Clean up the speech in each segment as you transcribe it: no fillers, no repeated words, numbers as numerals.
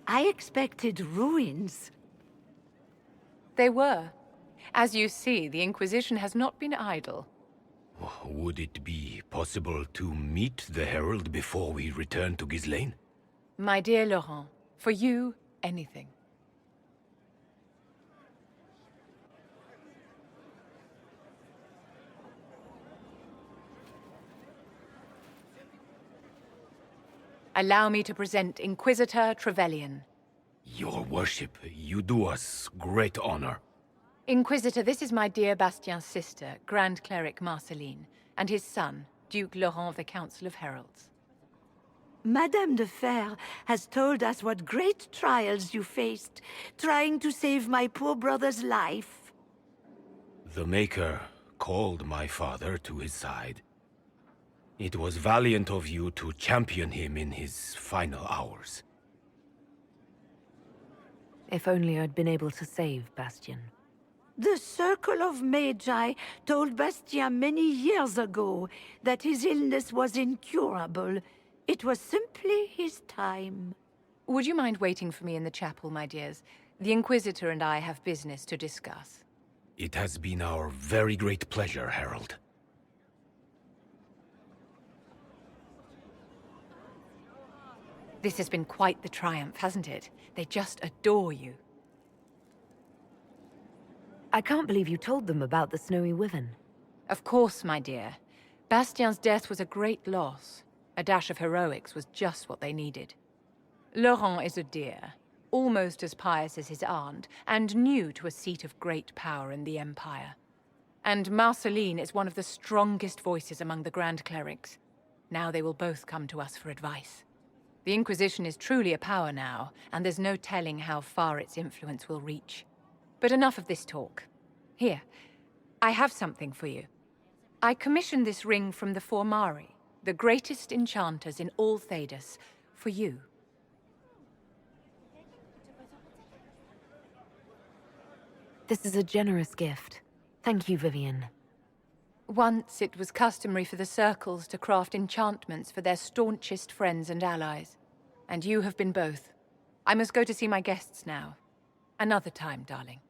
I expected ruins. They were. As you see, the Inquisition has not been idle. Would it be possible to meet the Herald before we return to Ghislaine? My dear Laurent, for you, anything. Allow me to present Inquisitor Trevelyan. Your worship, you do us great honor. Inquisitor, this is my dear Bastien's sister, Grand Cleric Marceline, and his son, Duke Laurent of the Council of Heralds. Madame de Fer has told us what great trials you faced, trying to save my poor brother's life. The Maker called my father to his side. It was valiant of you to champion him in his final hours. If only I'd been able to save Bastien. The Circle of Magi told Bastien many years ago that his illness was incurable. It was simply his time. Would you mind waiting for me in the chapel, my dears? The Inquisitor and I have business to discuss. It has been our very great pleasure, Herald. This has been quite the triumph, hasn't it? They just adore you. I can't believe you told them about the Snowy Wyvern. Of course, my dear. Bastien's death was a great loss. A dash of heroics was just what they needed. Laurent is a dear, almost as pious as his aunt, and new to a seat of great power in the Empire. And Marceline is one of the strongest voices among the Grand Clerics. Now they will both come to us for advice. The Inquisition is truly a power now, and there's no telling how far its influence will reach. But enough of this talk. Here, I have something for you. I commissioned this ring from the Formari, the greatest enchanters in all Thedas, for you. This is a generous gift. Thank you, Vivian. Once it was customary for the circles to craft enchantments for their staunchest friends and allies. And you have been both. I must go to see my guests now. Another time, darling.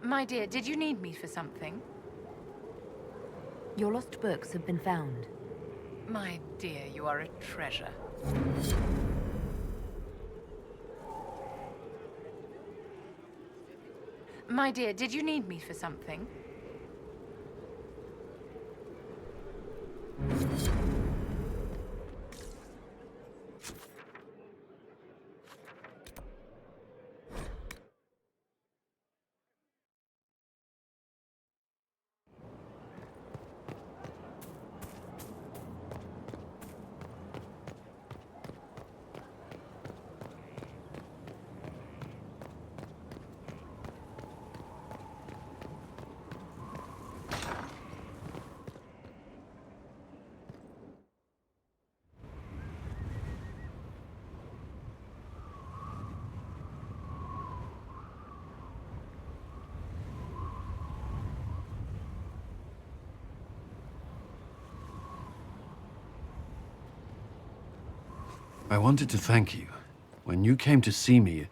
My dear, did you need me for something? Your lost books have been found. My dear, you are a treasure. My dear, did you need me for something? I wanted to thank you. When you came to see me,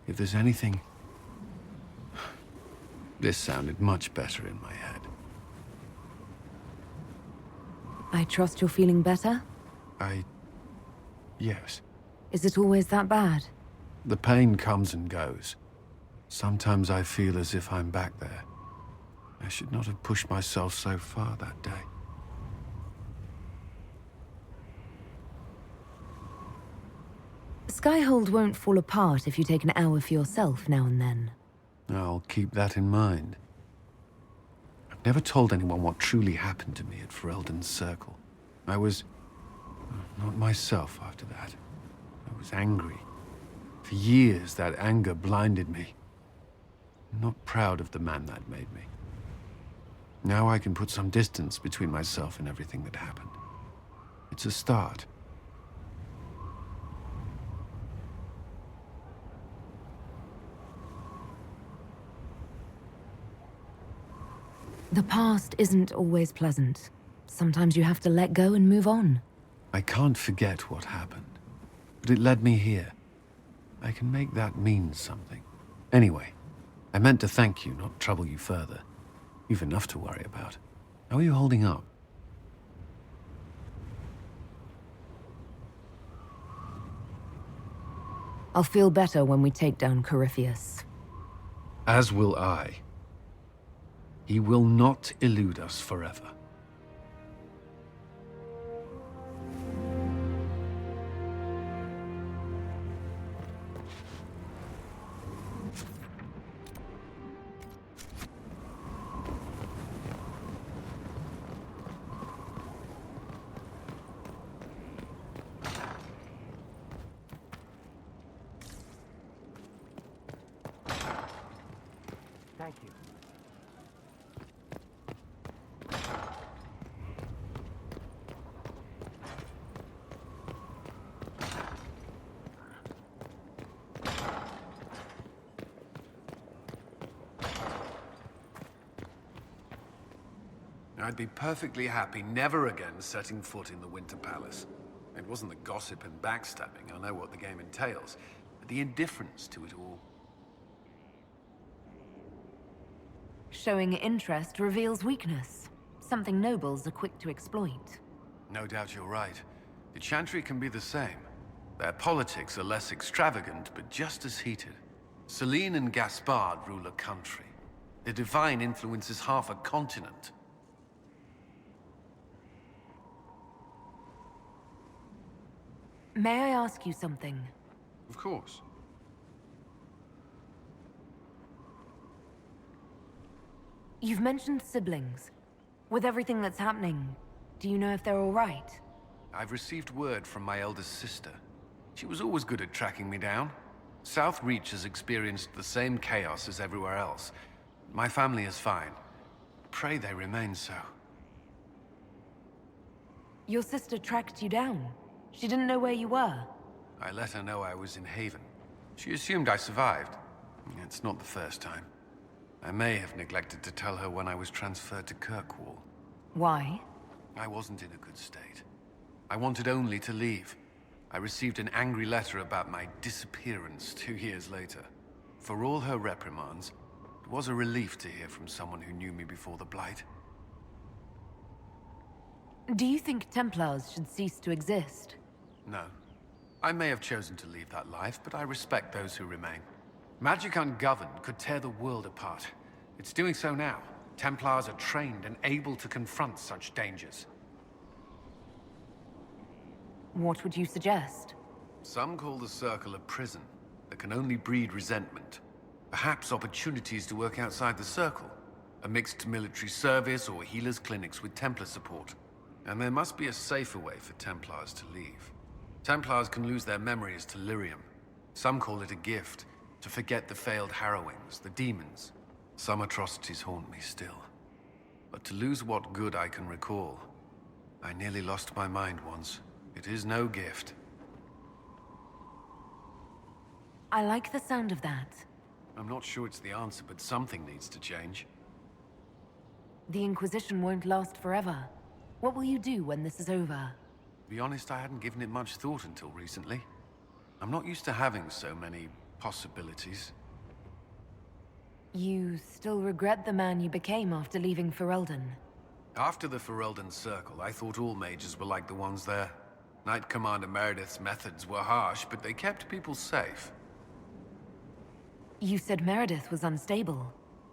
if there's anything... This sounded much better in my head. I trust you're feeling better? Yes. Is it always that bad? The pain comes and goes. Sometimes I feel as if I'm back there. I should not have pushed myself so far that day. Skyhold won't fall apart if you take an hour for yourself now and then. I'll keep that in mind. Never told anyone what truly happened to me at Ferelden's Circle. I was not myself after that. I was angry. For years, that anger blinded me. I'm not proud of the man that made me. Now I can put some distance between myself and everything that happened. It's a start. The past isn't always pleasant. Sometimes you have to let go and move on. I can't forget what happened, but it led me here. I can make that mean something. Anyway, I meant to thank you, not trouble you further. You've enough to worry about. How are you holding up? I'll feel better when we take down Corypheus. As will I. He will not elude us forever. Thank you. I'd be perfectly happy never again setting foot in the Winter Palace. It wasn't the gossip and backstabbing, I know what the game entails, but the indifference to it all. Showing interest reveals weakness. Something nobles are quick to exploit. No doubt you're right. The Chantry can be the same. Their politics are less extravagant, but just as heated. Celine and Gaspard rule a country. Their divine influences half a continent. May I ask you something? Of course. You've mentioned siblings. With everything that's happening, do you know if they're all right? I've received word from my eldest sister. She was always good at tracking me down. South Reach has experienced the same chaos as everywhere else. My family is fine. Pray they remain so. Your sister tracked you down. She didn't know where you were. I let her know I was in Haven. She assumed I survived. It's not the first time. I may have neglected to tell her when I was transferred to Kirkwall. Why? I wasn't in a good state. I wanted only to leave. I received an angry letter about my disappearance 2 years later. For all her reprimands, it was a relief to hear from someone who knew me before the Blight. Do you think Templars should cease to exist? No. I may have chosen to leave that life, but I respect those who remain. Magic ungoverned could tear the world apart. It's doing so now. Templars are trained and able to confront such dangers. What would you suggest? Some call the Circle a prison that can only breed resentment. Perhaps opportunities to work outside the Circle. A mixed military service or healers' clinics with Templar support. And there must be a safer way for Templars to leave. Templars can lose their memories to lyrium. Some call it a gift, to forget the failed harrowings, the demons. Some atrocities haunt me still. But to lose what good I can recall, I nearly lost my mind once. It is no gift. I like the sound of that. I'm not sure it's the answer, but something needs to change. The Inquisition won't last forever. What will you do when this is over? To be honest, I hadn't given it much thought until recently. I'm not used to having so many possibilities. You still regret the man you became after leaving Ferelden? After the Ferelden Circle, I thought all mages were like the ones there. Knight Commander Meredith's methods were harsh, but they kept people safe. You said Meredith was unstable.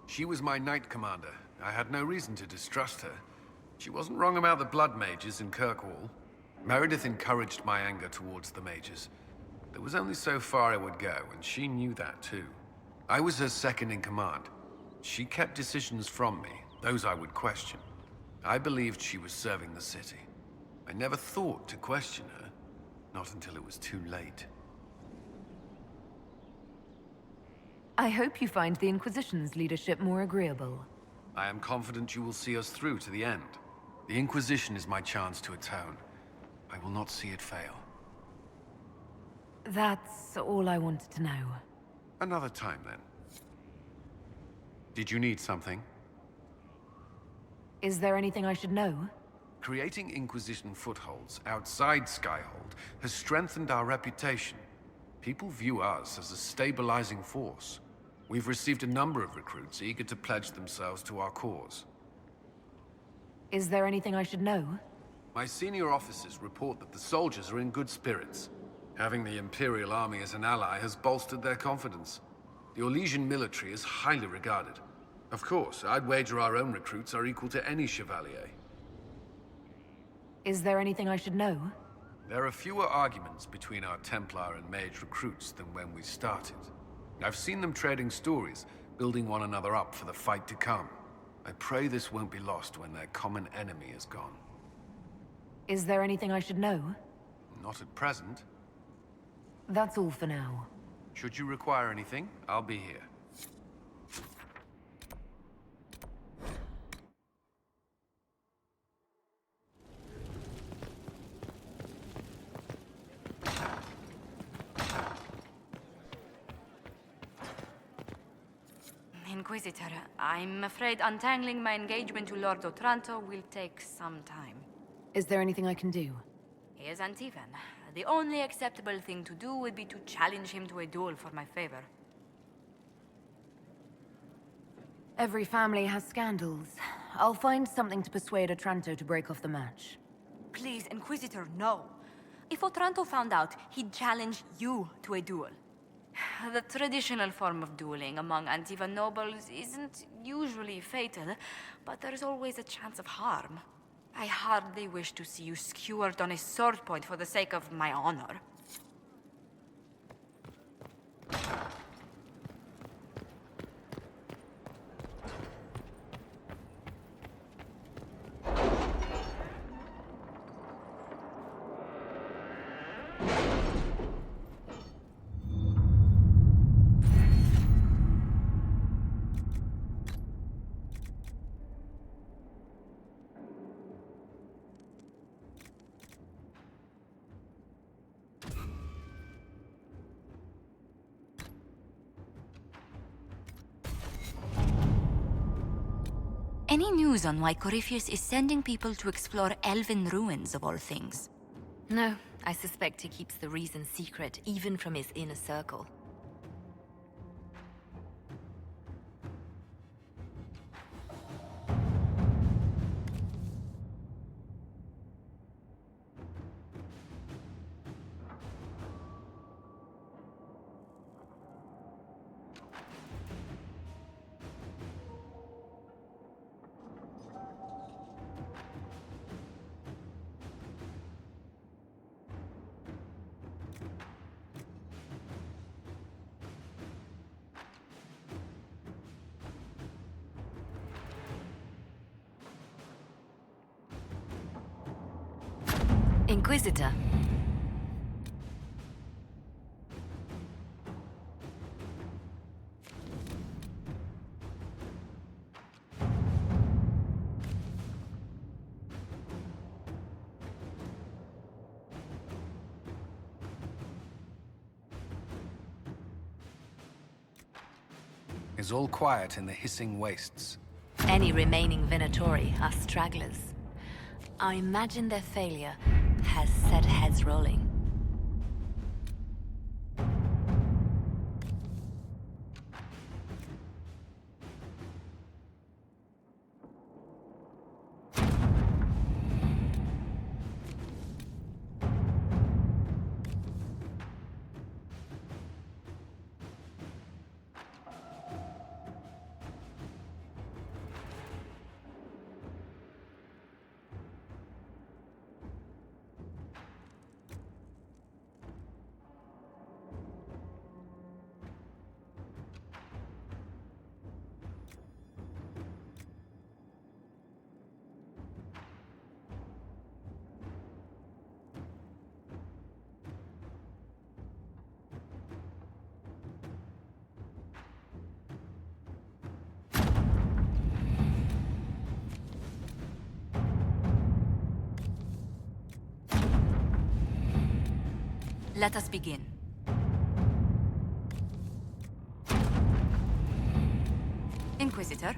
She was my Knight Commander. I had no reason to distrust her. She wasn't wrong about the Blood Mages in Kirkwall. Meredith encouraged my anger towards the mages. There was only so far I would go, and she knew that too. I was her second in command. She kept decisions from me, Those I would question. I believed she was serving the city. I never thought to question her, not until it was too late. I hope you find the Inquisition's leadership more agreeable. I am confident you will see us through to the end. The Inquisition is my chance to atone. I will not see it fail. That's all I wanted to know. Another time, then. Did you need something? Is there anything I should know? Creating Inquisition footholds outside Skyhold has strengthened our reputation. People view us as a stabilizing force. We've received a number of recruits eager to pledge themselves to our cause. Is there anything I should know? My senior officers report that the soldiers are in good spirits. Having the Imperial Army as an ally has bolstered their confidence. The Orlesian military is highly regarded. Of course, I'd wager our own recruits are equal to any Chevalier. Is there anything I should know? There are fewer arguments between our Templar and Mage recruits than when we started. I've seen them trading stories, building one another up for the fight to come. I pray this won't be lost when their common enemy is gone. Is there anything I should know? Not at present. That's all for now. Should you require anything, I'll be here. Inquisitor, I'm afraid untangling my engagement to Lord Otranto will take some time. Is there anything I can do? He is Antivan. The only acceptable thing to do would be to challenge him to a duel for my favor. Every family has scandals. I'll find something to persuade Otranto to break off the match. Please, Inquisitor, no. If Otranto found out, he'd challenge you to a duel. The traditional form of dueling among Antivan nobles isn't usually fatal, but there's always a chance of harm. I hardly wish to see you skewered on a sword point for the sake of my honor. Any news on why Corypheus is sending people to explore elven ruins of all things? No, I suspect he keeps the reason secret, even from his inner circle. Inquisitor. Is all quiet in the hissing wastes. Any remaining Venatori are stragglers. I imagine their failure has set heads rolling. Let us begin. Inquisitor?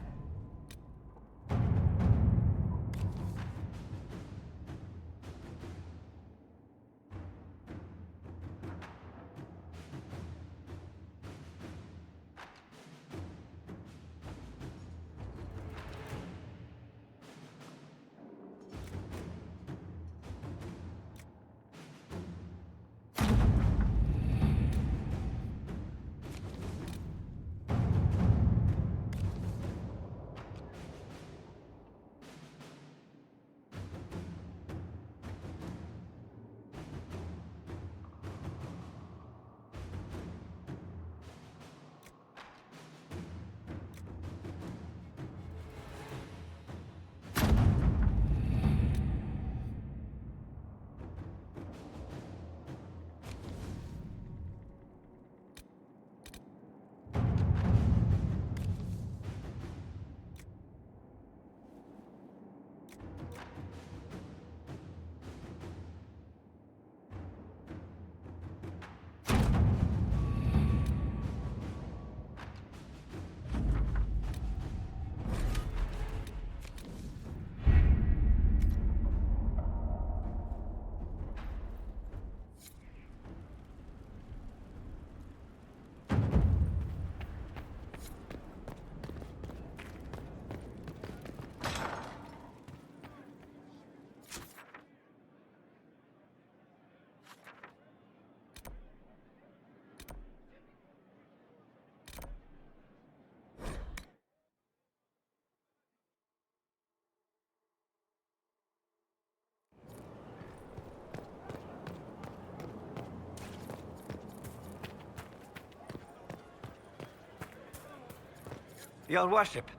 Your worship,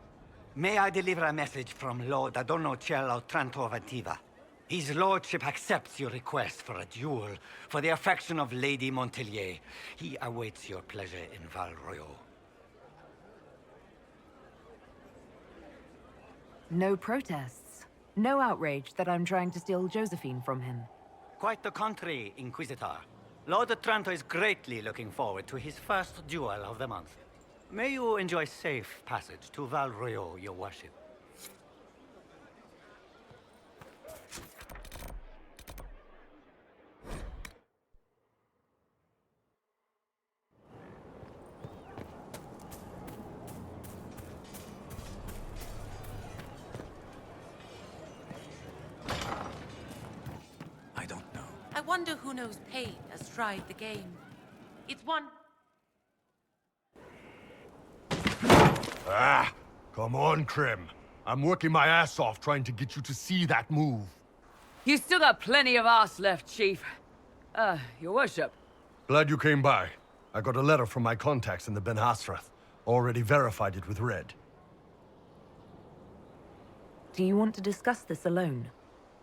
may I deliver a message from Lord Adornocello Trantovativa? His lordship accepts your request for a duel for the affection of Lady Montelier. He awaits your pleasure in Val Royeaux. No protests. No outrage that I'm trying to steal Josephine from him. Quite the contrary, Inquisitor. Lord Otranto is greatly looking forward to his first duel of the month. May you enjoy safe passage to Val Royeaux, your worship. I don't know. I wonder who knows pain has tried the game. It's one... Ah, come on, Krim. I'm working my ass off trying to get you to see that move. You still got plenty of arse left, Chief. Your worship. Glad you came by. I got a letter from my contacts in the Ben Hasrath. Already verified it with Red. Do you want to discuss this alone?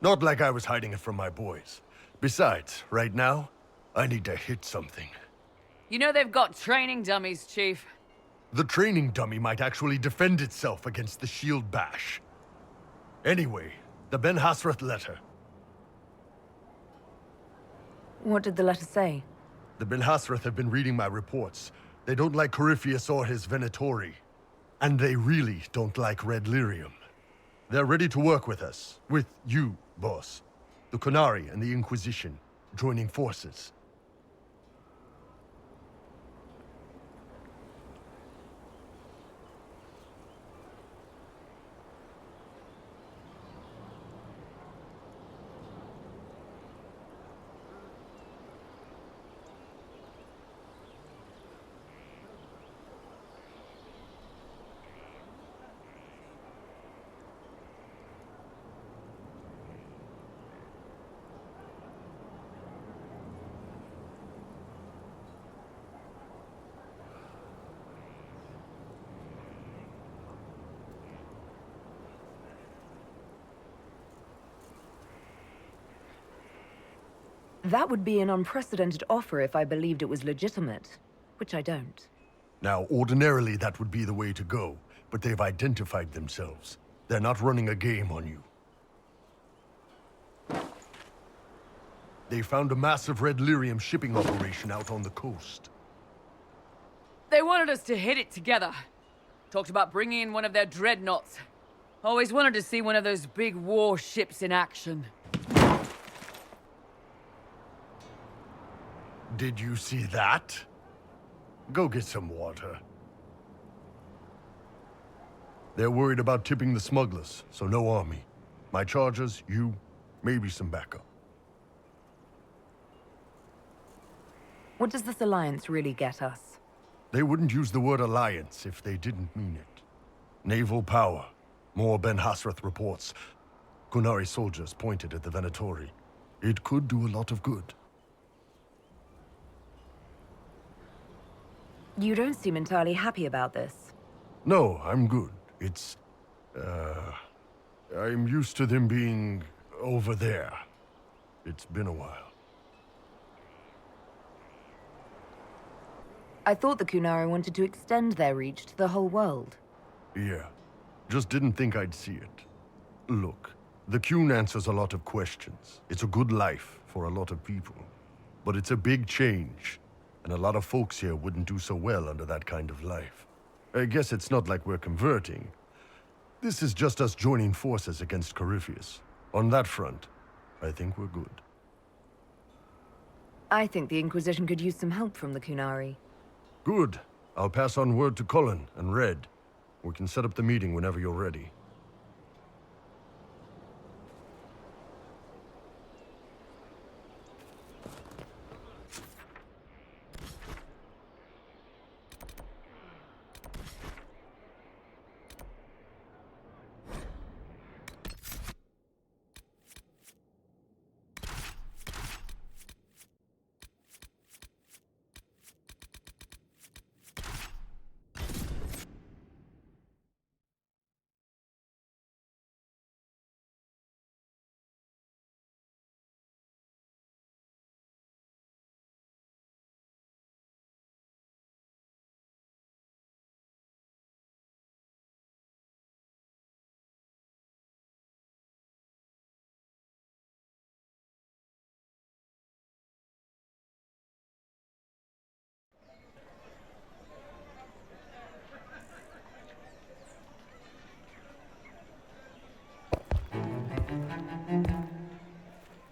Not like I was hiding it from my boys. Besides, right now, I need to hit something. You know they've got training dummies, Chief. The training dummy might actually defend itself against the shield bash. Anyway, the Ben Hasrath letter. What did the letter say? The Ben Hasrath have been reading my reports. They don't like Corypheus or his Venatori. And they really don't like Red Lyrium. They're ready to work with us. With you, boss. The Qunari and the Inquisition, joining forces. That would be an unprecedented offer if I believed it was legitimate, which I don't. Now, ordinarily that would be the way to go, but they've identified themselves. They're not running a game on you. They found a massive red lyrium shipping operation out on the coast. They wanted us to hit it together. Talked about bringing in one of their dreadnoughts. Always wanted to see one of those big warships in action. Did you see that? Go get some water. They're worried about tipping the smugglers, so no army. My chargers, you, maybe some backup. What does this alliance really get us? They wouldn't use the word alliance if they didn't mean it. Naval power. More Ben Hasrath reports. Qunari soldiers pointed at the Venatori. It could do a lot of good. You don't seem entirely happy about this. No, I'm good. It's... I'm used to them being over there. It's been a while. I thought the Qunari wanted to extend their reach to the whole world. Yeah. Just didn't think I'd see it. Look, the Qun answers a lot of questions. It's a good life for a lot of people. But it's a big change. And a lot of folks here wouldn't do so well under that kind of life. I guess it's not like we're converting. This is just us joining forces against Corypheus. On that front, I think we're good. I think the Inquisition could use some help from the Qunari. Good. I'll pass on word to Cullen and Red. We can set up the meeting whenever you're ready.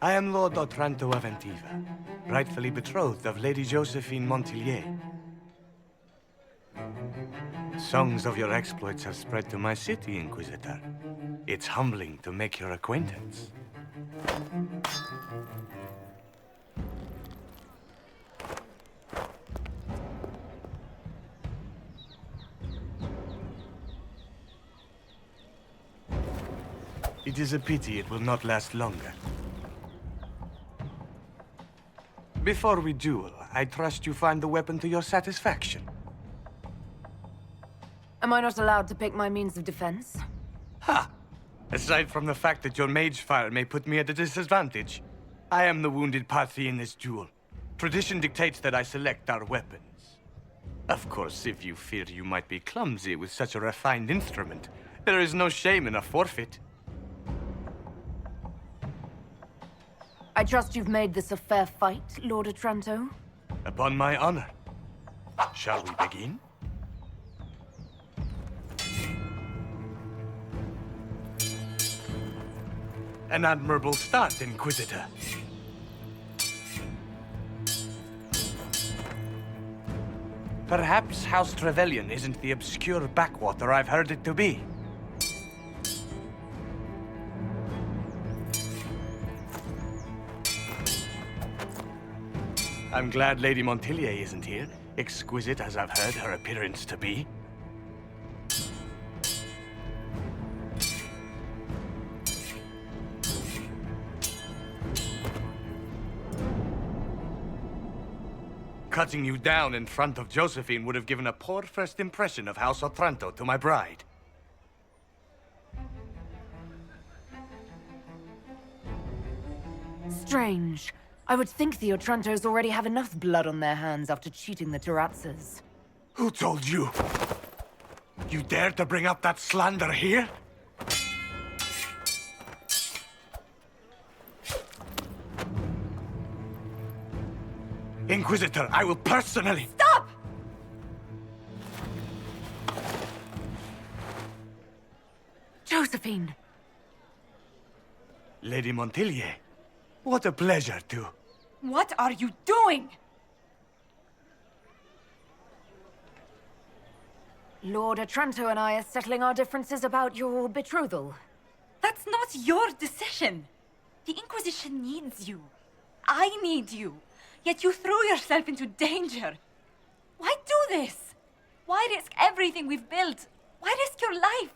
I am Lord Otranto of Antiva, rightfully betrothed of Lady Josephine Montillier. Songs of your exploits have spread to my city, Inquisitor. It's humbling to make your acquaintance. It is a pity it will not last longer. Before we duel, I trust you find the weapon to your satisfaction. Am I not allowed to pick my means of defense? Ha! Aside from the fact that your mage fire may put me at a disadvantage, I am the wounded party in this duel. Tradition dictates that I select our weapons. Of course, if you fear you might be clumsy with such a refined instrument, there is no shame in a forfeit. I trust you've made this a fair fight, Lord Otranto? Upon my honor. Shall we begin? An admirable start, Inquisitor. Perhaps House Trevelyan isn't the obscure backwater I've heard it to be. I'm glad Lady Montillier isn't here, exquisite as I've heard her appearance to be. Cutting you down in front of Josephine would have given a poor first impression of House Otranto to my bride. Strange. I would think the Otrantos already have enough blood on their hands after cheating the Tarazzas. Who told you? You dare to bring up that slander here? Inquisitor, I will personally... Stop! Josephine! Lady Montilier, what a pleasure to... What are you doing? Lord Otranto and I are settling our differences about your betrothal. That's not your decision. The Inquisition needs you. I need you. Yet you threw yourself into danger. Why do this? Why risk everything we've built? Why risk your life?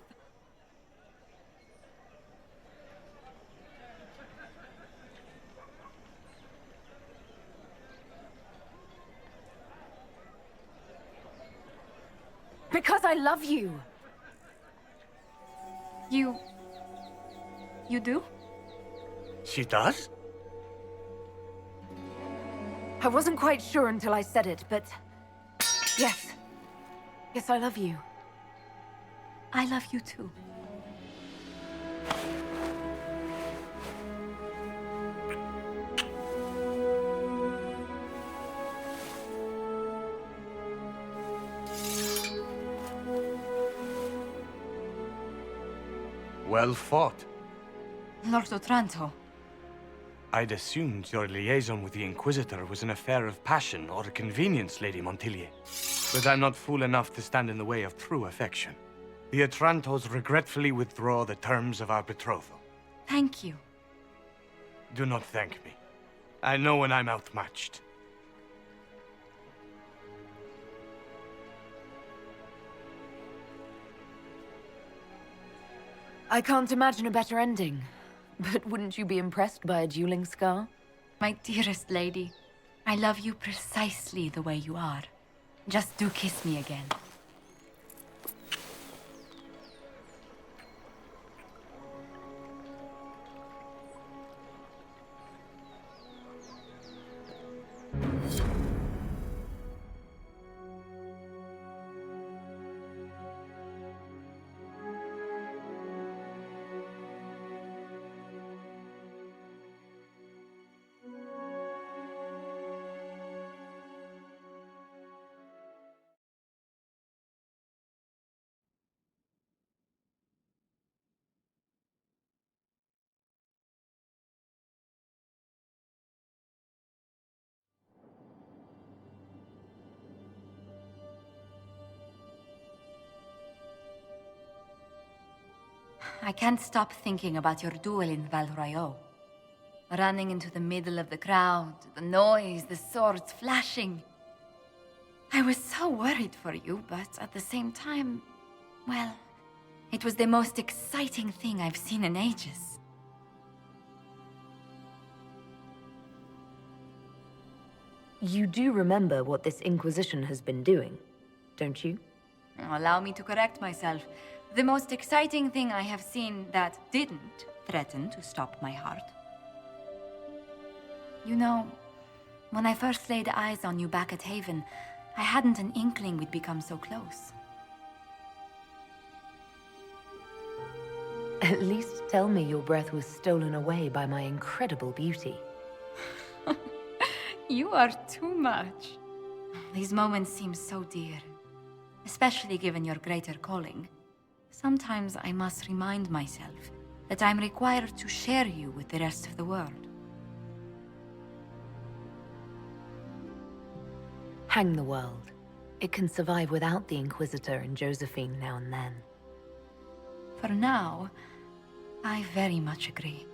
Because I love you. You do? She does? I wasn't quite sure until I said it, but... Yes. Yes, I love you. I love you too. Well fought. Lord Otranto. I'd assumed your liaison with the Inquisitor was an affair of passion or convenience, Lady Montilier. But I'm not fool enough to stand in the way of true affection. The Otrantos regretfully withdraw the terms of our betrothal. Thank you. Do not thank me. I know when I'm outmatched. I can't imagine a better ending. But wouldn't you be impressed by a dueling scar? My dearest lady, I love you precisely the way you are. Just do kiss me again. I can't stop thinking about your duel in Val Royeaux. Running into the middle of the crowd, the noise, the swords flashing. I was so worried for you, but at the same time, well, it was the most exciting thing I've seen in ages. You do remember what this Inquisition has been doing, don't you? Allow me to correct myself. The most exciting thing I have seen that didn't threaten to stop my heart. You know, when I first laid eyes on you back at Haven, I hadn't an inkling we'd become so close. At least tell me your breath was stolen away by my incredible beauty. You are too much. These moments seem so dear, especially given your greater calling. Sometimes I must remind myself that I'm required to share you with the rest of the world. Hang the world. It can survive without the Inquisitor and Josephine now and then. For now, I very much agree.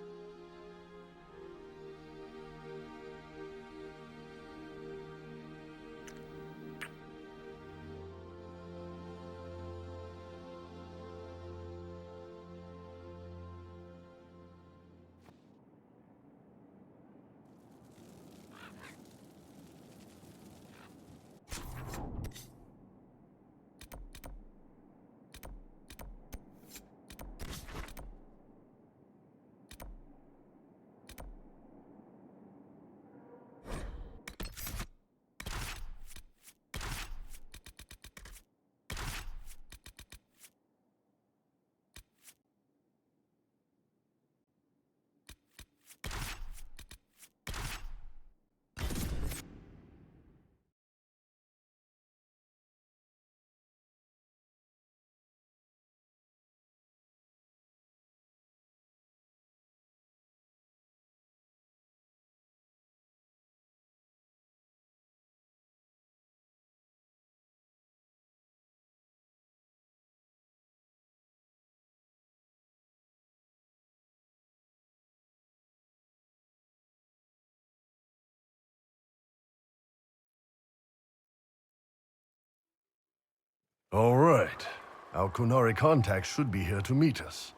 All right. Our Kunari contact should be here to meet us.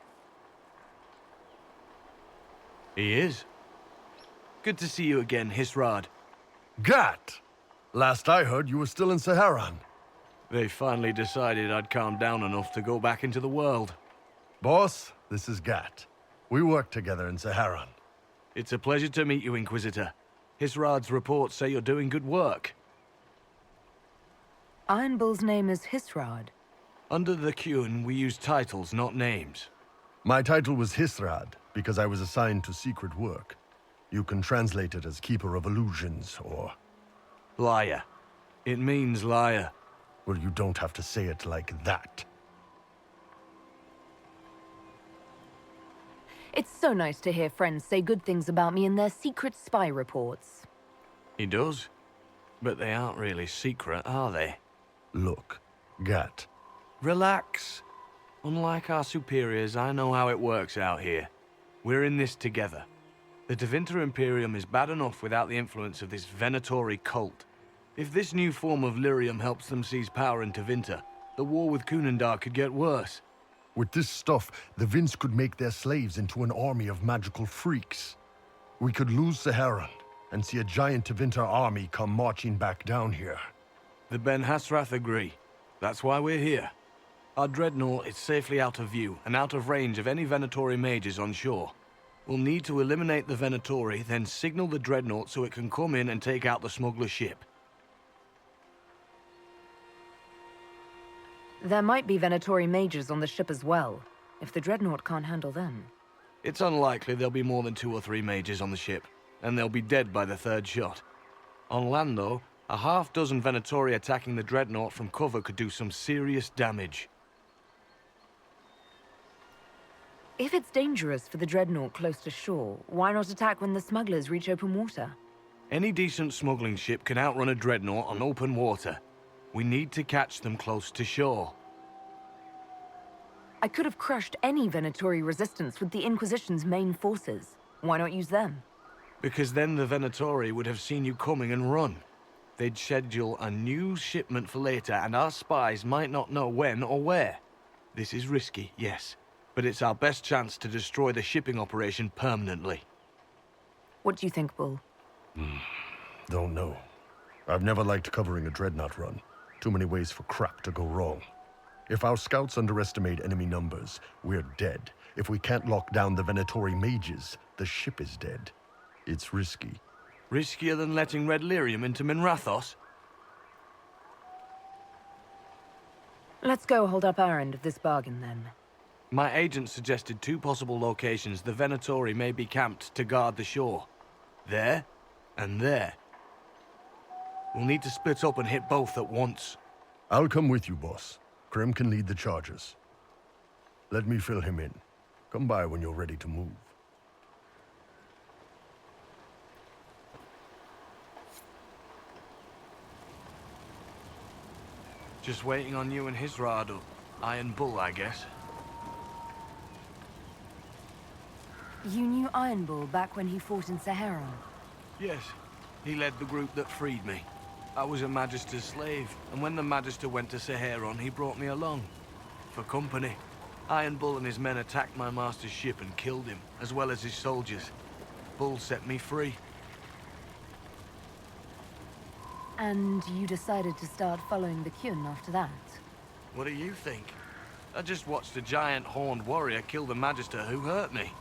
He is. Good to see you again, Hisrad. Gat! Last I heard, you were still in Saharan. They finally decided I'd calmed down enough to go back into the world. Boss, this is Gat. We work together in Saharan. It's a pleasure to meet you, Inquisitor. Hisrad's reports say you're doing good work. Iron Bull's name is Hisrad. Under the Qun, we use titles, not names. My title was Hisrad, because I was assigned to secret work. You can translate it as Keeper of Illusions, or... Liar. It means liar. Well, you don't have to say it like that. It's so nice to hear friends say good things about me in their secret spy reports. He does. But they aren't really secret, are they? Look, Gat. Relax. Unlike our superiors, I know how it works out here. We're in this together. The Tevinter Imperium is bad enough without the influence of this Venatori cult. If this new form of lyrium helps them seize power in Tevinter, the war with Kunandar could get worse. With this stuff, the Vince could make their slaves into an army of magical freaks. We could lose Saharan, and see a giant Tevinter army come marching back down here. The Ben Hasrath agree. That's why we're here. Our dreadnought is safely out of view, and out of range of any Venatori mages on shore. We'll need to eliminate the Venatori, then signal the dreadnought so it can come in and take out the smuggler ship. There might be Venatori mages on the ship as well, if the dreadnought can't handle them. It's unlikely there'll be more than 2 or 3 mages on the ship, and they'll be dead by the 3rd shot. On land, though, a half-dozen Venatori attacking the dreadnought from cover could do some serious damage. If it's dangerous for the dreadnought close to shore, why not attack when the smugglers reach open water? Any decent smuggling ship can outrun a dreadnought on open water. We need to catch them close to shore. I could have crushed any Venatori resistance with the Inquisition's main forces. Why not use them? Because then the Venatori would have seen you coming and run. They'd schedule a new shipment for later, and our spies might not know when or where. This is risky, yes, but it's our best chance to destroy the shipping operation permanently. What do you think, Bull? Don't know. I've never liked covering a dreadnought run. Too many ways for crap to go wrong. If our scouts underestimate enemy numbers, we're dead. If we can't lock down the Venatori mages, the ship is dead. It's risky. Riskier than letting Red Lyrium into Minrathos? Let's go hold up our end of this bargain, then. My agent suggested 2 possible locations the Venatori may be camped to guard the shore. There, and there. We'll need to split up and hit both at once. I'll come with you, boss. Krim can lead the charges. Let me fill him in. Come by when you're ready to move. Just waiting on you and Hisrad, or Iron Bull, I guess. You knew Iron Bull back when he fought in Saharan? Yes. He led the group that freed me. I was a Magister's slave, and when the Magister went to Saharan, he brought me along. For company. Iron Bull and his men attacked my master's ship and killed him, as well as his soldiers. Bull set me free. And you decided to start following the Qun after that? What do you think? I just watched a giant horned warrior kill the Magister who hurt me.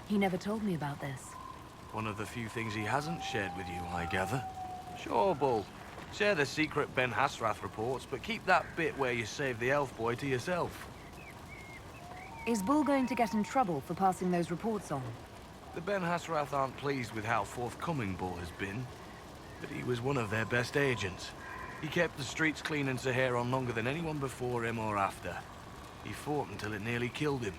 He never told me about this. One of the few things he hasn't shared with you, I gather. Sure, Bull. Share the secret Ben Hasrath reports, but keep that bit where you saved the elf boy to yourself. Is Bull going to get in trouble for passing those reports on? The Ben Hasrath aren't pleased with how forthcoming Bull has been, but he was one of their best agents. He kept the streets clean in Saharan longer than anyone before him or after. He fought until it nearly killed him.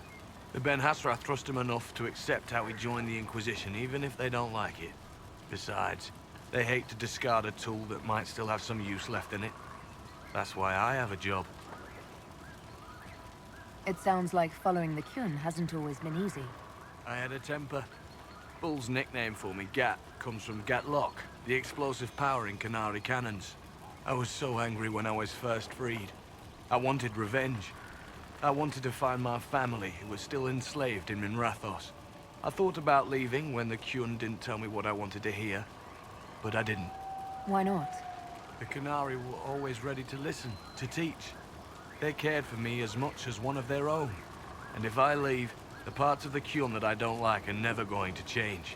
The Ben Hasrath trust him enough to accept how he joined the Inquisition, even if they don't like it. Besides, they hate to discard a tool that might still have some use left in it. That's why I have a job. It sounds like following the Qun hasn't always been easy. I had a temper. Bull's nickname for me, Gat, comes from Gatlock, the explosive power in Canary cannons. I was so angry when I was first freed. I wanted revenge. I wanted to find my family who was still enslaved in Minrathos. I thought about leaving when the Kyun didn't tell me what I wanted to hear, but I didn't. Why not? The Qunari were always ready to listen, to teach. They cared for me as much as one of their own. And if I leave, the parts of the Kyun that I don't like are never going to change.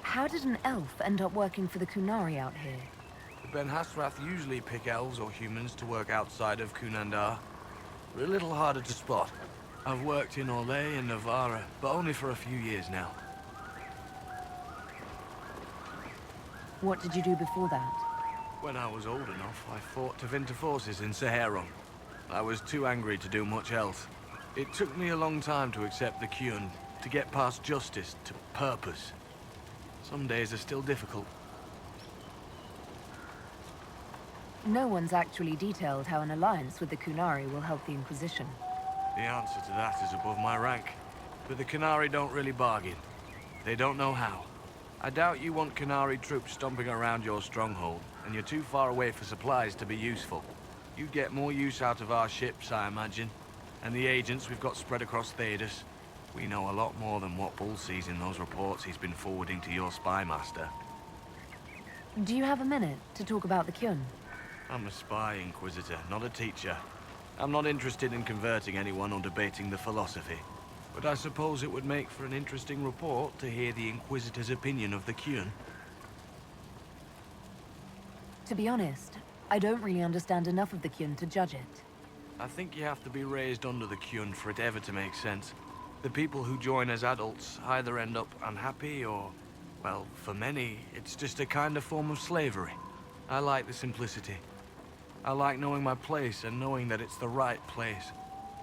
How did an elf end up working for the Qunari out here? The Ben Hasrath usually pick elves or humans to work outside of Kunandar. They're a little harder to spot. I've worked in Orlais and Navarra, but only for a few years now. What did you do before that? When I was old enough, I fought Tevinter forces in Saharon. I was too angry to do much else. It took me a long time to accept the Kyun, to get past justice, to purpose. Some days are still difficult. No one's actually detailed how an alliance with the Qunari will help the Inquisition. The answer to that is above my rank. But the Qunari don't really bargain. They don't know how. I doubt you want Qunari troops stomping around your stronghold, and you're too far away for supplies to be useful. You'd get more use out of our ships, I imagine. And the agents we've got spread across Thedas. We know a lot more than what Bull sees in those reports he's been forwarding to your spy master. Do you have a minute to talk about the Kyun? I'm a spy, Inquisitor, not a teacher. I'm not interested in converting anyone or debating the philosophy. But I suppose it would make for an interesting report to hear the Inquisitor's opinion of the Kyun. To be honest, I don't really understand enough of the Kyun to judge it. I think you have to be raised under the Kyun for it ever to make sense. The people who join as adults either end up unhappy or, well, for many, it's just a kind of form of slavery. I like the simplicity. I like knowing my place and knowing that it's the right place.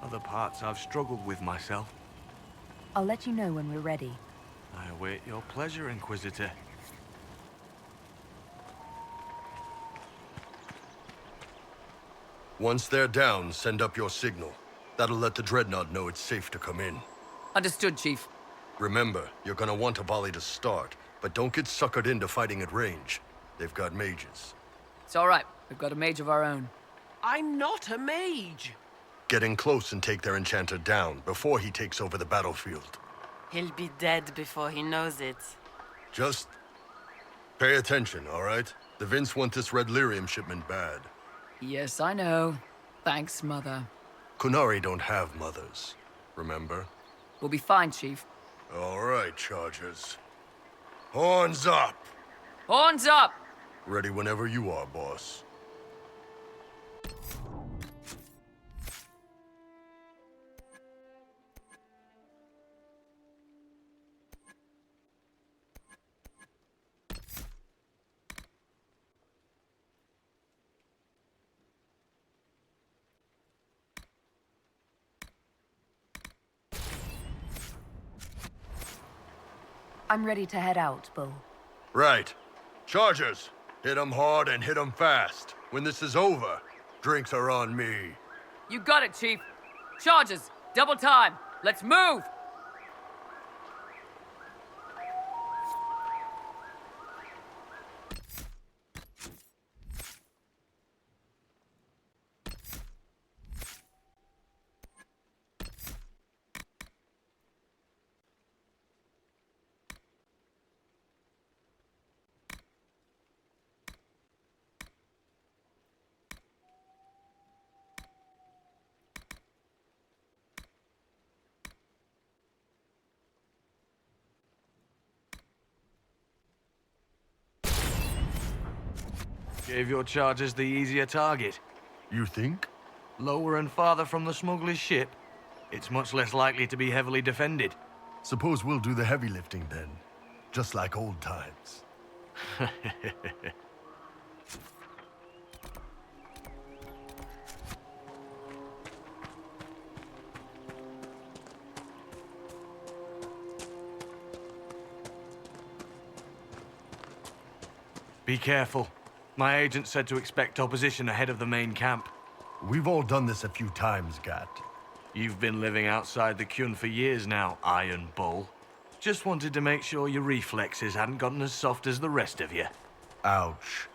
Other parts I've struggled with myself. I'll let you know when we're ready. I await your pleasure, Inquisitor. Once they're down, send up your signal. That'll let the Dreadnought know it's safe to come in. Understood, Chief. Remember, you're gonna want a volley to start, but don't get suckered into fighting at range. They've got mages. It's all right. We've got a mage of our own. I'm not a mage. Get in close and take their enchanter down before he takes over the battlefield. He'll be dead before he knows it. Just pay attention, all right? The Vince want this red lyrium shipment bad. Yes, I know. Thanks, Mother. Qunari don't have mothers, remember? We'll be fine, Chief. All right, Chargers. Horns up! Horns up! Ready whenever you are, boss. I'm ready to head out, Bull. Right. Chargers, hit 'em hard and hit 'em fast. When this is over, drinks are on me. You got it, Chief. Charges, double time. Let's move! Gave your chargers the easier target. You think? Lower and farther from the smuggler's ship, it's much less likely to be heavily defended. Suppose we'll do the heavy lifting then. Just like old times. Be careful. My agent said to expect opposition ahead of the main camp. We've all done this a few times, Gat. You've been living outside the Kyun for years now, Iron Bull. Just wanted to make sure your reflexes hadn't gotten as soft as the rest of you. Ouch.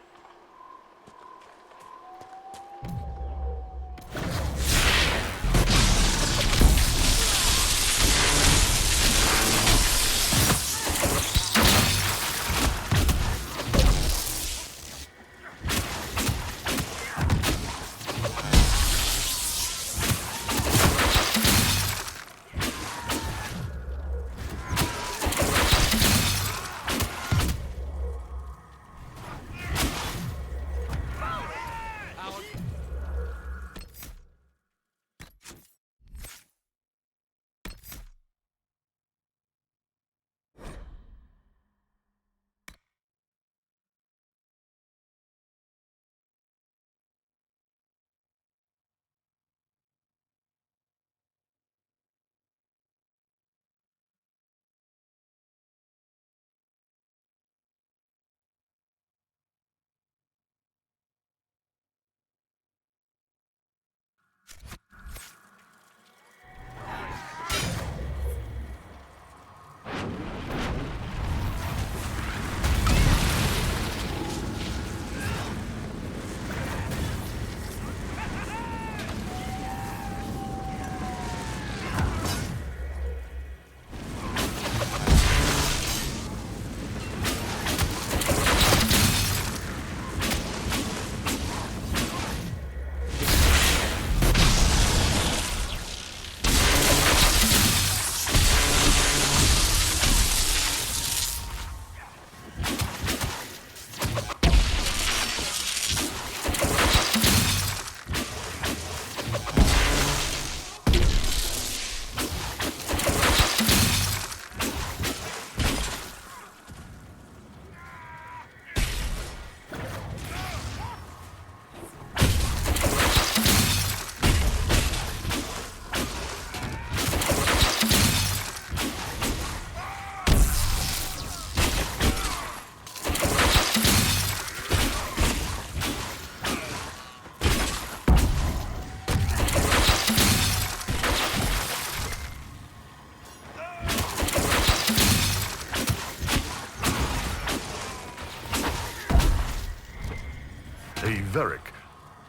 Hey, Varric,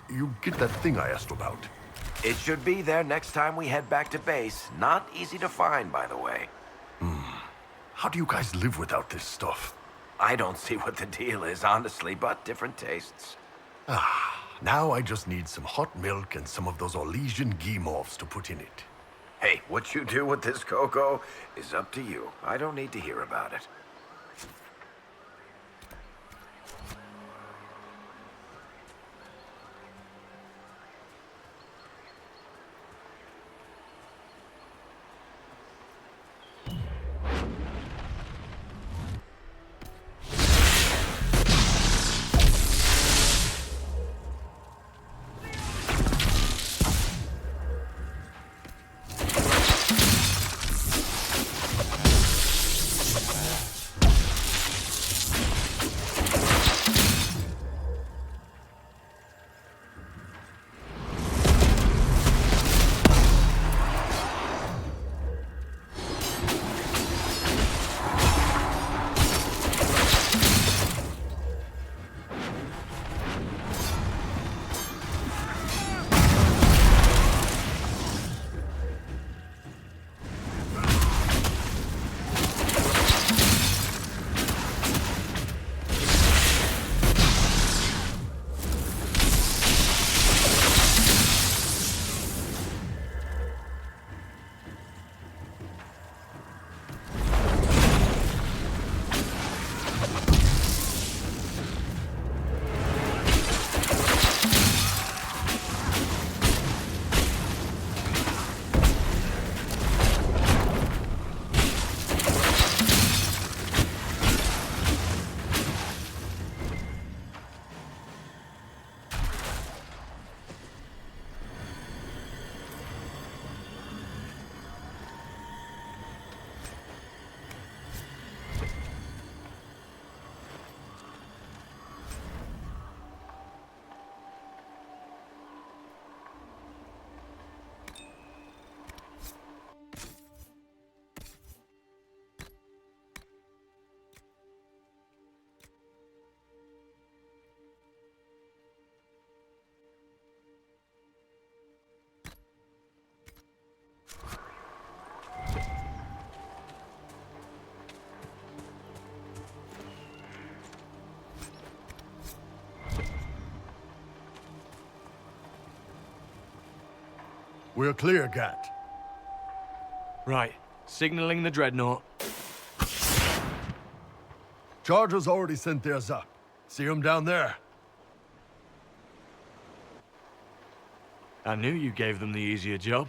you get that thing I asked about? It should be there next time we head back to base. Not easy to find, by the way. How do you guys live without this stuff? I don't see what the deal is, honestly, but different tastes. Now I just need some hot milk and some of those Orlesian Guimauves to put in it. Hey, what you do with this cocoa is up to you. I don't need to hear about it. We're clear, Gat. Right. Signaling the dreadnought. Chargers already sent theirs up. See them down there? I knew you gave them the easier job.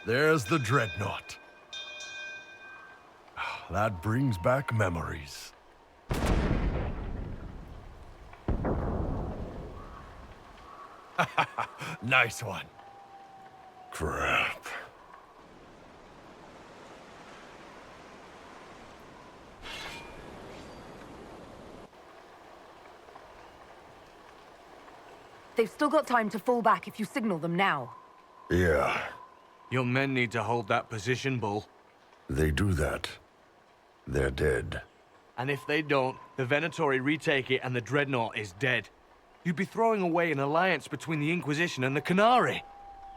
There's the dreadnought. That brings back memories. Nice one. Crap. They've still got time to fall back if you signal them now. Yeah, Your men need to hold that position, Bull. they do that. They're dead. And if they don't, the Venatori retake it and the dreadnought is dead. You'd be throwing away an alliance between the Inquisition and the Canary.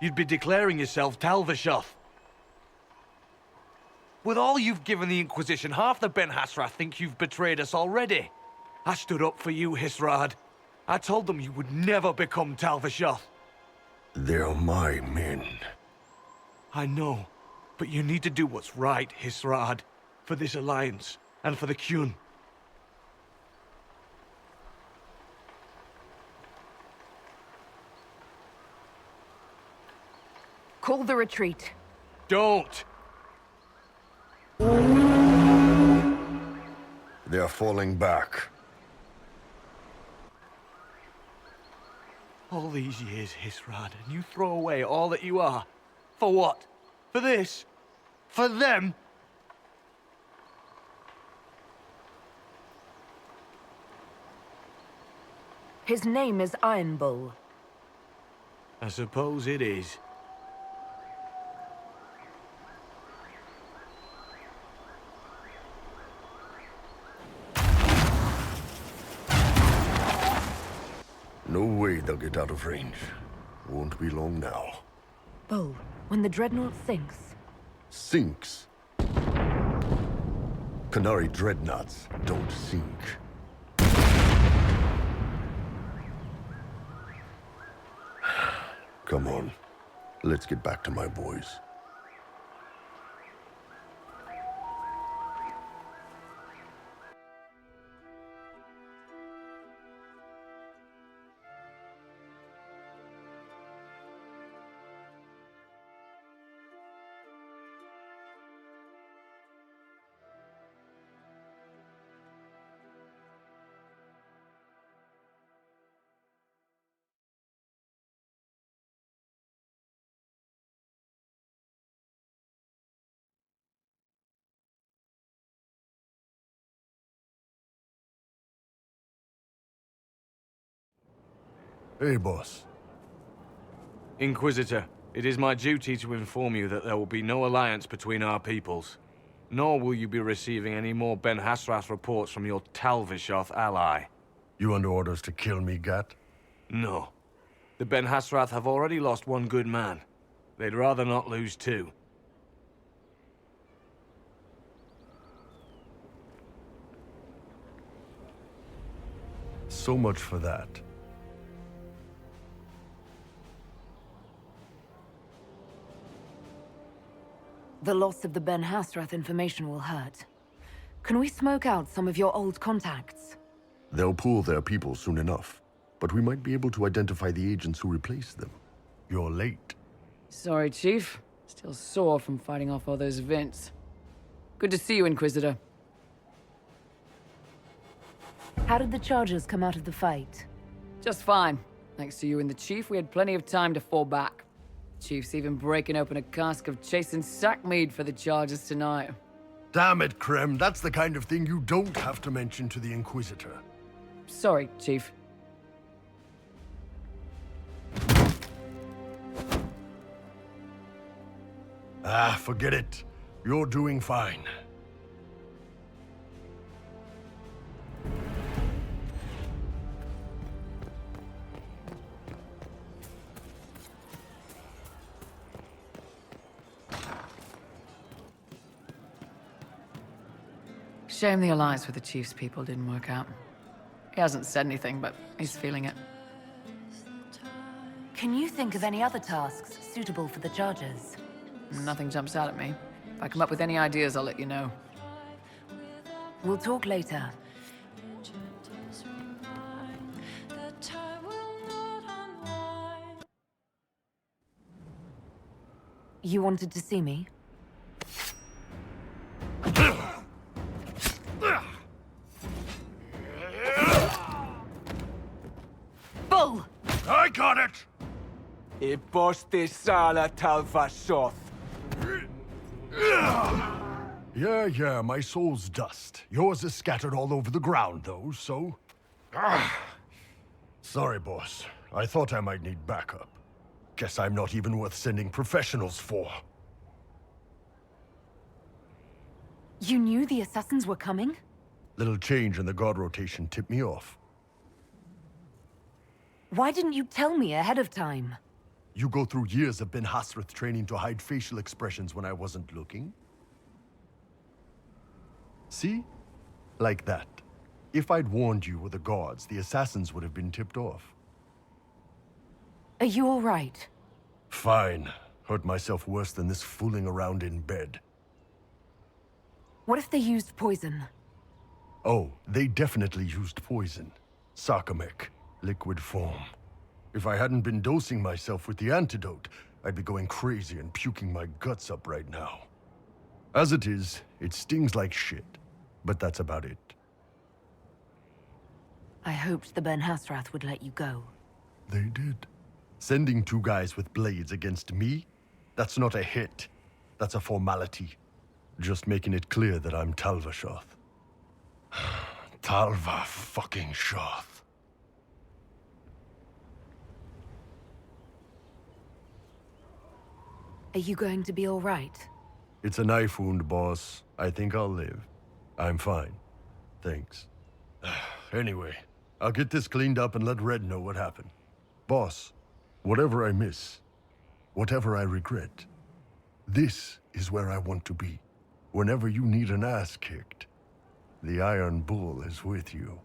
You'd be declaring yourself Talvishoth. With all you've given the Inquisition, half the Ben Hassrath think you've betrayed us already. I stood up for you, Hisrad. I told them you would never become Talvishoth. They're my men. I know, but you need to do what's right, Hisrad. For this alliance, and for the Qun. Call the retreat. Don't! They're falling back. All these years, Hisrad, and you throw away all that you are. For what? For this? For them? His name is Iron Bull. I suppose it is. No way they'll get out of range. Won't be long now. Bull, when the dreadnought sinks... Sinks? Canary dreadnoughts don't sink. Come on. Let's get back to my boys. Hey, boss. Inquisitor, it is my duty to inform you that there will be no alliance between our peoples. Nor will you be receiving any more Ben Hassrath reports from your Talvishoth ally. You under orders to kill me, Gat? No. The Ben Hassrath have already lost one good man. They'd rather not lose two. So much for that. The loss of the Ben Hassrath information will hurt. Can we smoke out some of your old contacts? They'll pool their people soon enough, but we might be able to identify the agents who replaced them. You're late. Sorry, Chief. Still sore from fighting off all those vents. Good to see you, Inquisitor. How did the Chargers come out of the fight? Just fine. Thanks to you and the Chief, we had plenty of time to fall back. Chief's even breaking open a cask of chasing sackmead for the Chargers tonight. Damn it, Krem. That's the kind of thing you don't have to mention to the Inquisitor. Sorry, Chief. Ah, forget it. You're doing fine. Shame the alliance with the Chief's people didn't work out. He hasn't said anything, but he's feeling it. Can you think of any other tasks suitable for the Chargers? Nothing jumps out at me. If I come up with any ideas, I'll let you know. We'll talk later. You wanted to see me? Bull! I got it! Iposte sala talvasoth. Yeah, my soul's dust. Yours is scattered all over the ground, though, so... Sorry, boss. I thought I might need backup. Guess I'm not even worth sending professionals for. You knew the assassins were coming? Little change in the guard rotation tipped me off. Why didn't you tell me ahead of time? You go through years of Ben Hasrith training to hide facial expressions when I wasn't looking? See? Like that. If I'd warned you or the guards, the assassins would have been tipped off. Are you all right? Fine. Hurt myself worse than this fooling around in bed. What if they used poison? Oh, they definitely used poison. Sarcomec, liquid form. If I hadn't been dosing myself with the antidote, I'd be going crazy and puking my guts up right now. As it is, it stings like shit. But that's about it. I hoped the Ben Hasrath would let you go. They did. Sending 2 guys with blades against me? That's not a hit. That's a formality. Just making it clear that I'm Talvashoth. Talva fucking Shoth. Are you going to be all right? It's a knife wound, boss. I think I'll live. I'm fine. Thanks. Anyway, I'll get this cleaned up and let Red know what happened. Boss, whatever I miss, whatever I regret, this is where I want to be. Whenever you need an ass kicked, the Iron Bull is with you.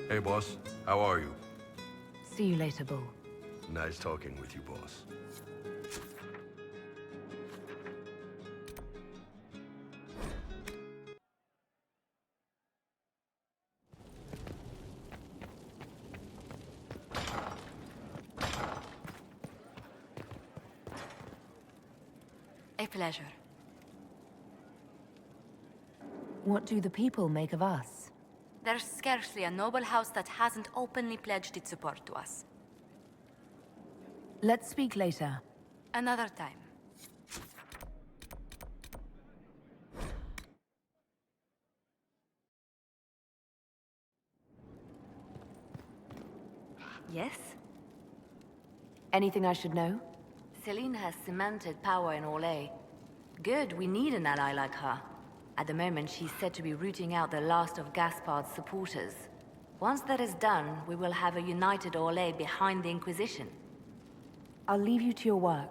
Hey, boss. How are you? See you later, Bull. Nice talking with you, boss. A pleasure. What do the people make of us? There's scarcely a noble house that hasn't openly pledged its support to us. Let's speak later. Another time. Yes? Anything I should know? Celine has cemented power in Orlais. Good, we need an ally like her. At the moment, she's said to be rooting out the last of Gaspard's supporters. Once that is done, we will have a united Orlais behind the Inquisition. I'll leave you to your work.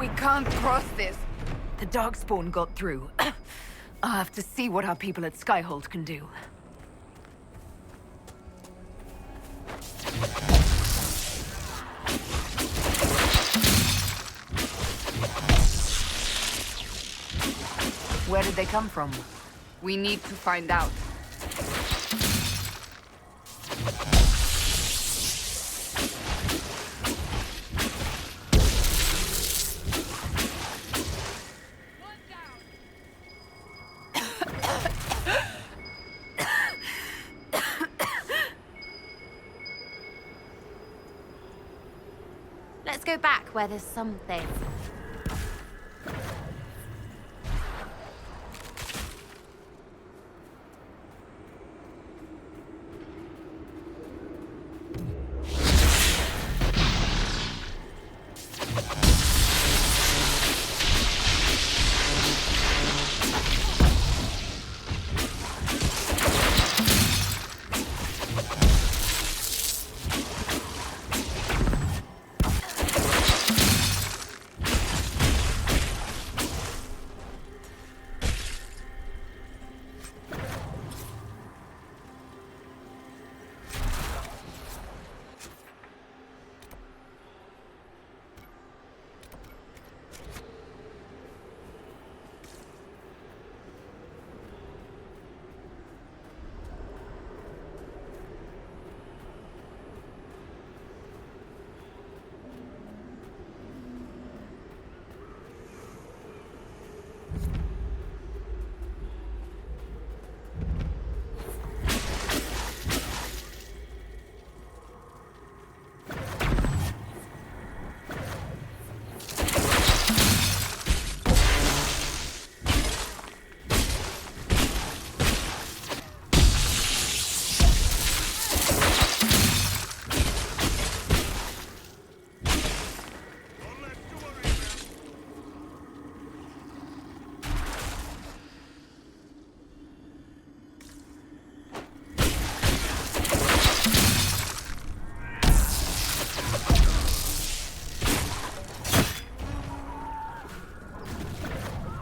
We can't cross this. The Darkspawn got through. I'll have to see what our people at Skyhold can do. Where did they come from? We need to find out. Let's go back where there's something.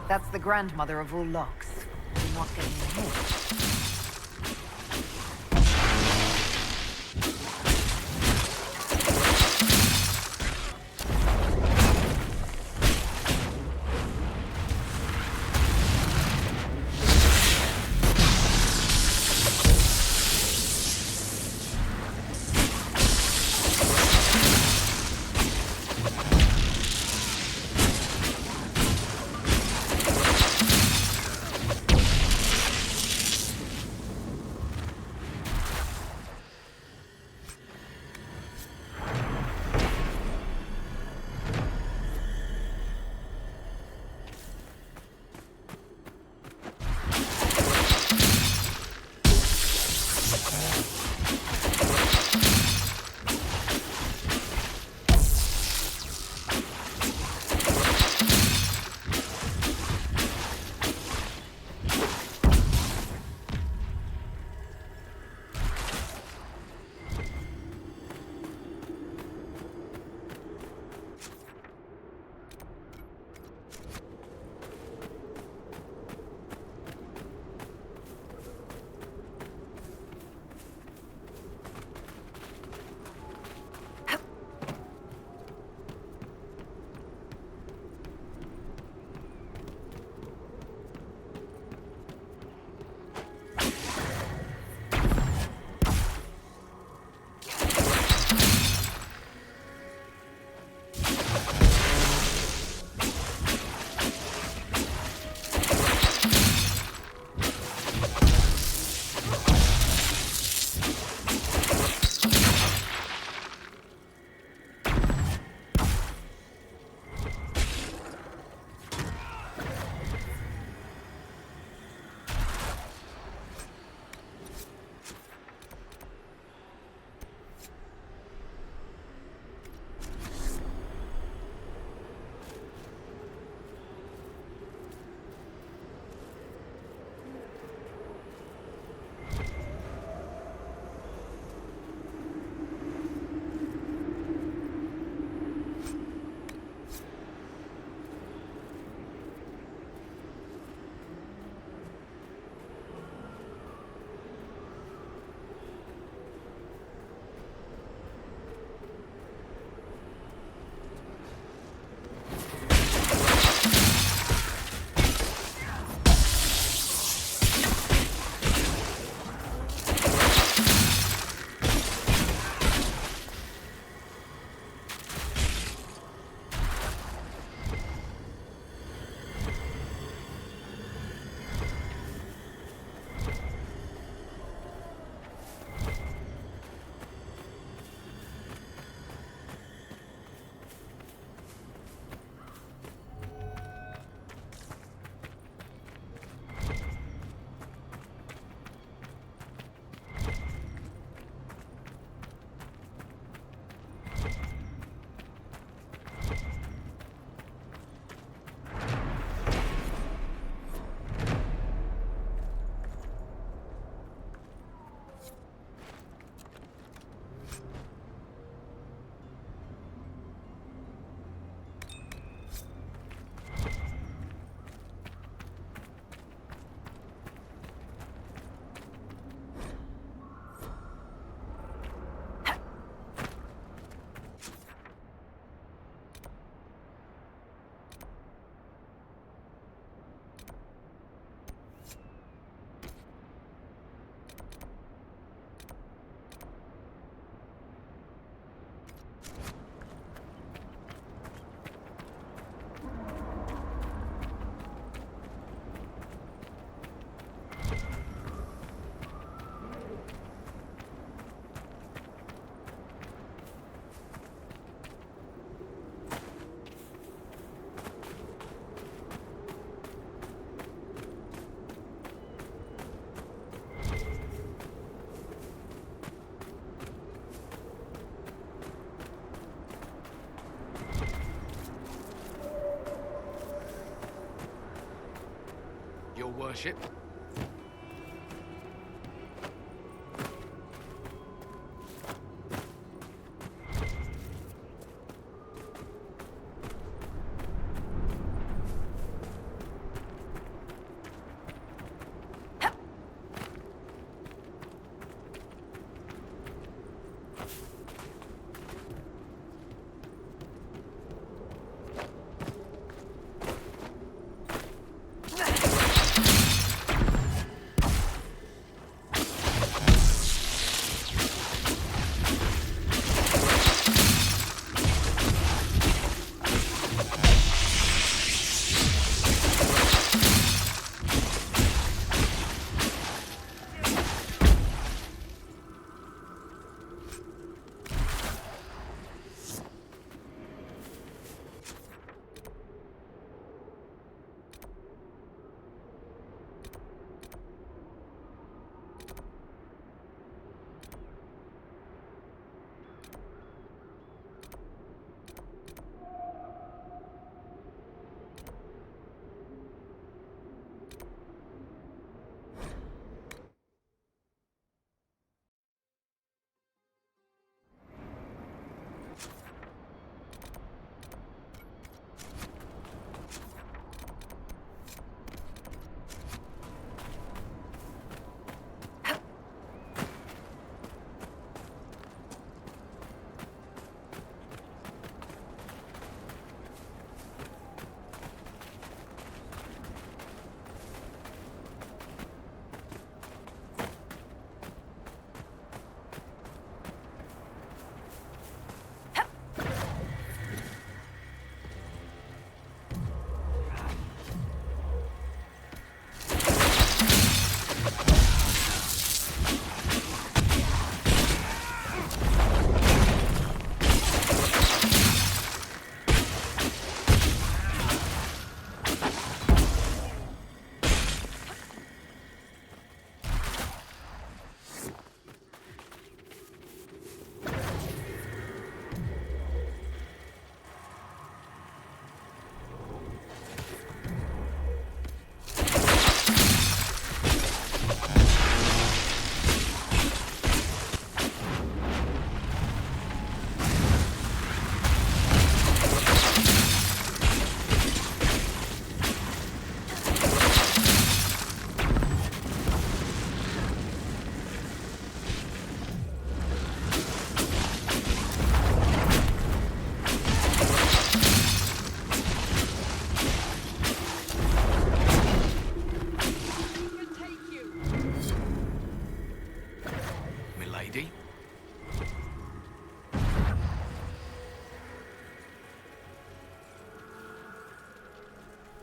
That's the grandmother of all locks. I'm not getting ahead. worship.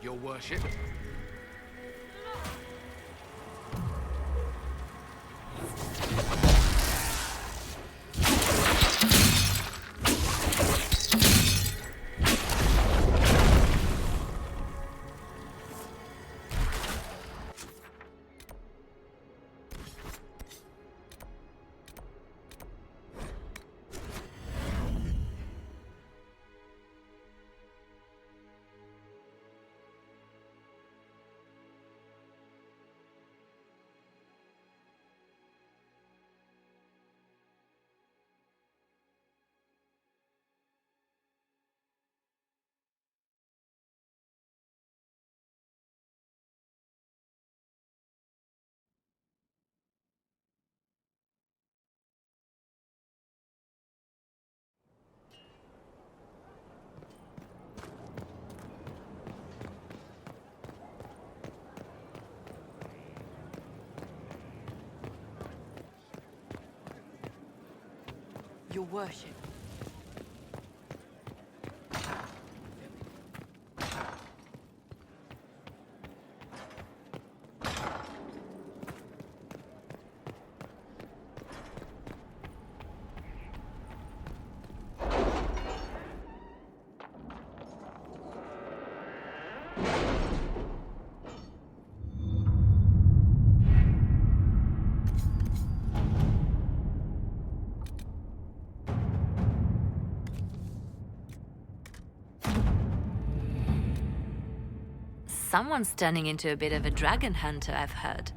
Your worship. Your worship. Someone's turning into a bit of a dragon hunter, I've heard.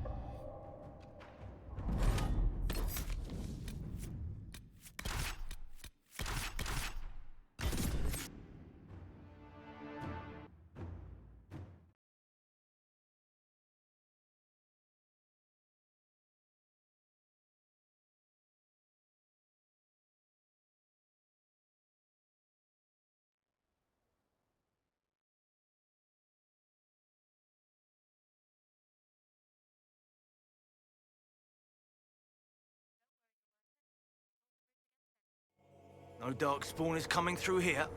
No darkspawn is coming through here.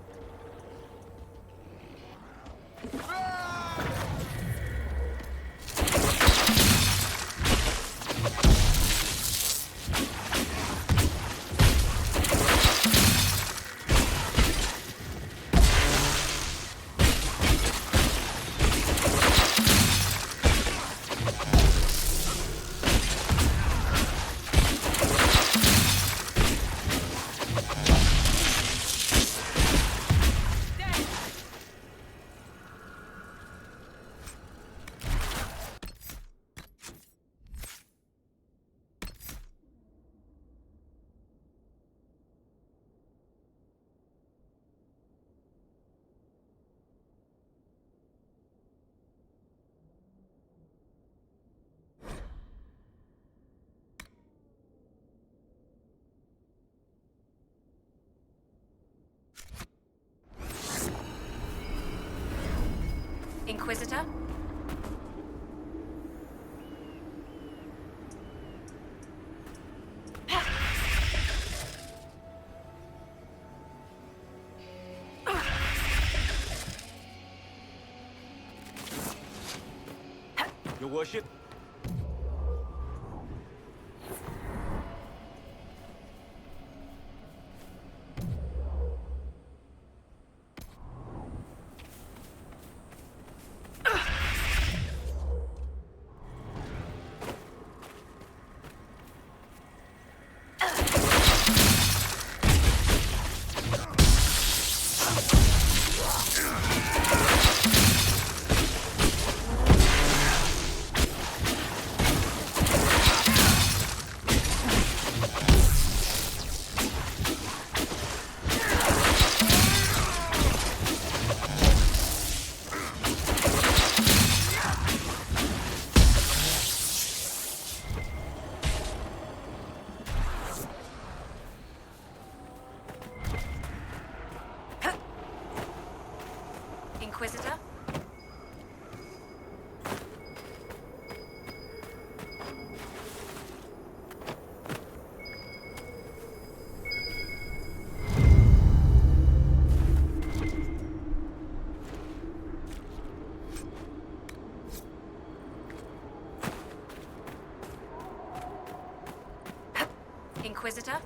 Inquisitor? Your worship? Inquisitor? Inquisitor?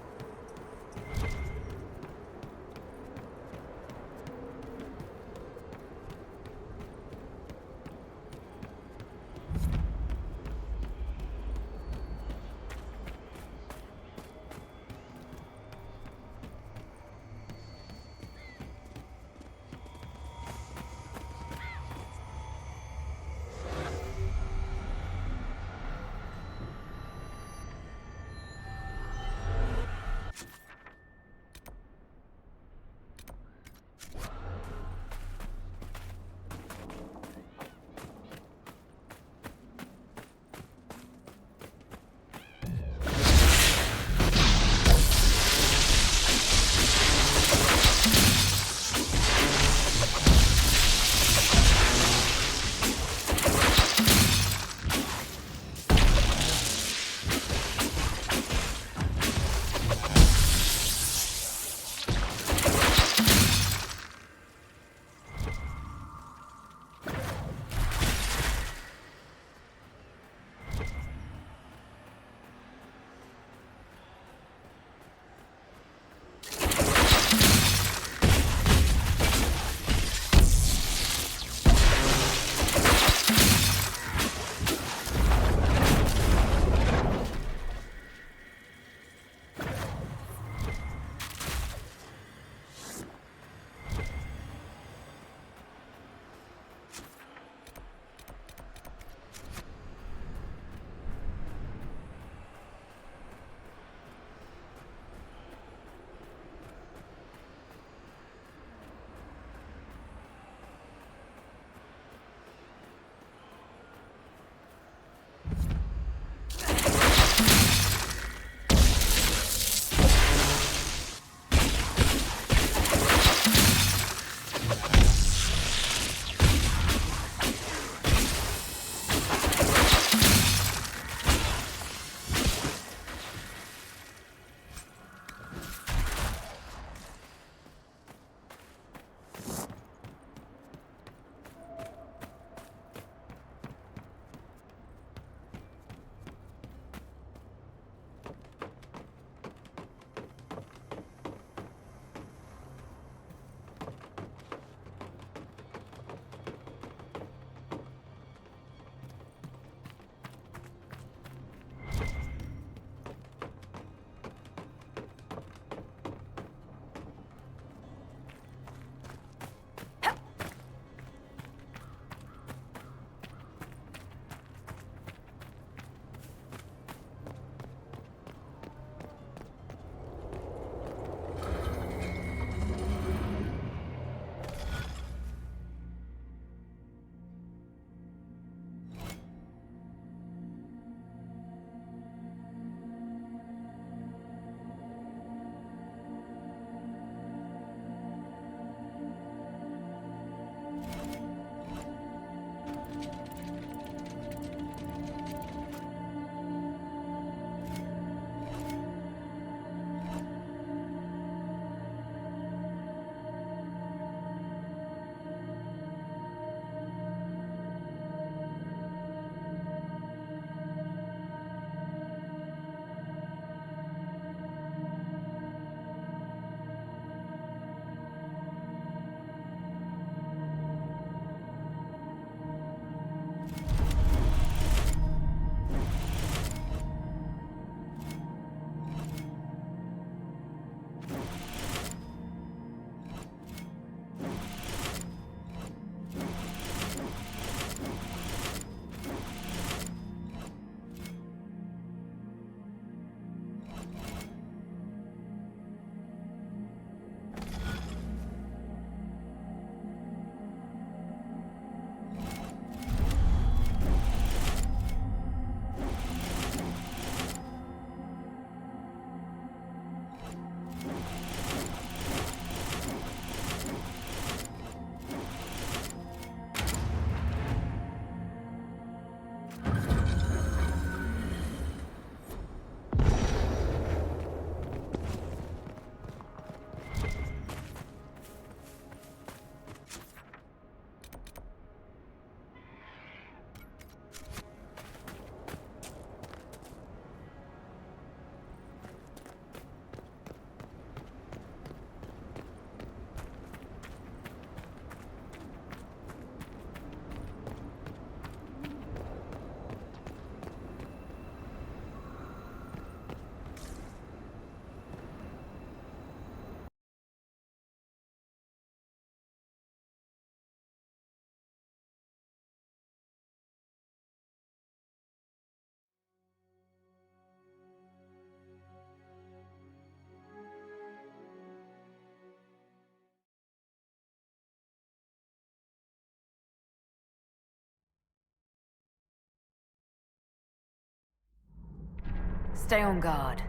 Stay on guard.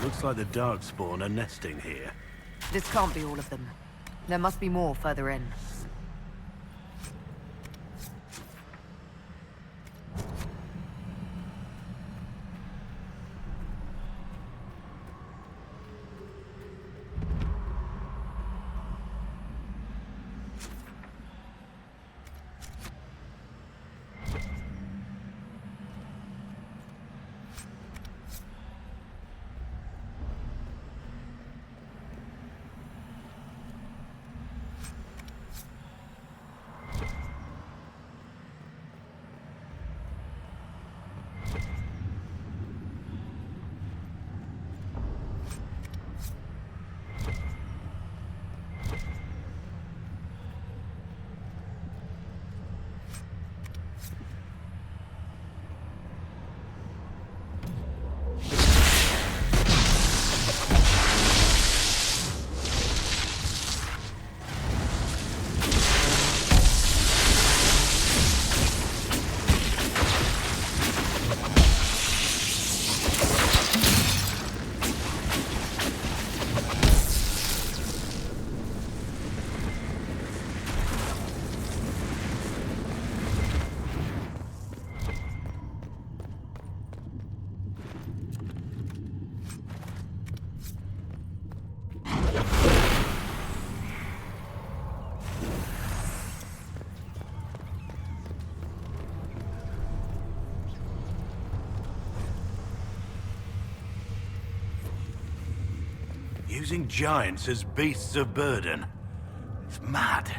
Looks like the Darkspawn are nesting here. This can't be all of them. There must be more further in. Using giants as beasts of burden. It's mad.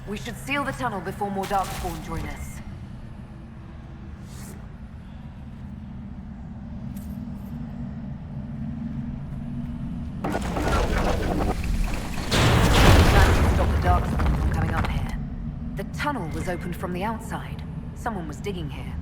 We should seal the tunnel before more Darkspawn join us. Darkspawn from coming up here. The tunnel was opened from the outside. Someone was digging here.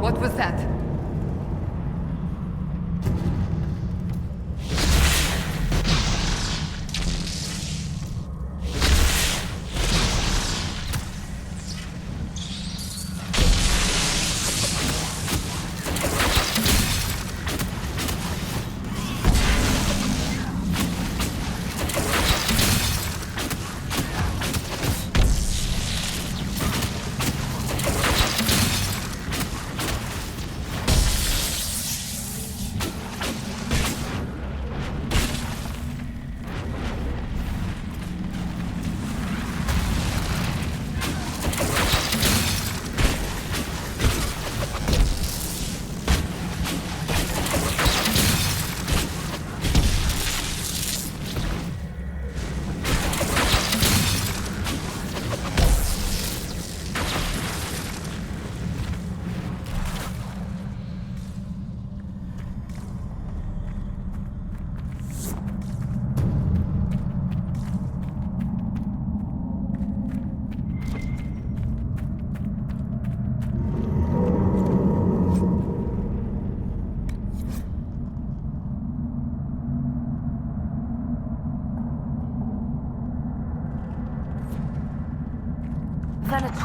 What was that?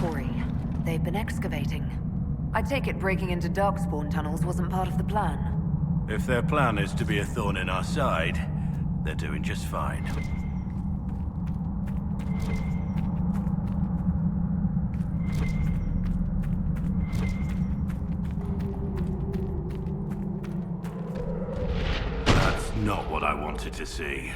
quarry. They've been excavating. I take it breaking into Darkspawn tunnels wasn't part of the plan. If their plan is to be a thorn in our side, they're doing just fine. That's not what I wanted to see.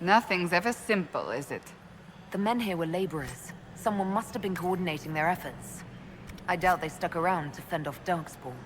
Nothing's ever simple, is it? The men here were laborers. Someone must have been coordinating their efforts. I doubt they stuck around to fend off Darkspawn.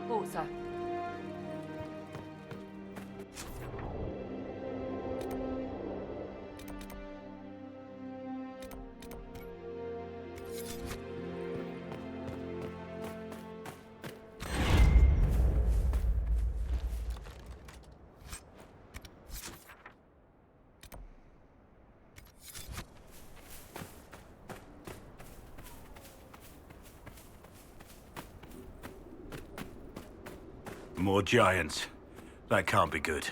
Forza. More giants. That can't be good.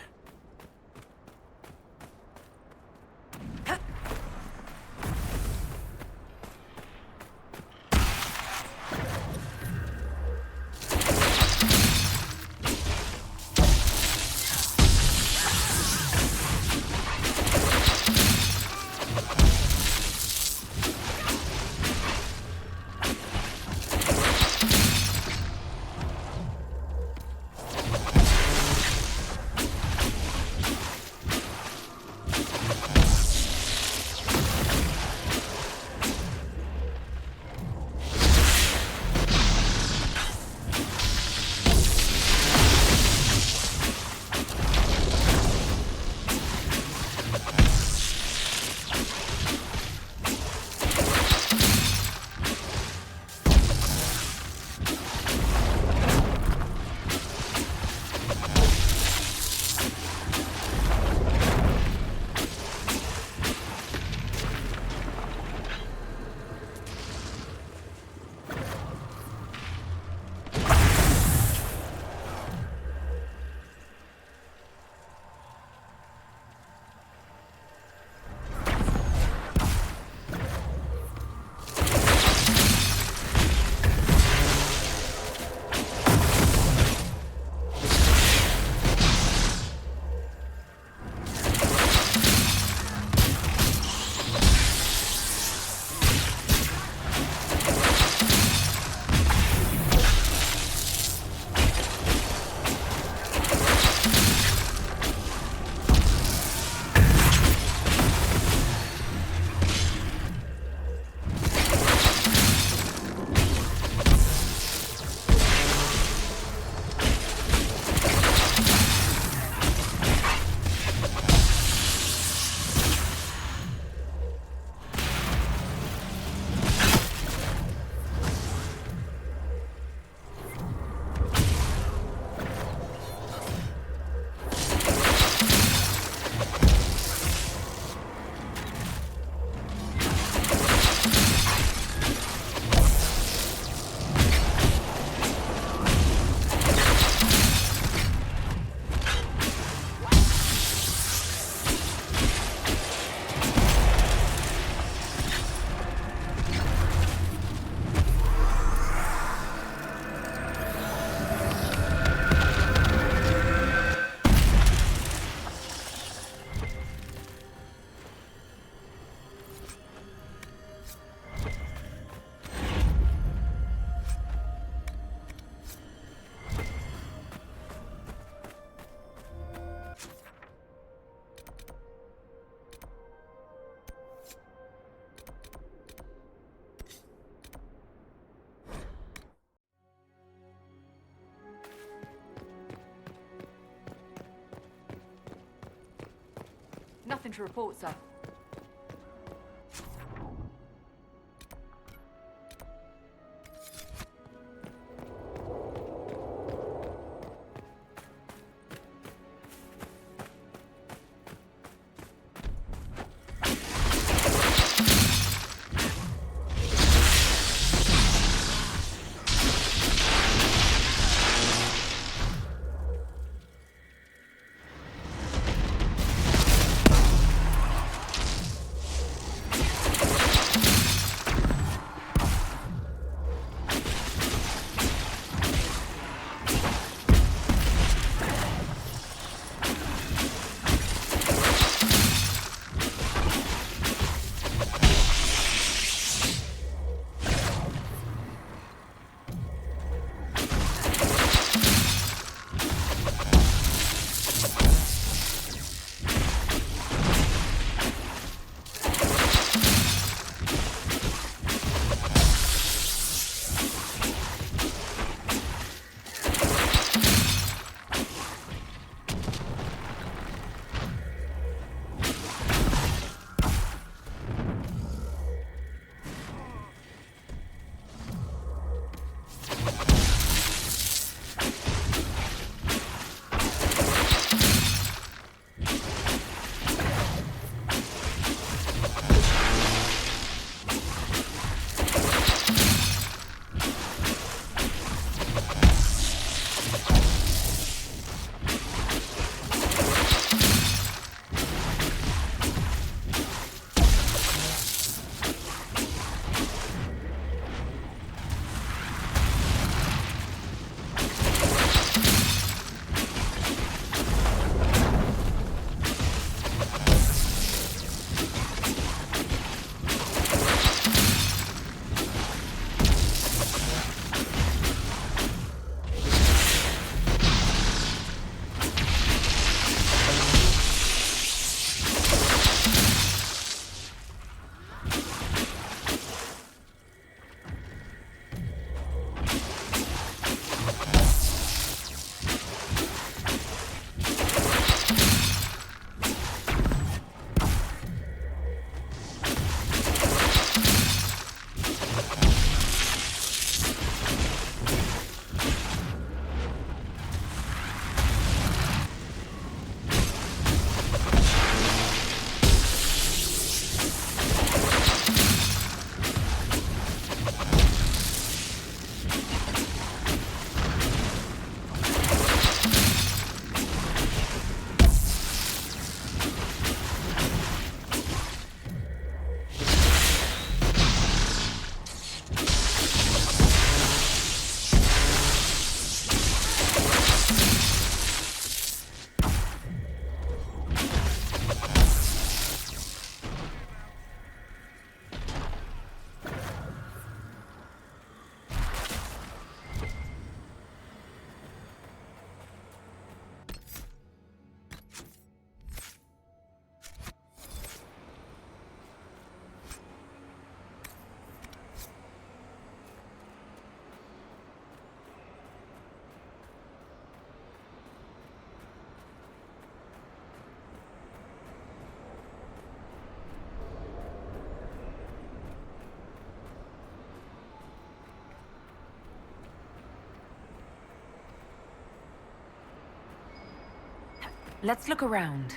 Nothing to report, sir. Let's look around.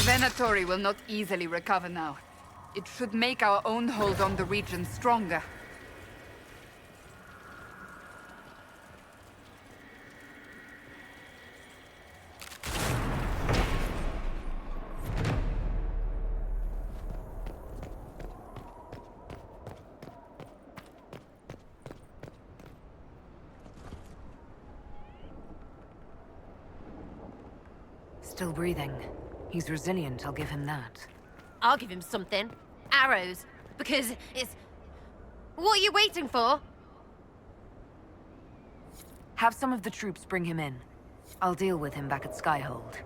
Venatori will not easily recover now. It should make our own hold on the region stronger. Still breathing. He's resilient, I'll give him that. I'll give him something. Arrows. Because it's... What are you waiting for? Have some of the troops bring him in. I'll deal with him back at Skyhold.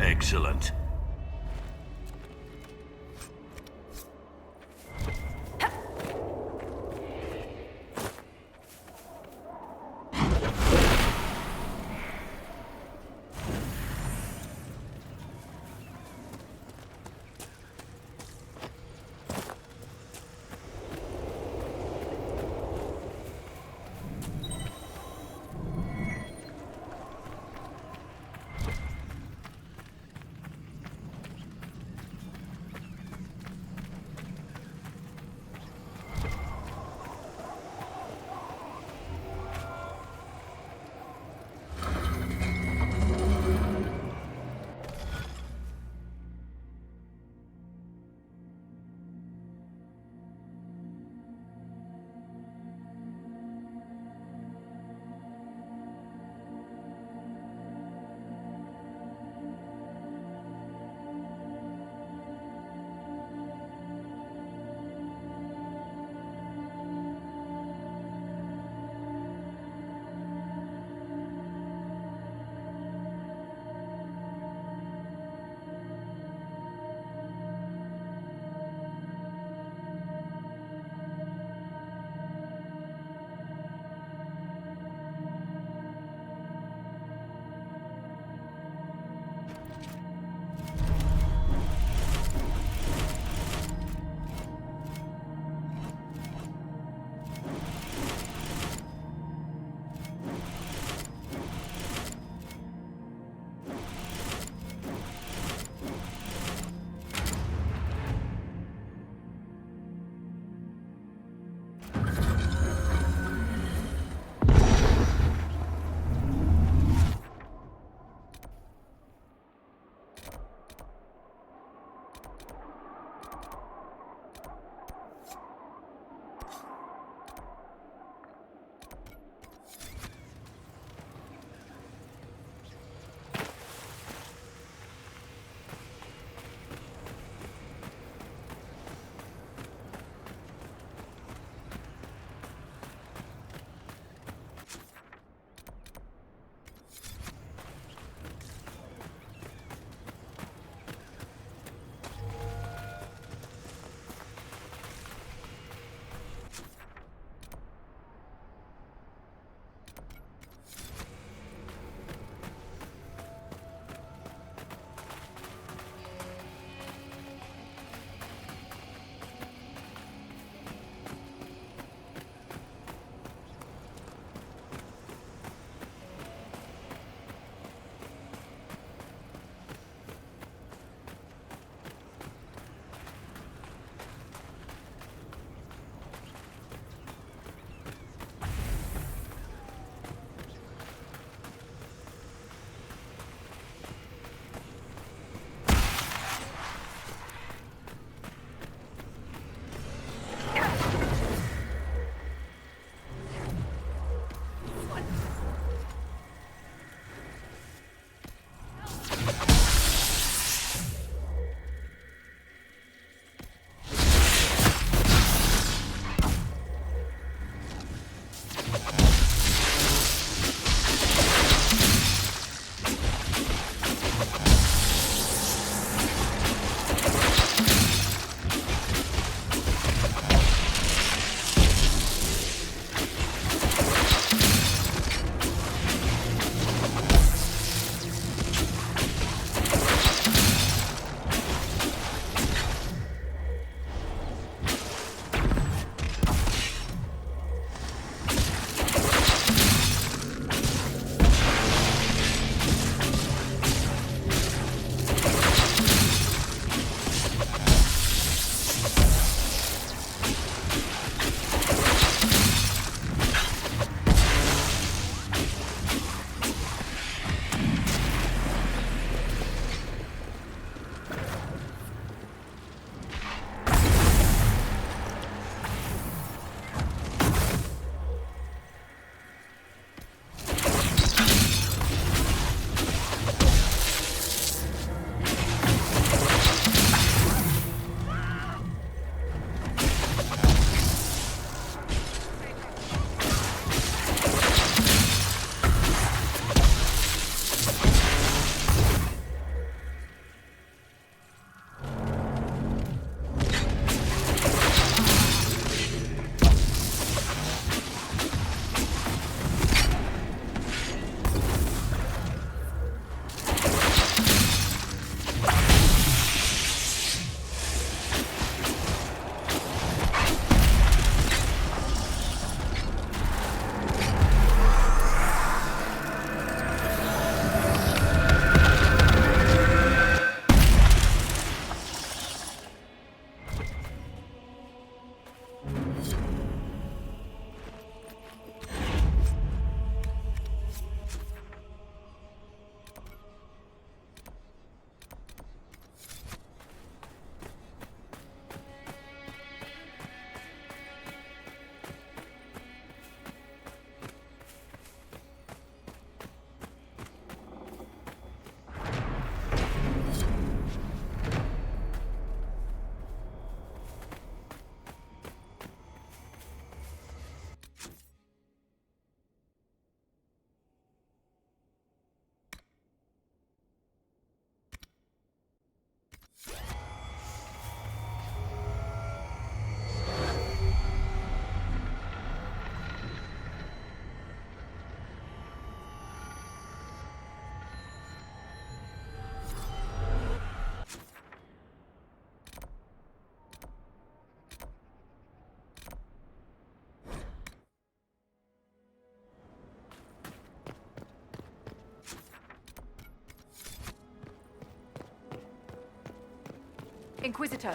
Excellent. Inquisitor.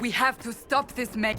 We have to stop this man.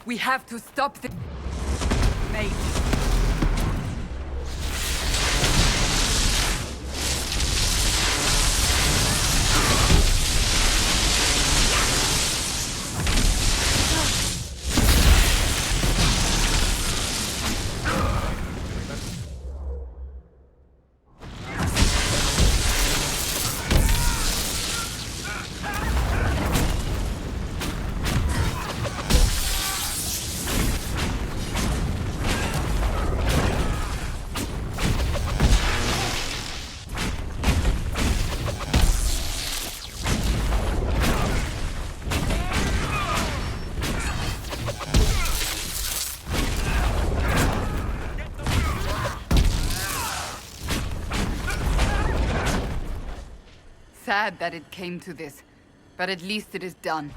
We have to stop the mage. Sad that it came to this, but at least it is done.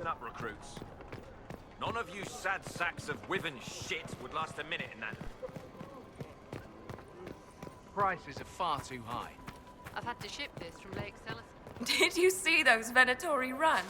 Up, recruits. None of you sad sacks of wiven shit would last a minute in that. Prices are far too high. I've had to ship this from Lake Celis. Did you see those Venatori run?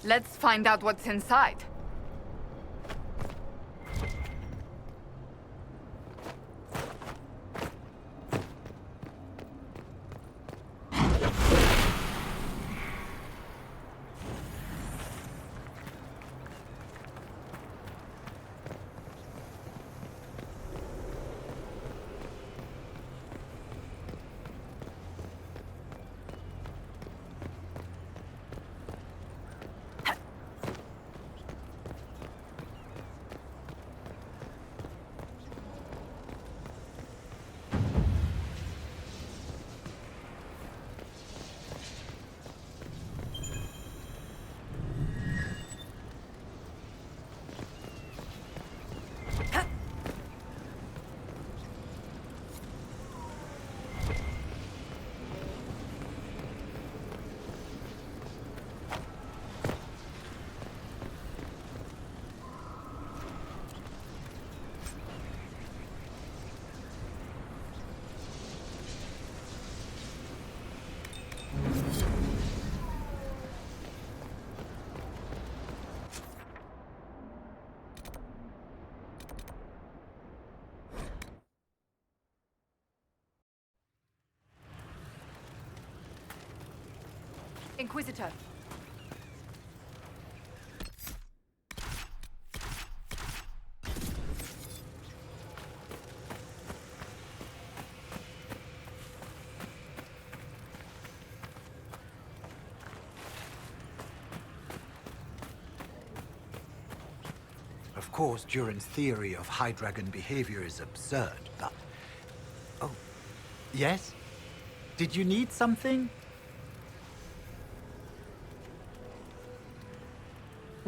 Let's find out what's inside. Inquisitor. Of course, Duran's theory of high dragon behavior is absurd, but... Oh, yes? Did you need something?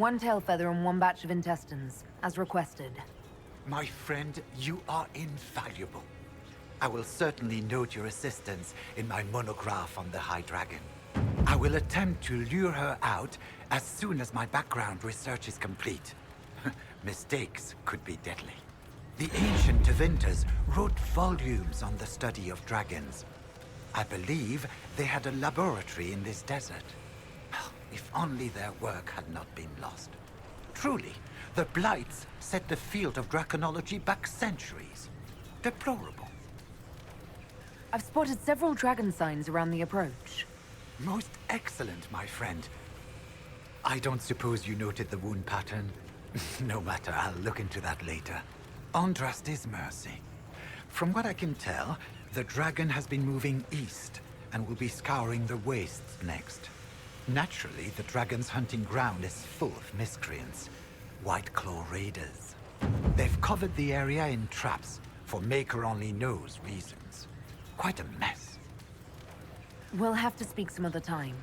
One tail feather and one batch of intestines, as requested. My friend, you are invaluable. I will certainly note your assistance in my monograph on the High Dragon. I will attempt to lure her out as soon as my background research is complete. Mistakes could be deadly. The ancient Tevinters wrote volumes on the study of dragons. I believe they had a laboratory in this desert. If only their work had not been lost. Truly, the Blights set the field of draconology back centuries. Deplorable. I've spotted several dragon signs around the approach. Most excellent, my friend. I don't suppose you noted the wound pattern? No matter, I'll look into that later. Andrast is mercy. From what I can tell, the dragon has been moving east and will be scouring the wastes next. Naturally, the dragon's hunting ground is full of miscreants. White Claw raiders. They've covered the area in traps for Maker only knows reasons. Quite a mess. We'll have to speak some other time.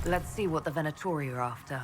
Let's see what the Venatori are after.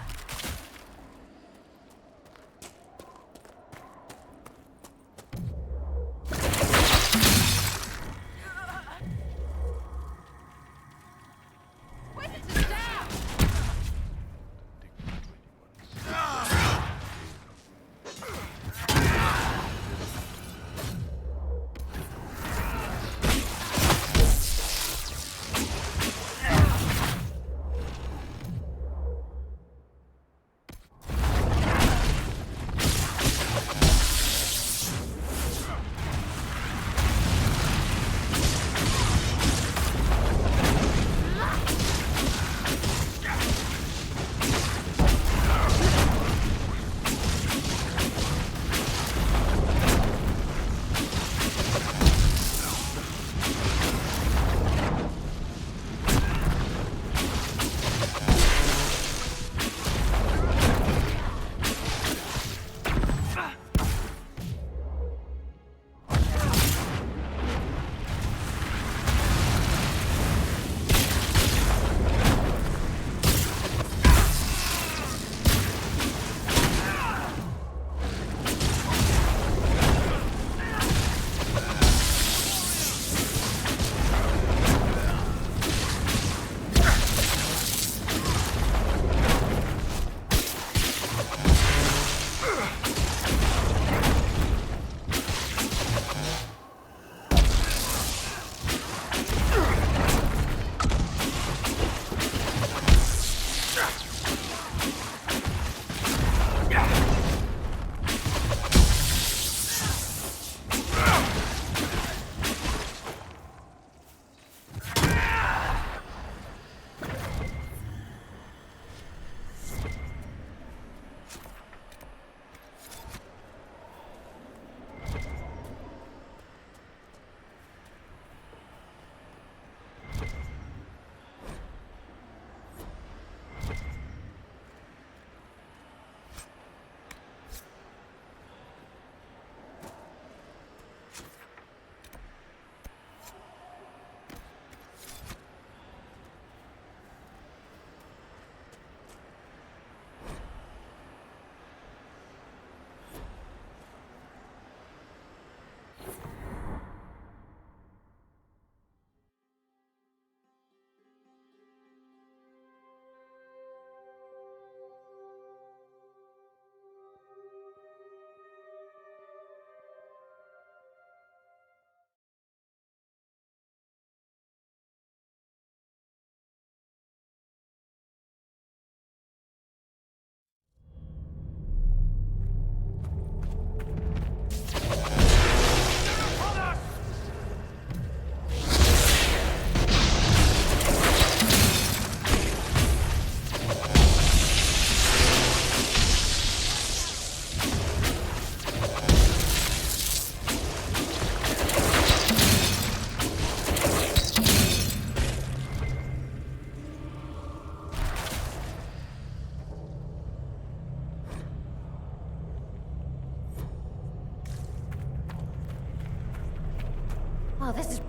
Well, this is...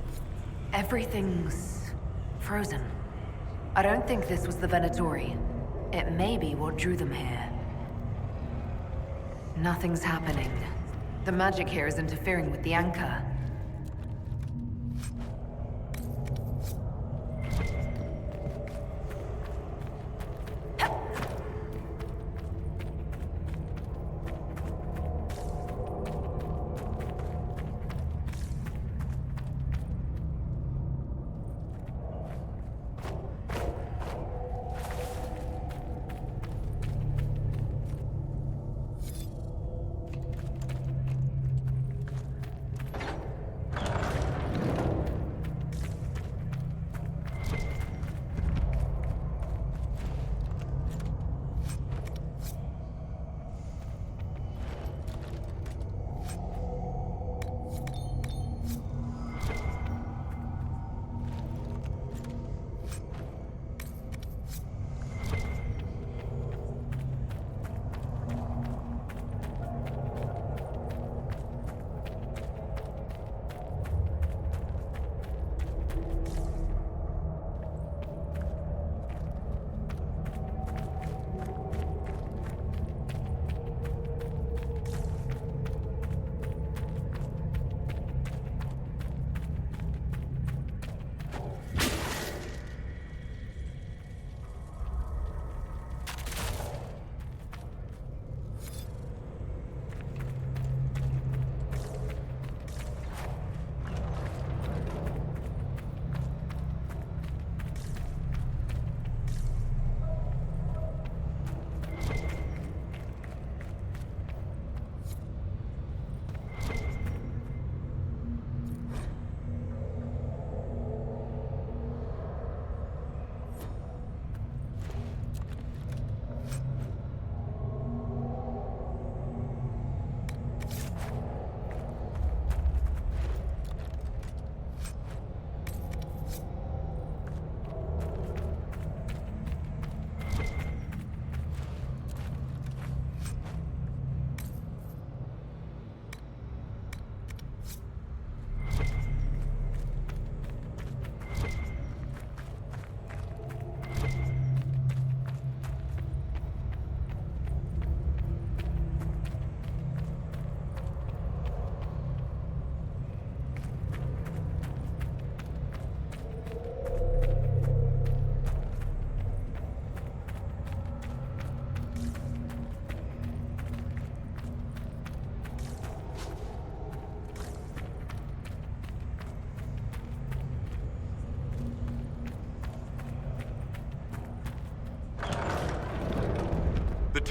Everything's... frozen. I don't think this was the Venatori. It may be what drew them here. Nothing's happening. The magic here is interfering with the anchor.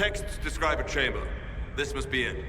texts describe a chamber. This must be it.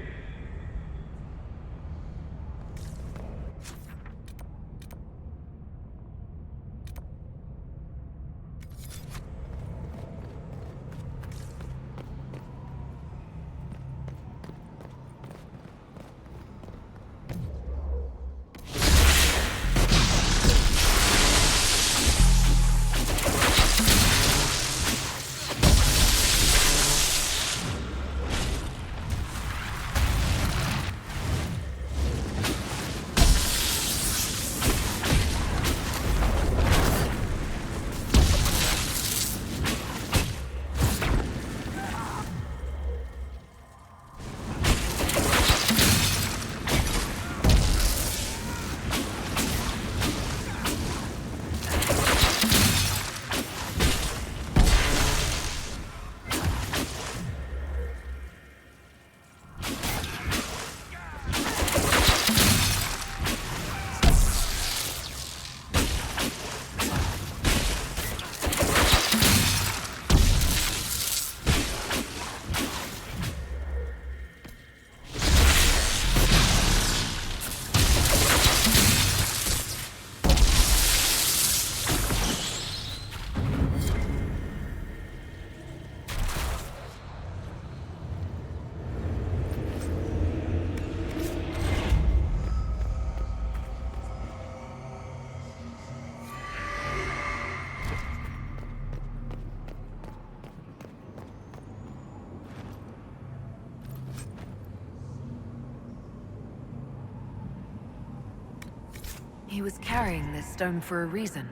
He was carrying this stone for a reason.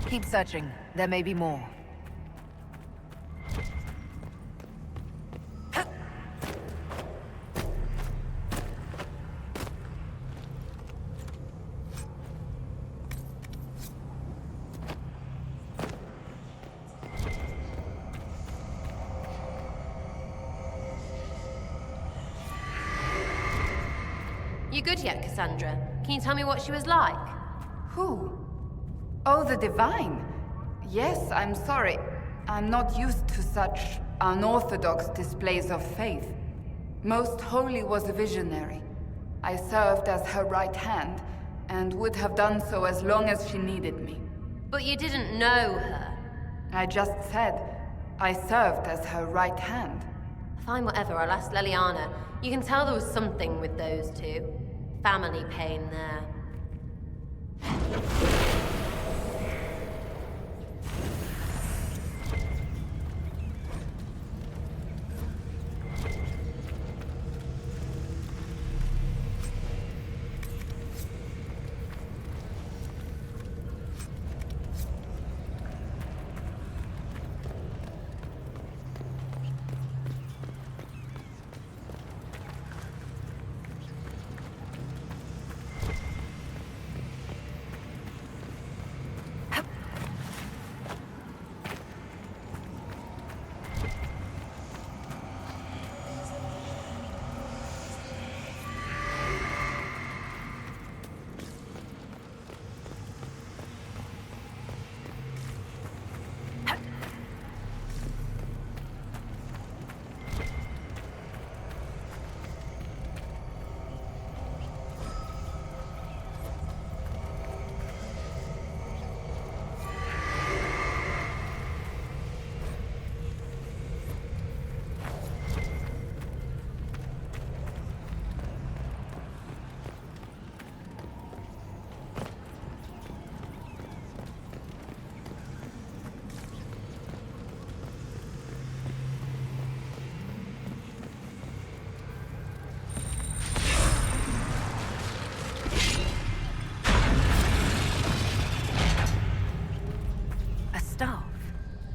Keep searching. There may be more. You good yet, Cassandra? Can you tell me what she was like? Who? Oh, the Divine. Yes, I'm sorry. I'm not used to such unorthodox displays of faith. Most Holy was a visionary. I served as her right hand, and would have done so as long as she needed me. But you didn't know her. I just said, I served as her right hand. Fine, whatever, I'll ask Leliana. You can tell there was something with those two. Family pain there.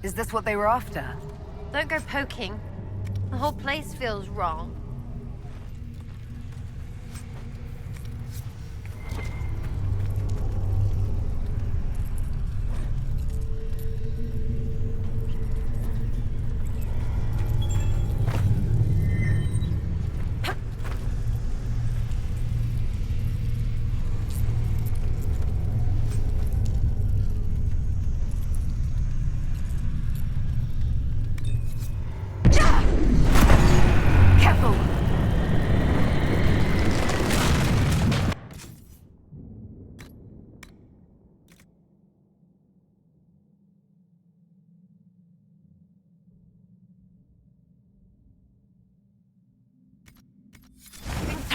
Is this what they were after? Don't go poking. The whole place feels wrong.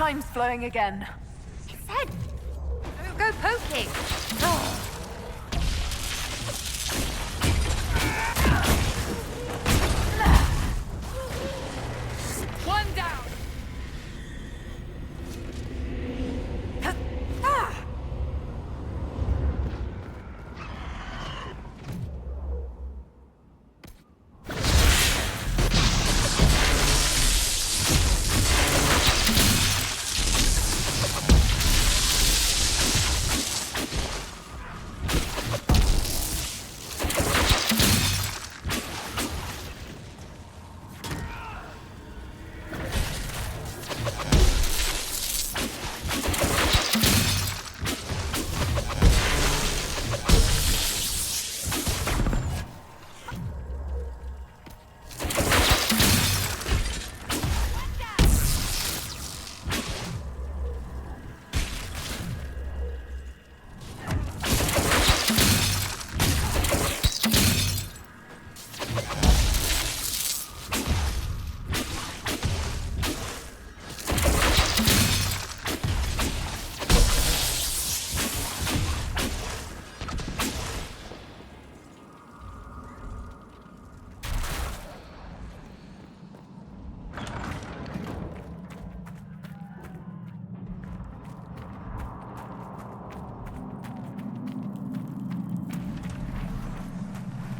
time's flowing again. It said, go poking. One down!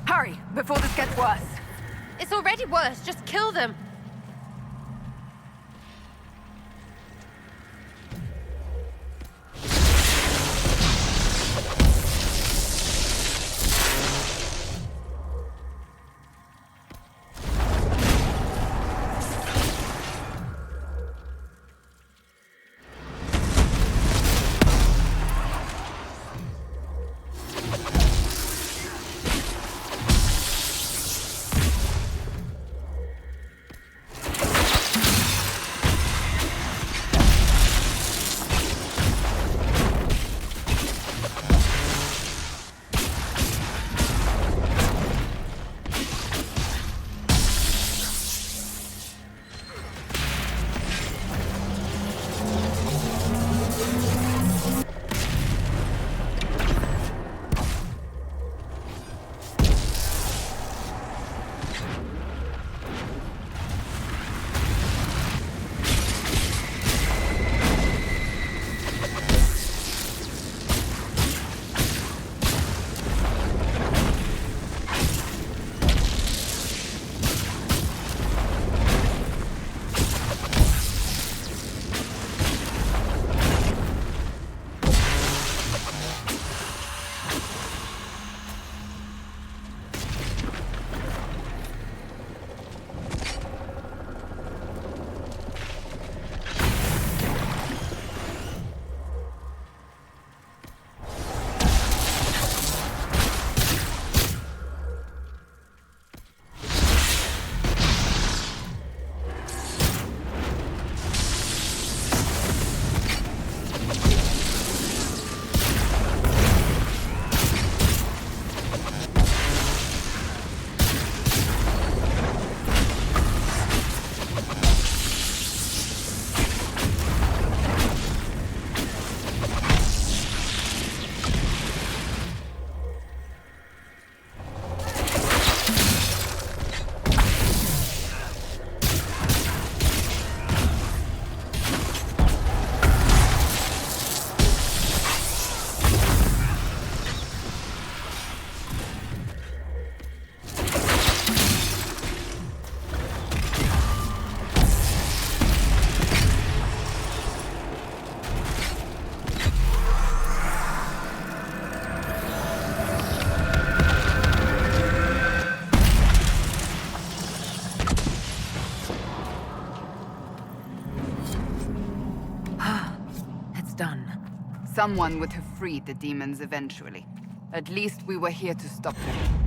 Hurry, before this gets worse. It's already worse. Just kill them. Someone would have freed the demons eventually. At least we were here to stop them.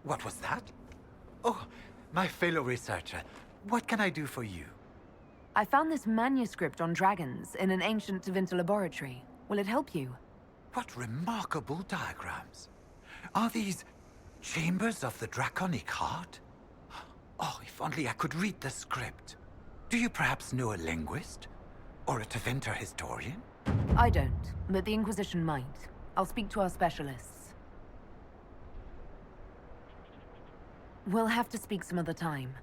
What was that? Oh, my fellow researcher. What can I do for you? I found this manuscript on dragons in an ancient Tevinter laboratory. Will it help you? What remarkable diagrams. Are these chambers of the draconic heart? Oh, if only I could read the script. Do you perhaps know a linguist? Or a Tevinter historian? I don't, but the Inquisition might. I'll speak to our specialists. We'll have to speak some other time.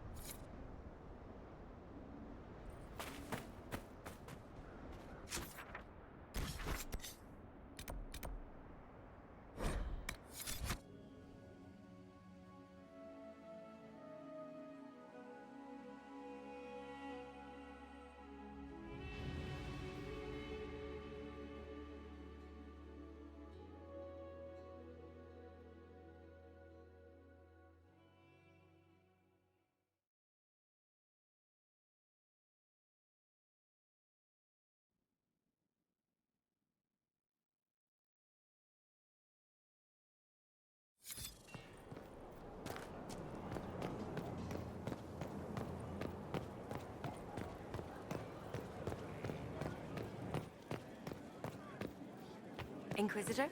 Inquisitor?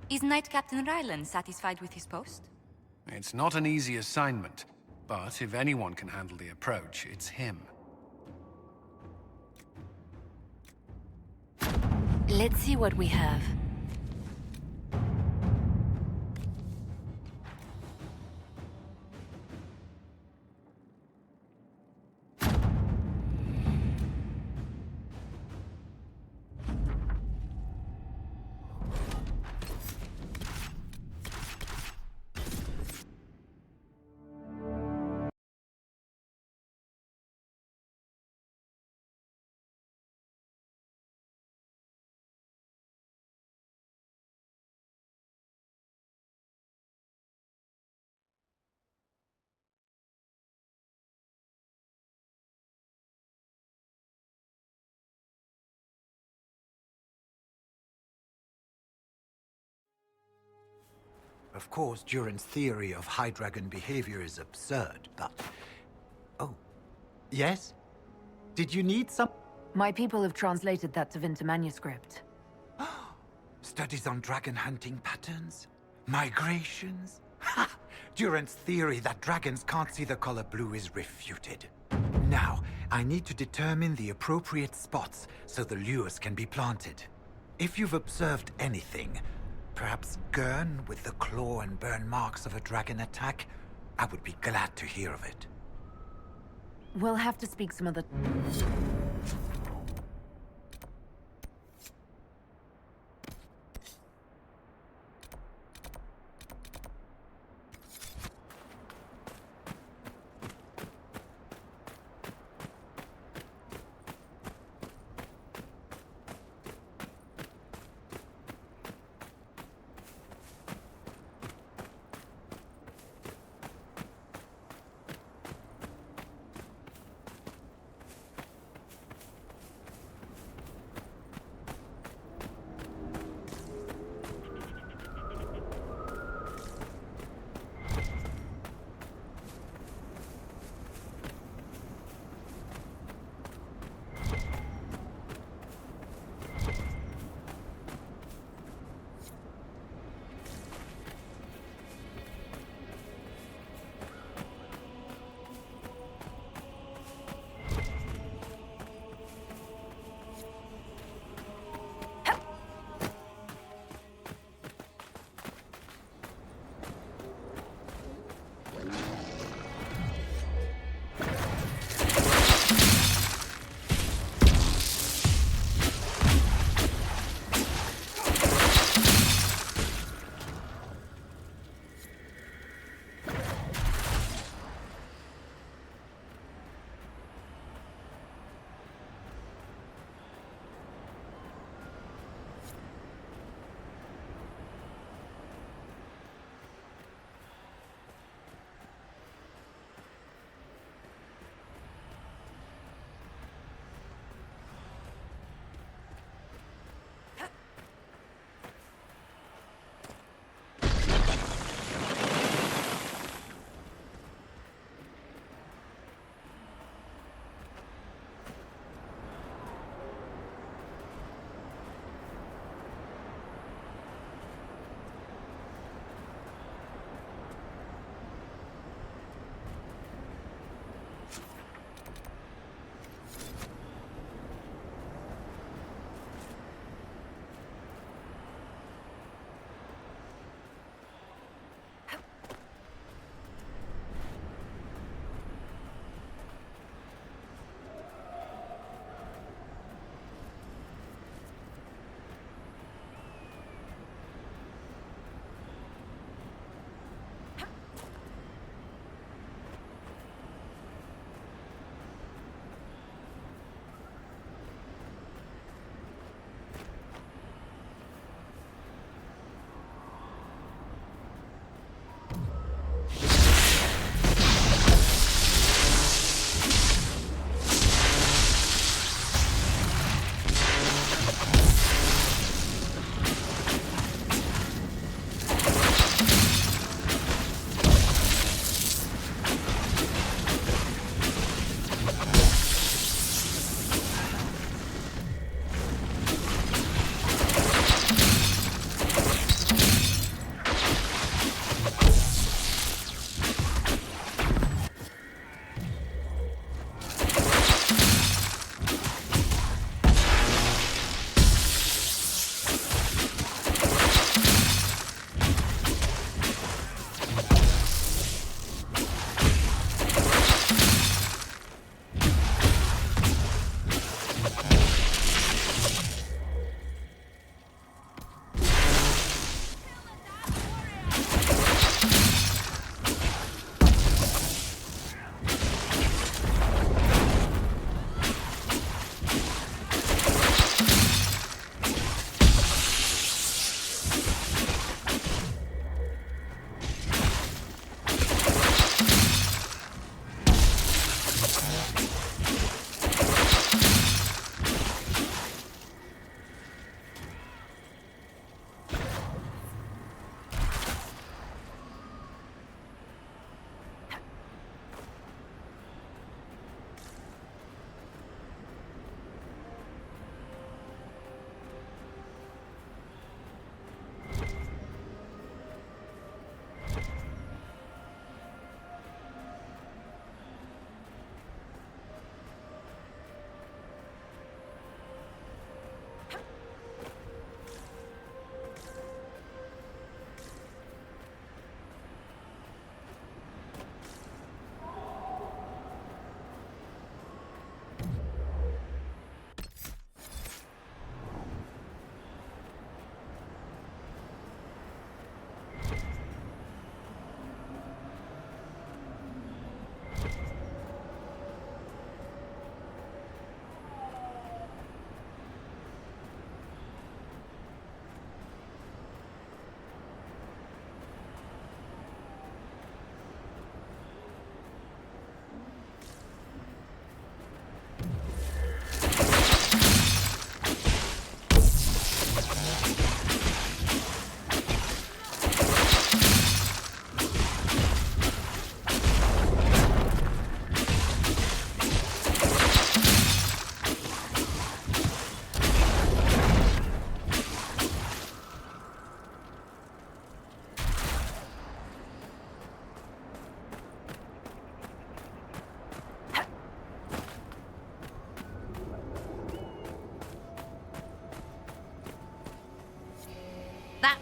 Is Knight Captain Ryland satisfied with his post? It's not an easy assignment, but if anyone can handle the approach, it's him. Let's see what we have. Of course, Duran's theory of high dragon behavior is absurd, but... Oh. Yes? Did you need some... My people have translated that Tevinter manuscript. Studies on dragon hunting patterns? Migrations? Ha! Duran's theory that dragons can't see the color blue is refuted. Now, I need to determine the appropriate spots so the lures can be planted. If you've observed anything, perhaps Gurn with the claw and burn marks of a dragon attack, I would be glad to hear of it. We'll have to speak some other...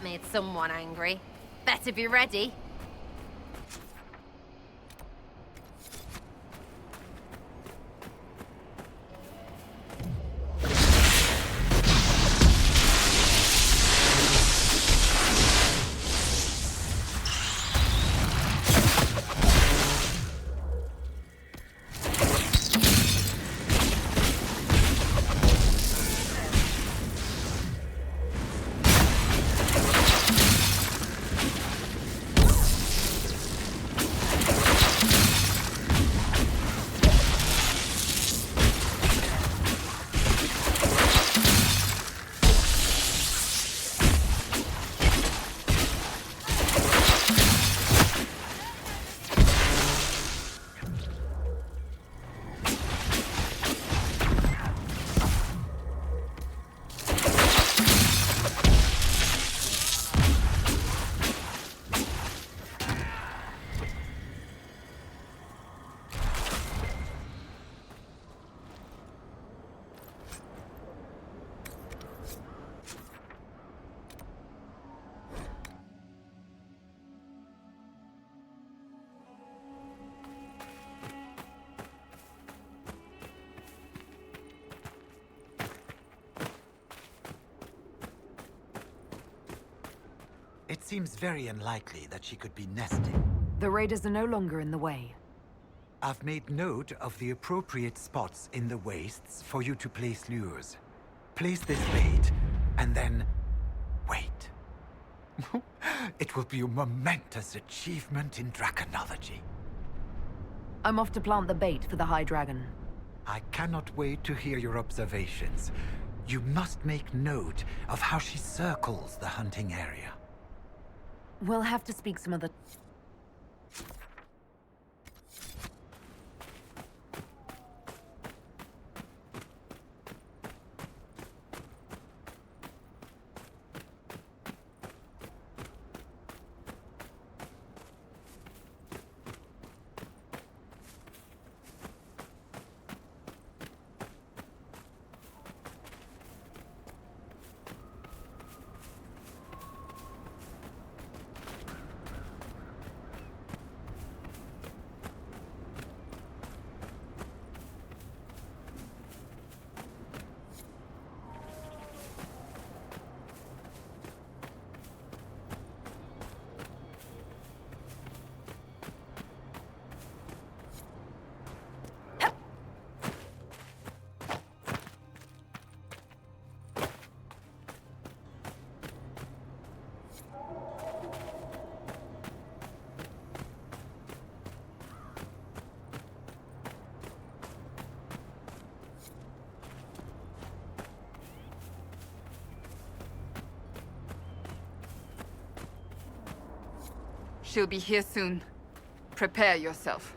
made someone angry. Better be ready. It seems very unlikely that she could be nesting. The raiders are no longer in the way. I've made note of the appropriate spots in the wastes for you to place lures. Place this bait, and then wait. It will be a momentous achievement in draconology. I'm off to plant the bait for the High Dragon. I cannot wait to hear your observations. You must make note of how she circles the hunting area. We'll have to speak some other... She'll be here soon. Prepare yourself.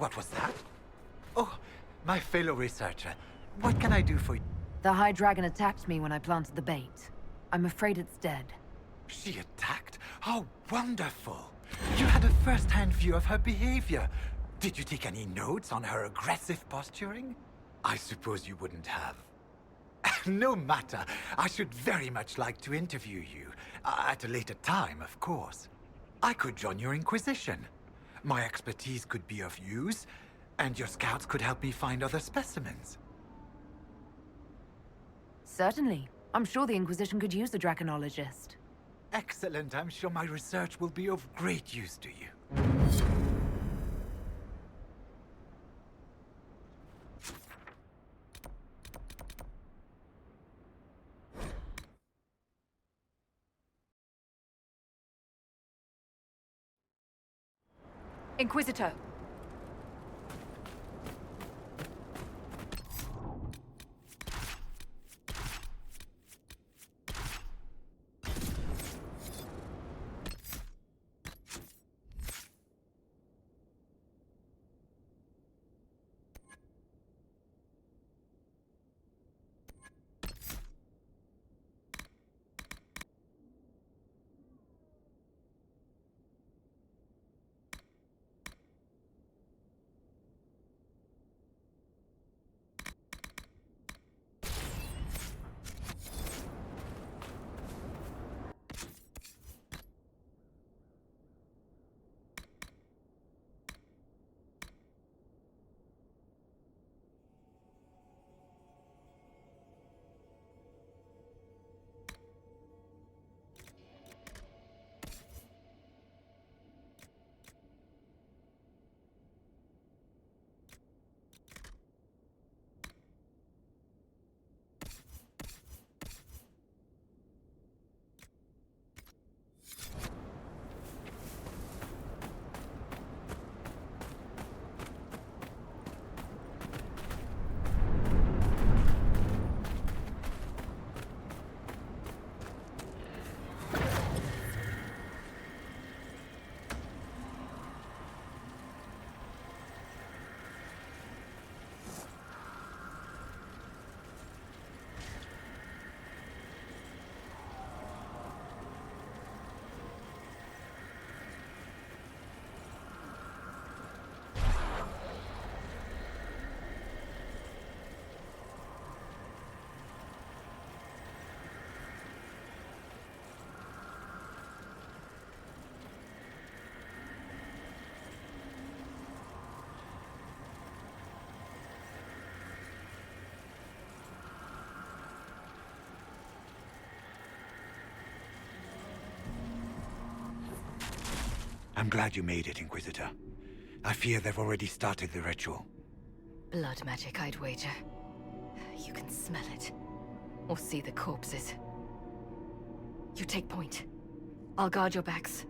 What was that? Oh, my fellow researcher. What can I do for you? The High Dragon attacked me when I planted the bait. I'm afraid it's dead. She attacked? How wonderful! You had a first-hand view of her behavior. Did you take any notes on her aggressive posturing? I suppose you wouldn't have. No matter. I should very much like to interview you. At a later time, of course. I could join your Inquisition. My expertise could be of use, and your scouts could help me find other specimens. Certainly. I'm sure the Inquisition could use a draconologist. Excellent. I'm sure my research will be of great use to you. Inquisitor. I'm glad you made it, Inquisitor. I fear they've already started the ritual. Blood magic, I'd wager. You can smell it. Or see the corpses. You take point. I'll guard your backs.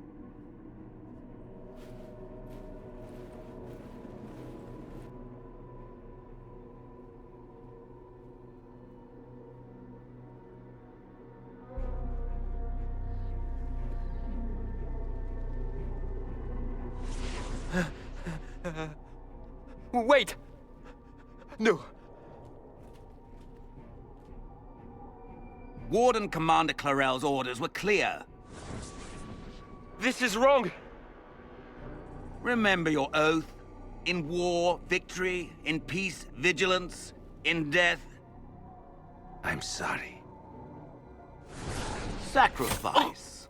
Wait! No. Warden Commander Clarel's orders were clear. This is wrong! Remember your oath. In war, victory. In peace, vigilance. In death... I'm sorry. Sacrifice.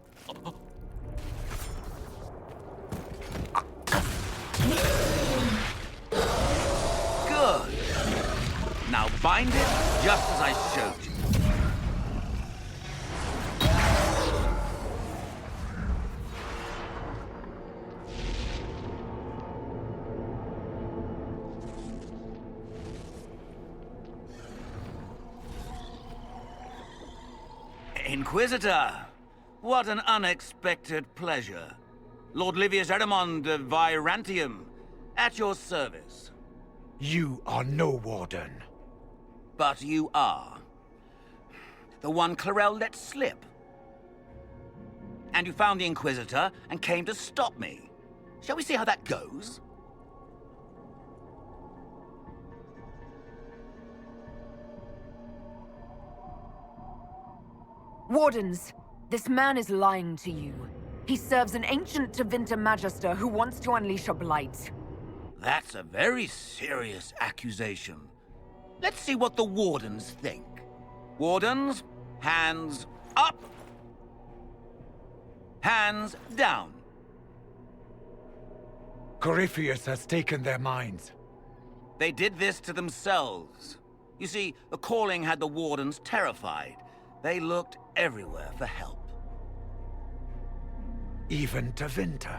Good. Now bind it just as I showed you. Inquisitor, what an unexpected pleasure. Lord Livius Erimond of Virantium, at your service. You are no warden. But you are. The one Clarel let slip. And you found the Inquisitor and came to stop me. Shall we see how that goes? Wardens, this man is lying to you. He serves an ancient Tevinter Magister who wants to unleash a blight. That's a very serious accusation. Let's see what the Wardens think. Wardens, hands up. Hands down. Corypheus has taken their minds. They did this to themselves. You see, the calling had the Wardens terrified. They looked everywhere for help. Even Tevinter?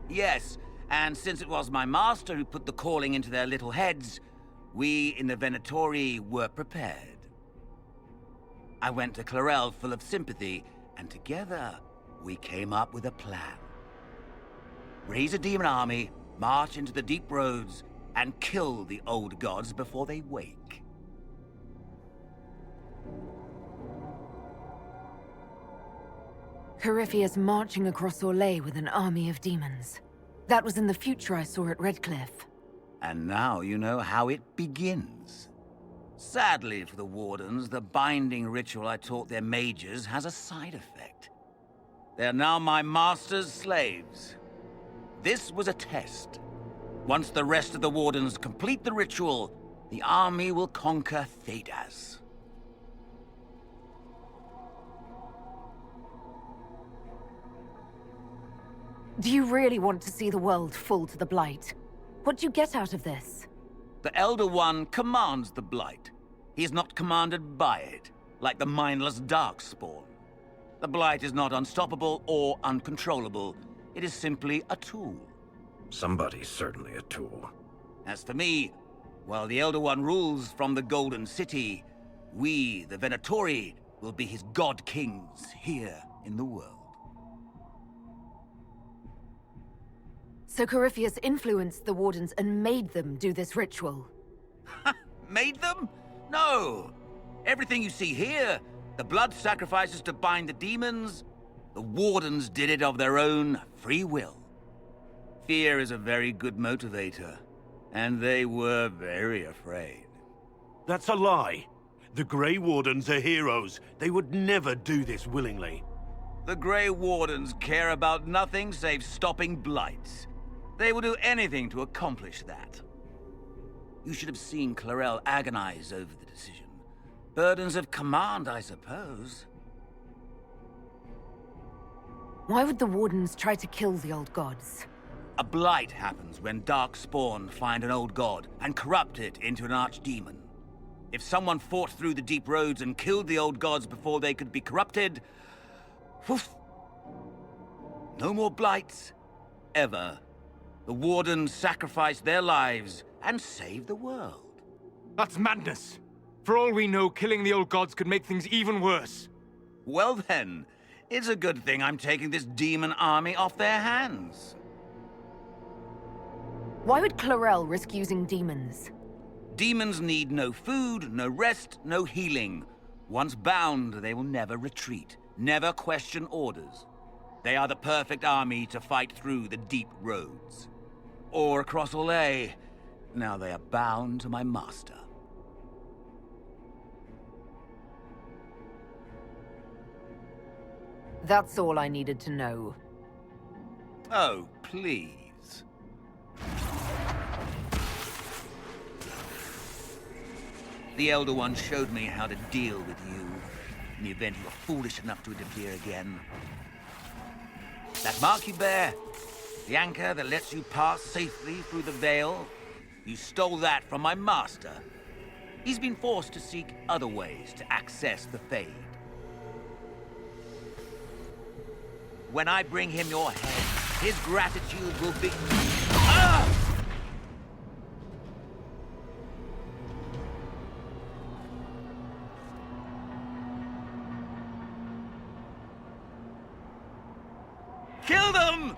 Yes, and since it was my master who put the calling into their little heads, we in the Venatori were prepared. I went to Clarel full of sympathy, and together we came up with a plan. Raise a demon army, march into the deep roads, and kill the old gods before they wake. Corypheus marching across Orlais with an army of demons. That was in the future I saw at Redcliffe. And now you know how it begins. Sadly for the Wardens, the binding ritual I taught their mages has a side effect. They are now my master's slaves. This was a test. Once the rest of the Wardens complete the ritual, the army will conquer Thedas. Do you really want to see the world fall to the Blight? What do you get out of this? The Elder One commands the Blight. He is not commanded by it, like the mindless Darkspawn. The Blight is not unstoppable or uncontrollable. It is simply a tool. Somebody's certainly a tool. As for me, while the Elder One rules from the Golden City, we, the Venatori, will be his god-kings here in the world. So Corypheus influenced the Wardens and made them do this ritual? Made them? No! Everything you see here, the blood sacrifices to bind the demons, the Wardens did it of their own free will. Fear is a very good motivator, and they were very afraid. That's a lie. The Grey Wardens are heroes. They would never do this willingly. The Grey Wardens care about nothing save stopping blights. They will do anything to accomplish that. You should have seen Clarel agonize over the decision. Burdens of command, I suppose. Why would the Wardens try to kill the old gods? A blight happens when Darkspawn find an old god and corrupt it into an archdemon. If someone fought through the deep roads and killed the old gods before they could be corrupted... Woof, no more blights, ever. The Wardens sacrificed their lives and saved the world. That's madness! For all we know, killing the old gods could make things even worse. Well then, it's a good thing I'm taking this demon army off their hands. Why would Clarel risk using demons? Demons need no food, no rest, no healing. Once bound, they will never retreat, never question orders. They are the perfect army to fight through the deep roads. Or across Orlais. Now they are bound to my master. That's all I needed to know. Oh, please. The Elder One showed me how to deal with you, in the event you were foolish enough to interfere again. That mark you bear, the anchor that lets you pass safely through the veil, you stole that from my master. He's been forced to seek other ways to access the Fade. When I bring him your head, his gratitude will be... Ah! Kill them!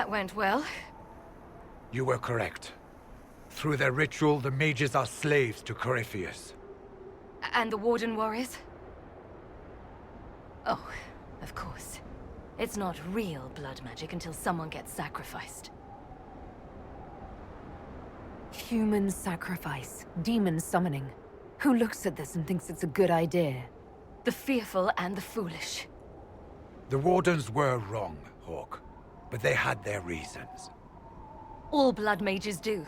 That went well. You were correct. Through their ritual, the mages are slaves to Corypheus. And the Warden Warriors? Oh, of course. It's not real blood magic until someone gets sacrificed. Human sacrifice. Demon summoning. Who looks at this and thinks it's a good idea? The fearful and the foolish. The Wardens were wrong, Hawk. But they had their reasons. All blood mages do.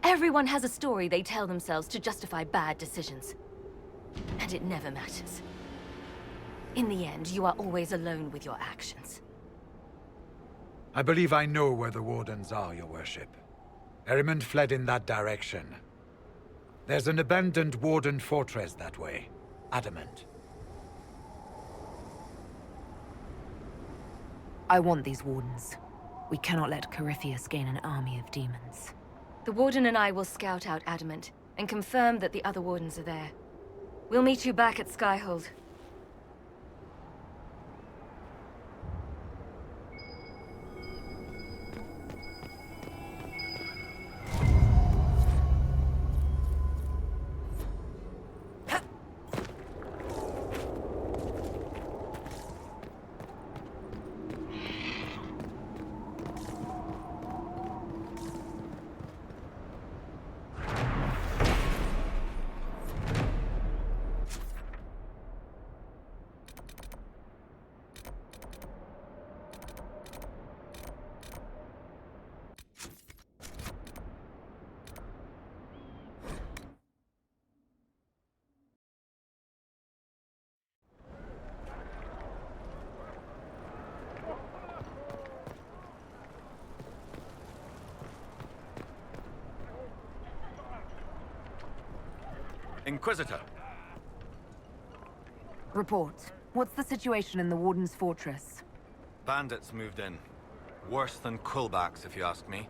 Everyone has a story they tell themselves to justify bad decisions. And it never matters. In the end, you are always alone with your actions. I believe I know where the Wardens are, Your Worship. Erimond fled in that direction. There's an abandoned Warden fortress that way. Adamant. I want these Wardens. We cannot let Corypheus gain an army of demons. The Warden and I will scout out Adamant and confirm that the other Wardens are there. We'll meet you back at Skyhold. Inquisitor. Report. What's the situation in the Warden's fortress? Bandits moved in. Worse than quillbacks, if you ask me.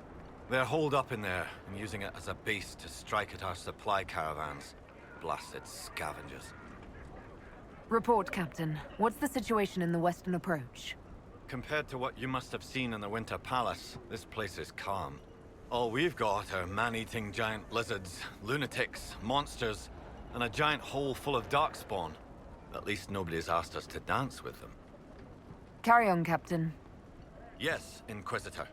They're holed up in there and using it as a base to strike at our supply caravans. Blasted scavengers. Report, Captain. What's the situation in the Western Approach? Compared to what you must have seen in the Winter Palace, this place is calm. All we've got are man-eating giant lizards, lunatics, monsters, and a giant hole full of darkspawn. At least nobody's asked us to dance with them. Carry on, Captain. Yes, Inquisitor.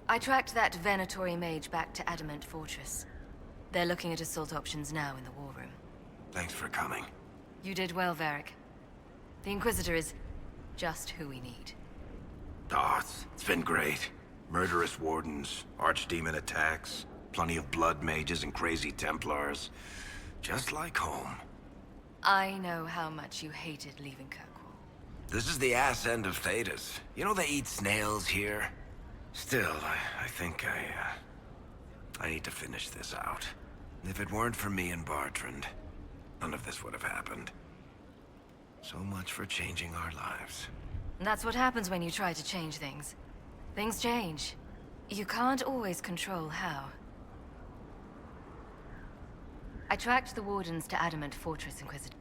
I tracked that Venatori mage back to Adamant Fortress. They're looking at assault options now in the war room. Thanks for coming. You did well, Varric. The Inquisitor is just who we need. Oh, it's been great. Murderous wardens, archdemon attacks, plenty of blood mages and crazy Templars. Just like home. I know how much you hated leaving Kirkwall. This is the ass end of Thedas. You know they eat snails here? Still, I think I need to finish this out. If it weren't for me and Bartrand, none of this would have happened. So much for changing our lives. And that's what happens when you try to change things. Things change. You can't always control how. I tracked the Wardens to Adamant Fortress, Inquisitor.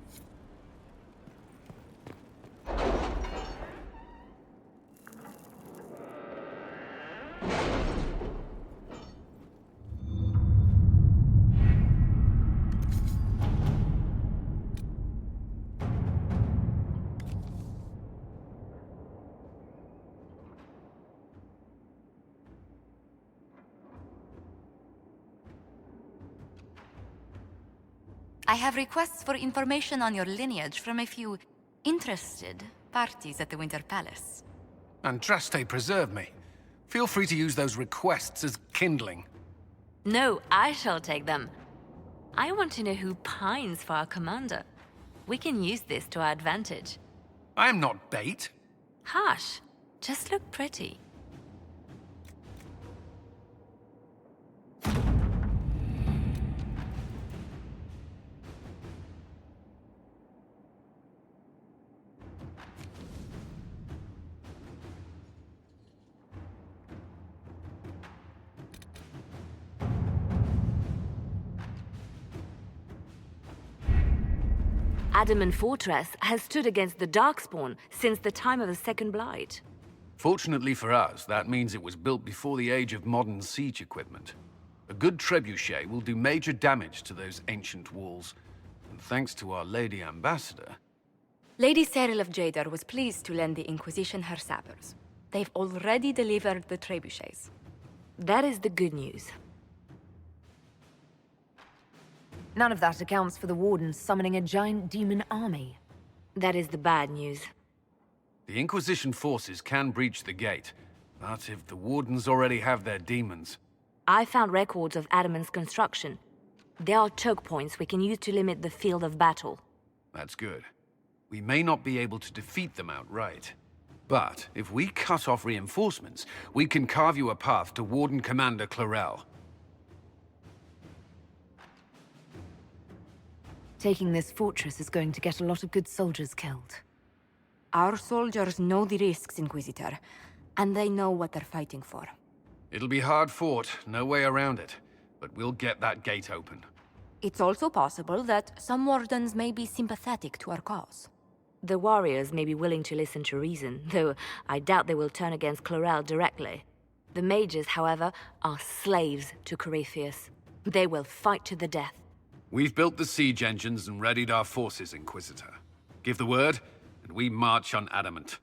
I have requests for information on your lineage from a few interested parties at the Winter Palace. Andraste preserve me. Feel free to use those requests as kindling. No, I shall take them. I want to know who pines for our commander. We can use this to our advantage. I am not bait. Hush. Just look pretty. Adamant Fortress has stood against the Darkspawn since the time of the Second Blight. Fortunately for us, that means it was built before the age of modern siege equipment. A good trebuchet will do major damage to those ancient walls. And thanks to our Lady Ambassador... Lady Cyril of Jadar was pleased to lend the Inquisition her sappers. They've already delivered the trebuchets. That is the good news. None of that accounts for the Wardens summoning a giant demon army. That is the bad news. The Inquisition forces can breach the gate, but if the Wardens already have their demons... I found records of Adamant's construction. There are choke points we can use to limit the field of battle. That's good. We may not be able to defeat them outright. But if we cut off reinforcements, we can carve you a path to Warden Commander Clarel. Taking this fortress is going to get a lot of good soldiers killed. Our soldiers know the risks, Inquisitor, and they know what they're fighting for. It'll be hard fought, no way around it, but we'll get that gate open. It's also possible that some Wardens may be sympathetic to our cause. The warriors may be willing to listen to reason, though I doubt they will turn against Clarel directly. The mages, however, are slaves to Corypheus. They will fight to the death. We've built the siege engines and readied our forces, Inquisitor. Give the word, and we march on Adamant.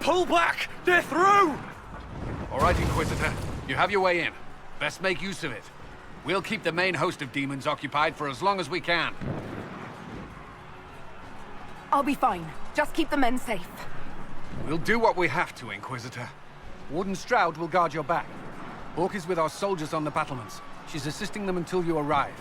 Pull back! They're through! All right, Inquisitor. You have your way in. Best make use of it. We'll keep the main host of demons occupied for as long as we can. I'll be fine. Just keep the men safe. We'll do what we have to, Inquisitor. Warden Stroud will guard your back. Hawk is with our soldiers on the battlements. She's assisting them until you arrive.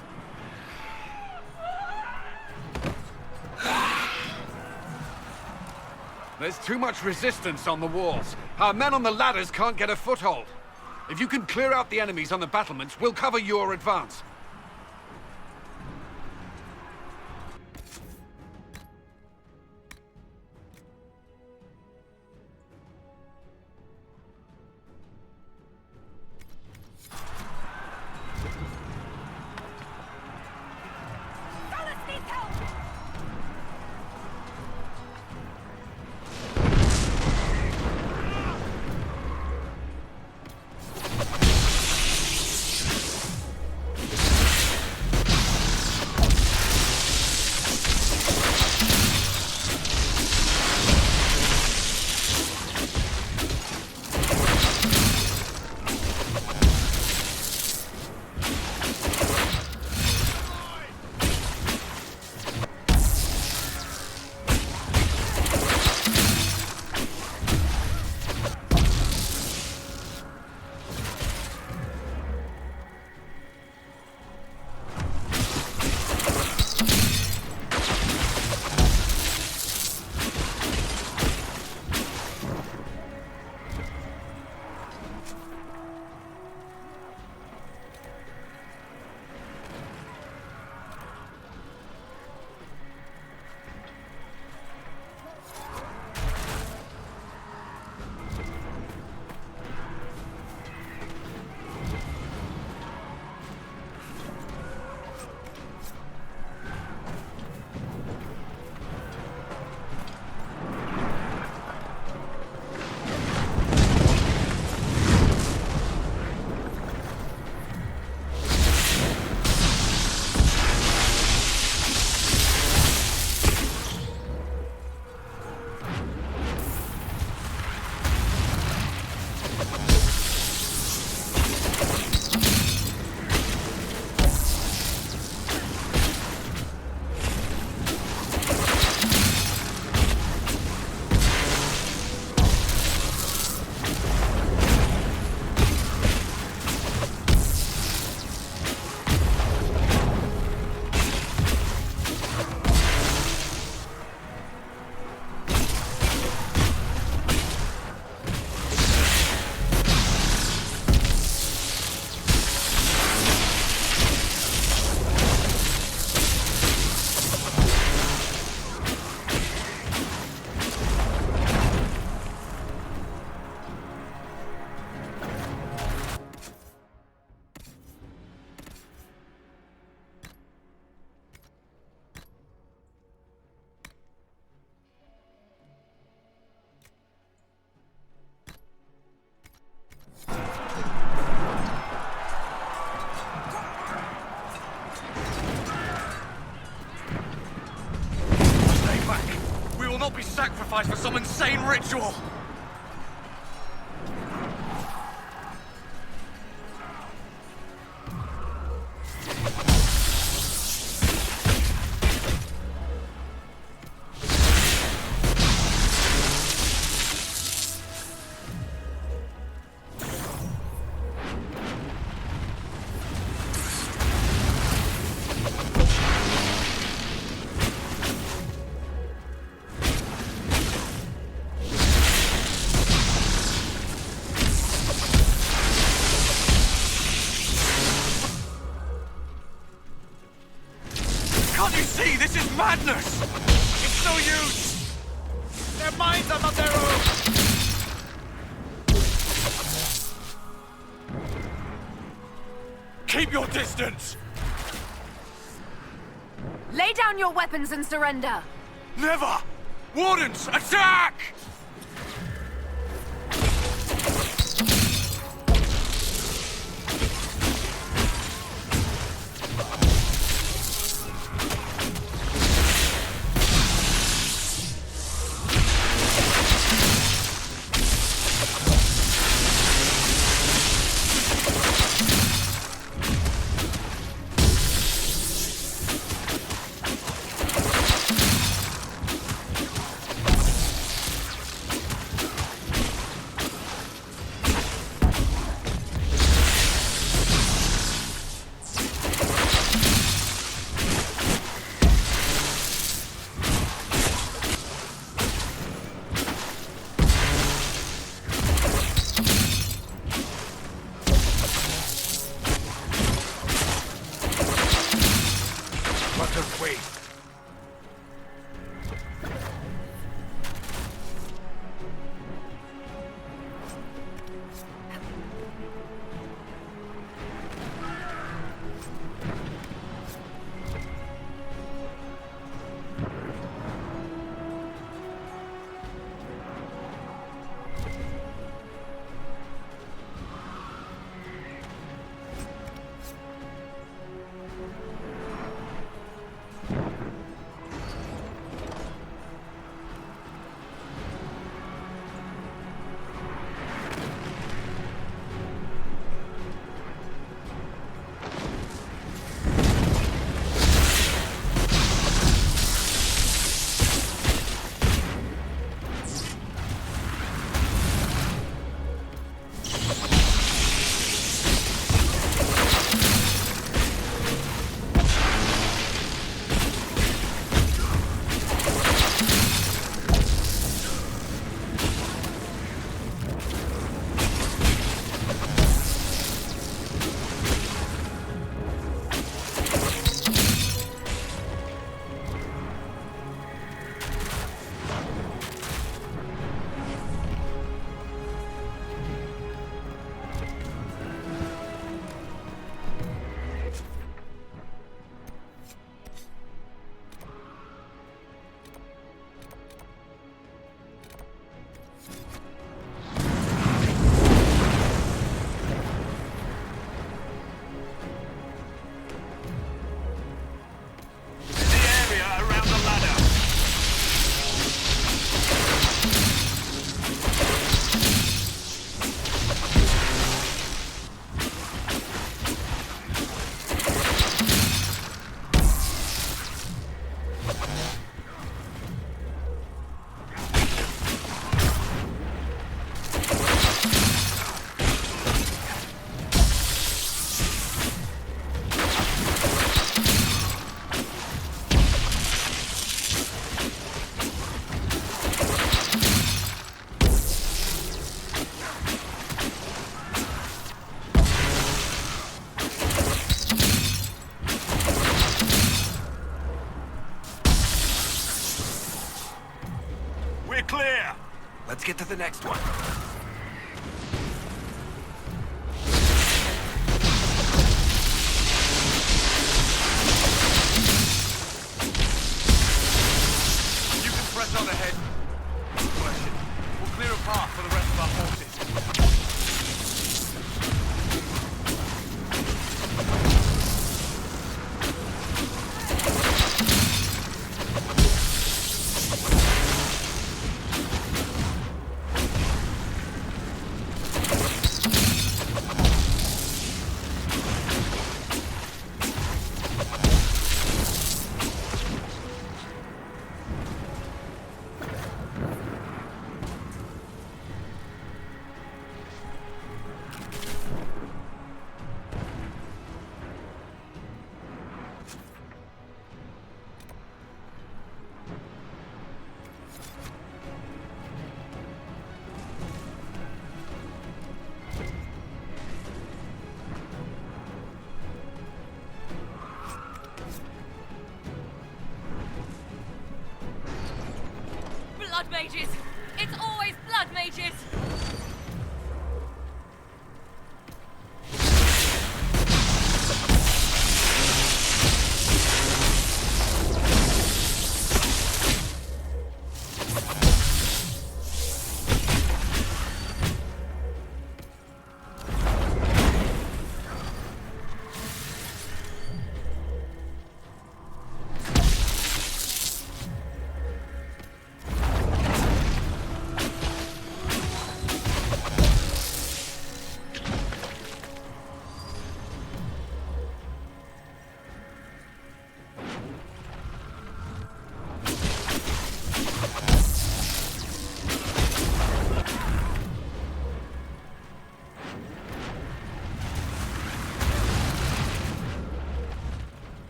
There's too much resistance on the walls. Our men on the ladders can't get a foothold. If you can clear out the enemies on the battlements, we'll cover your advance. not be sacrificed for some insane ritual! Can't you see? This is madness! It's no use! Their minds are not their own! Keep your distance! Lay down your weapons and surrender! Never! Wardens, attack! We're clear! Let's get to the next one. You can press on ahead. Question. We'll clear a path for the rest of our forces. Blood mages! It's always blood mages!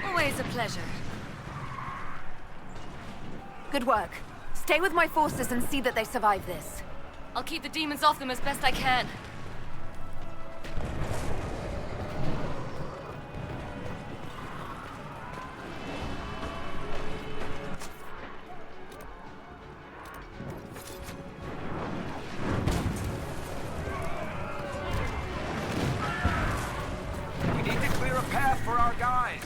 Always a pleasure. Good work. Stay with my forces and see that they survive this. I'll keep the demons off them as best I can. We need to clear a path for our guys.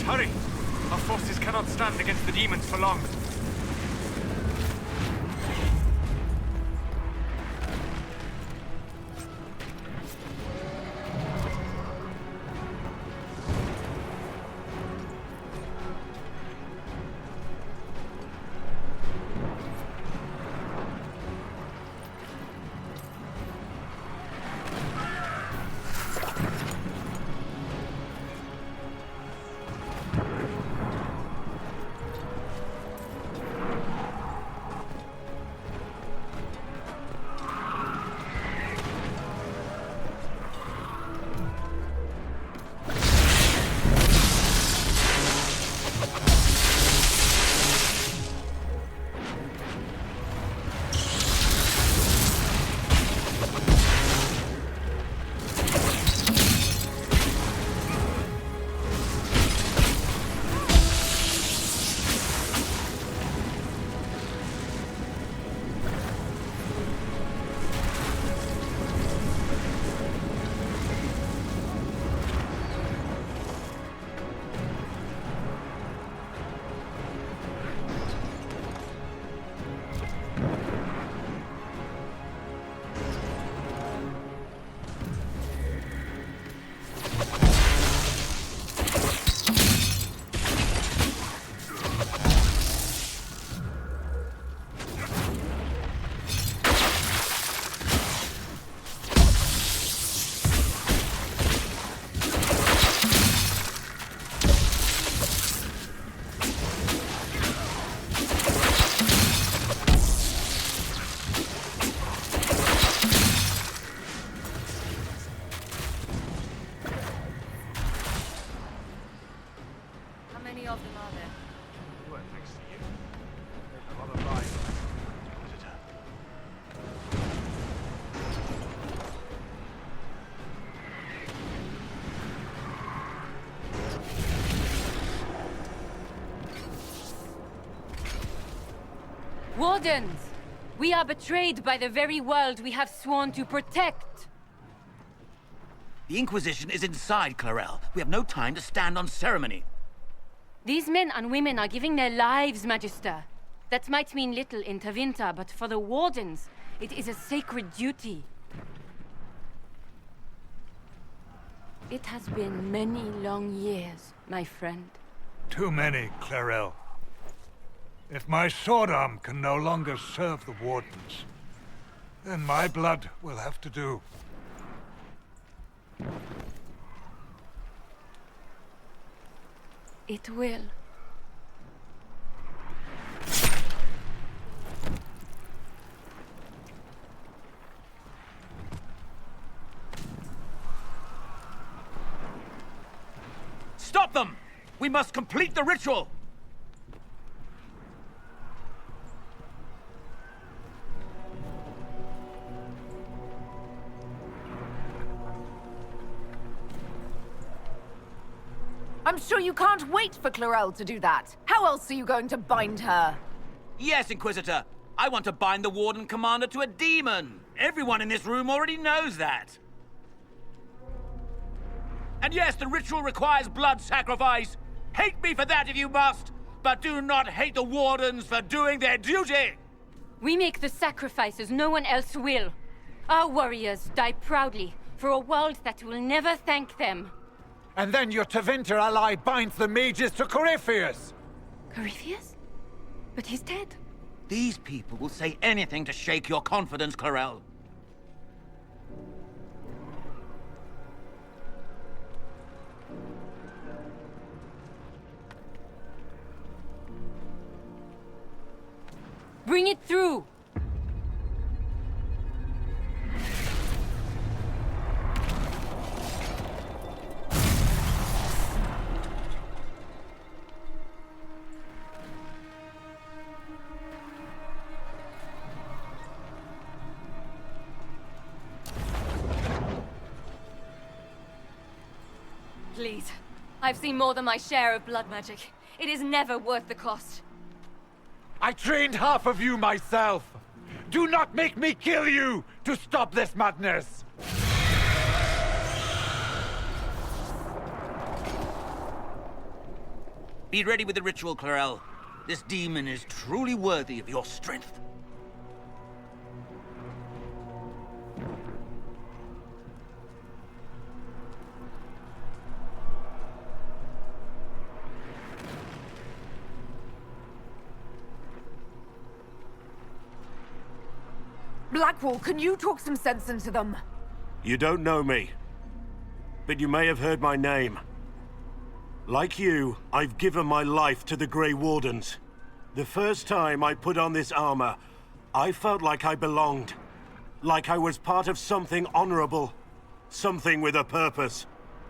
hurry! Our forces cannot stand against the demons for long. Wardens! We are betrayed by the very world we have sworn to protect! The Inquisition is inside, Clarel. We have no time to stand on ceremony. These men and women are giving their lives, Magister. That might mean little in Tevinter, but for the Wardens, it is a sacred duty. It has been many long years, my friend. Too many, Clarel. If my sword arm can no longer serve the Wardens, then my blood will have to do. It will. Stop them! We must complete the ritual! I'm sure you can't wait for Clarel to do that. How else are you going to bind her? Yes, Inquisitor. I want to bind the Warden Commander to a demon. Everyone in this room already knows that. And yes, the ritual requires blood sacrifice. Hate me for that if you must, but do not hate the Wardens for doing their duty! We make the sacrifices no one else will. Our warriors die proudly for a world that will never thank them. And then your Tevinter ally binds the mages to Corypheus! Corypheus? But he's dead. These people will say anything to shake your confidence, Clarel. Bring it through! Please. I've seen more than my share of blood magic. It is never worth the cost. I trained half of you myself! Do not make me kill you to stop this madness! Be ready with the ritual, Clarel. This demon is truly worthy of your strength. Blackwall, can you talk some sense into them? You don't know me, but you may have heard my name. Like you, I've given my life to the Grey Wardens. The first time I put on this armor, I felt like I belonged. Like I was part of something honorable. Something with a purpose.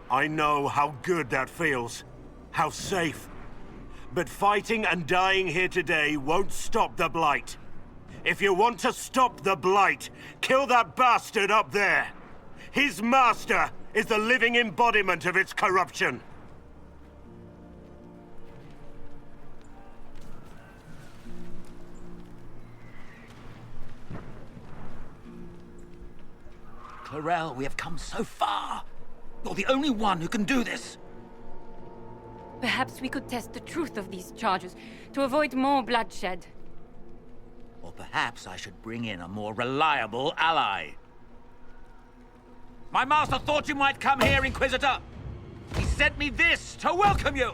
I know how good that feels. How safe. But fighting and dying here today won't stop the Blight. If you want to stop the Blight, kill that bastard up there. His master is the living embodiment of its corruption. Clarel, we have come so far. You're the only one who can do this. Perhaps we could test the truth of these charges to avoid more bloodshed. Or perhaps I should bring in a more reliable ally. My master thought you might come here, Inquisitor. He sent me this to welcome you.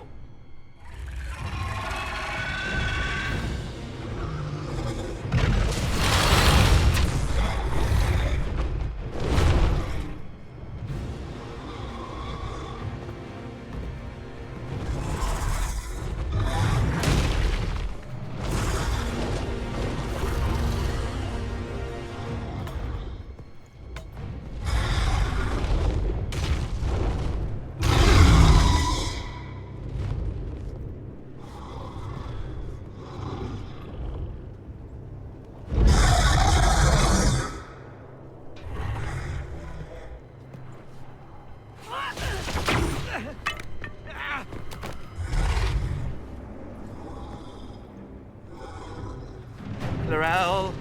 Clarel,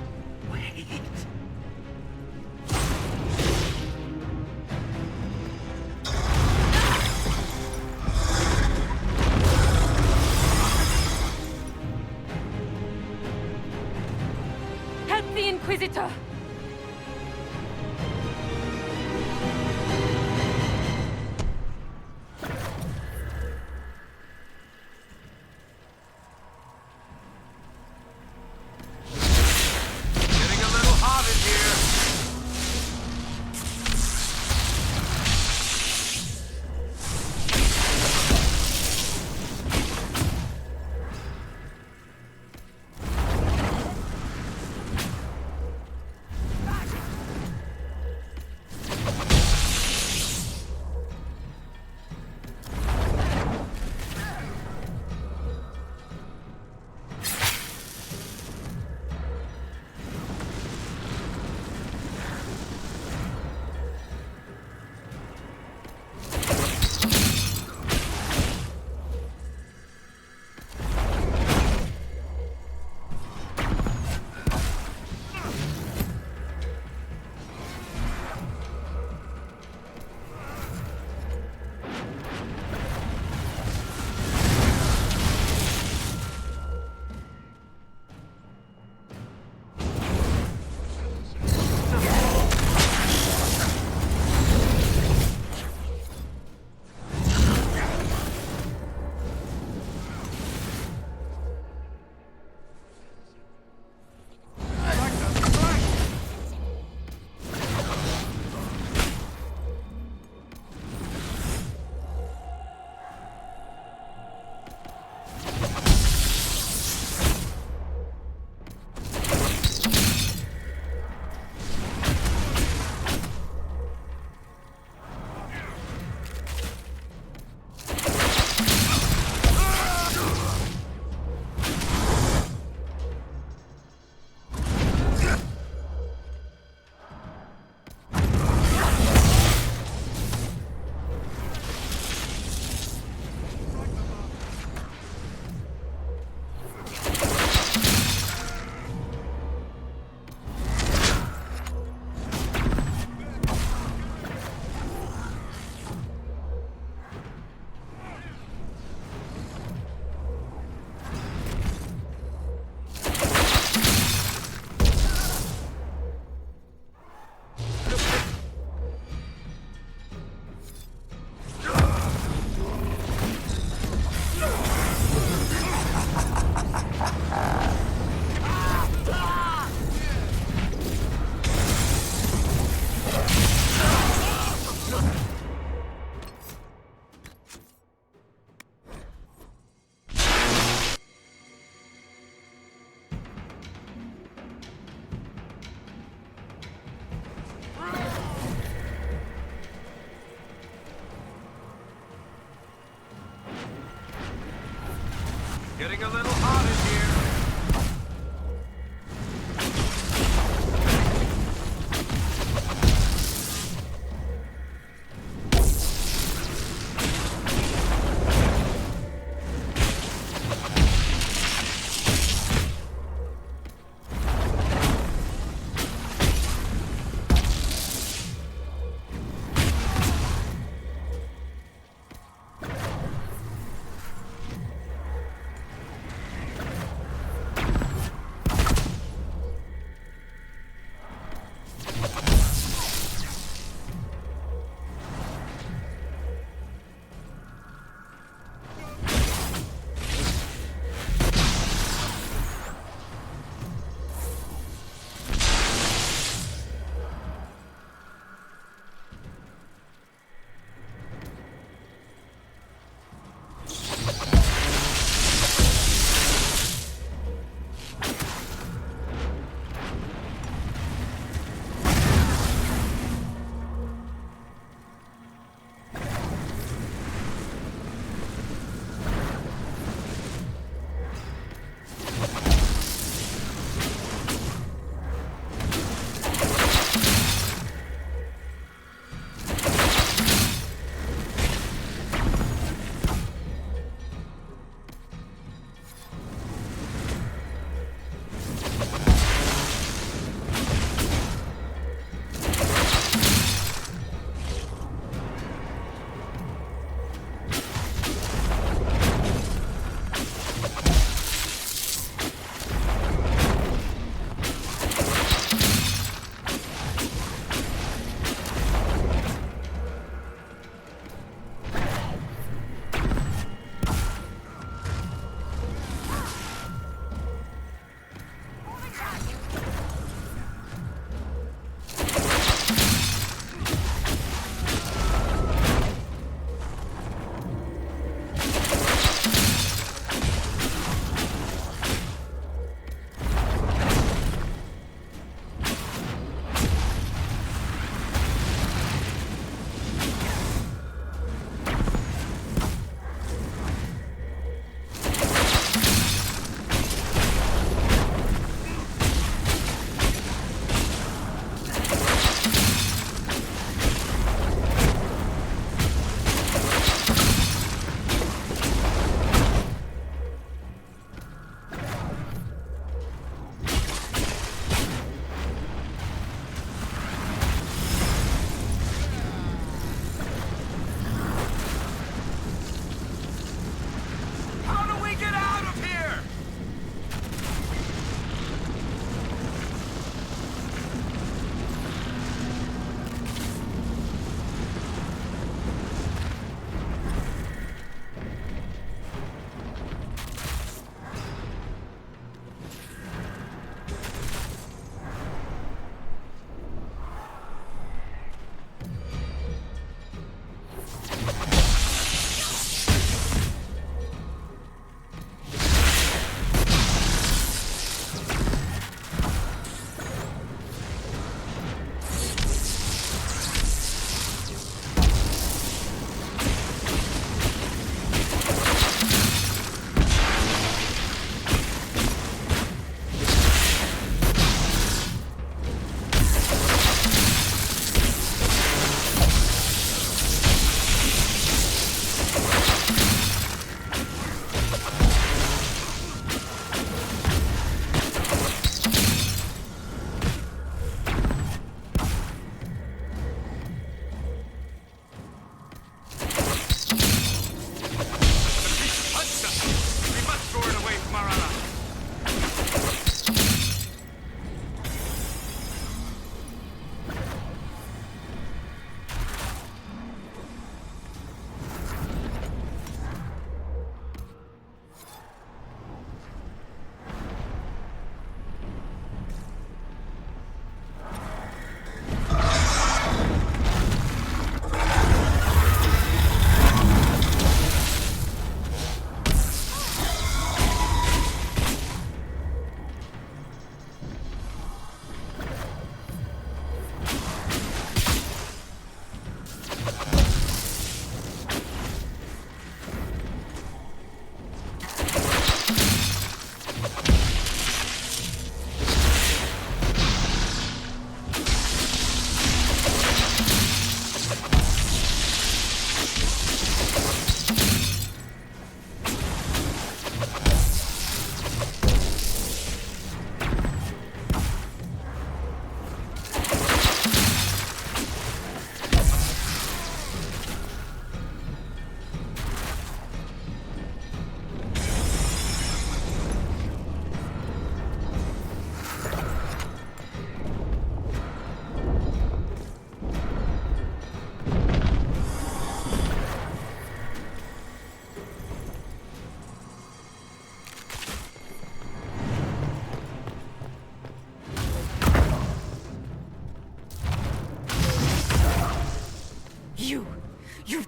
wait. Help the Inquisitor! Getting a little hot in here.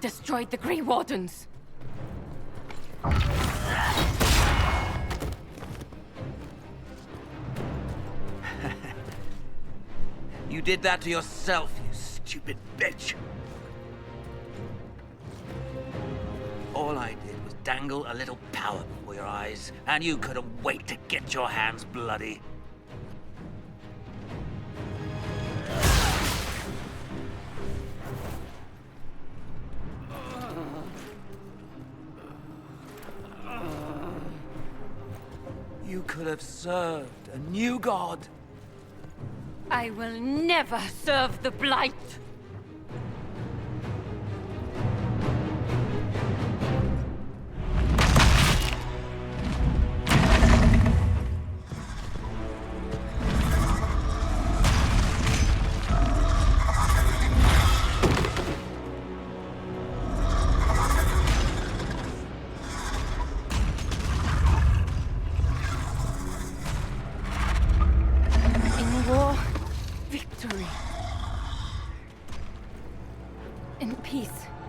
destroyed the Grey Wardens. You did that to yourself, you stupid bitch. All I did was dangle a little power before your eyes, and you couldn't wait to get your hands bloody. You could have served a new god. I will never serve the Blight!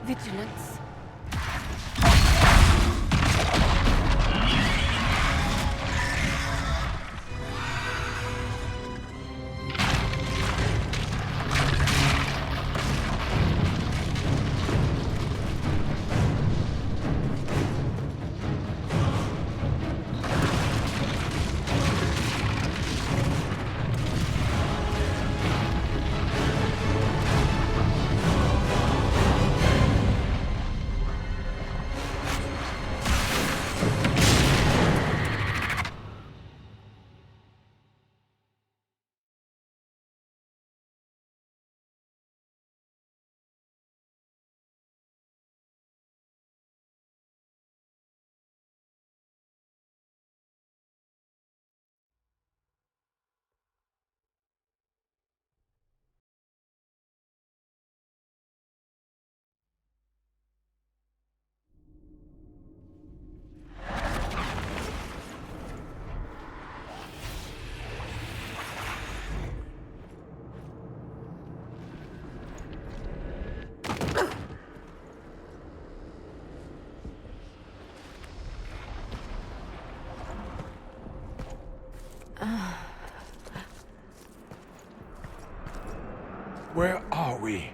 Vigilance. Where are we?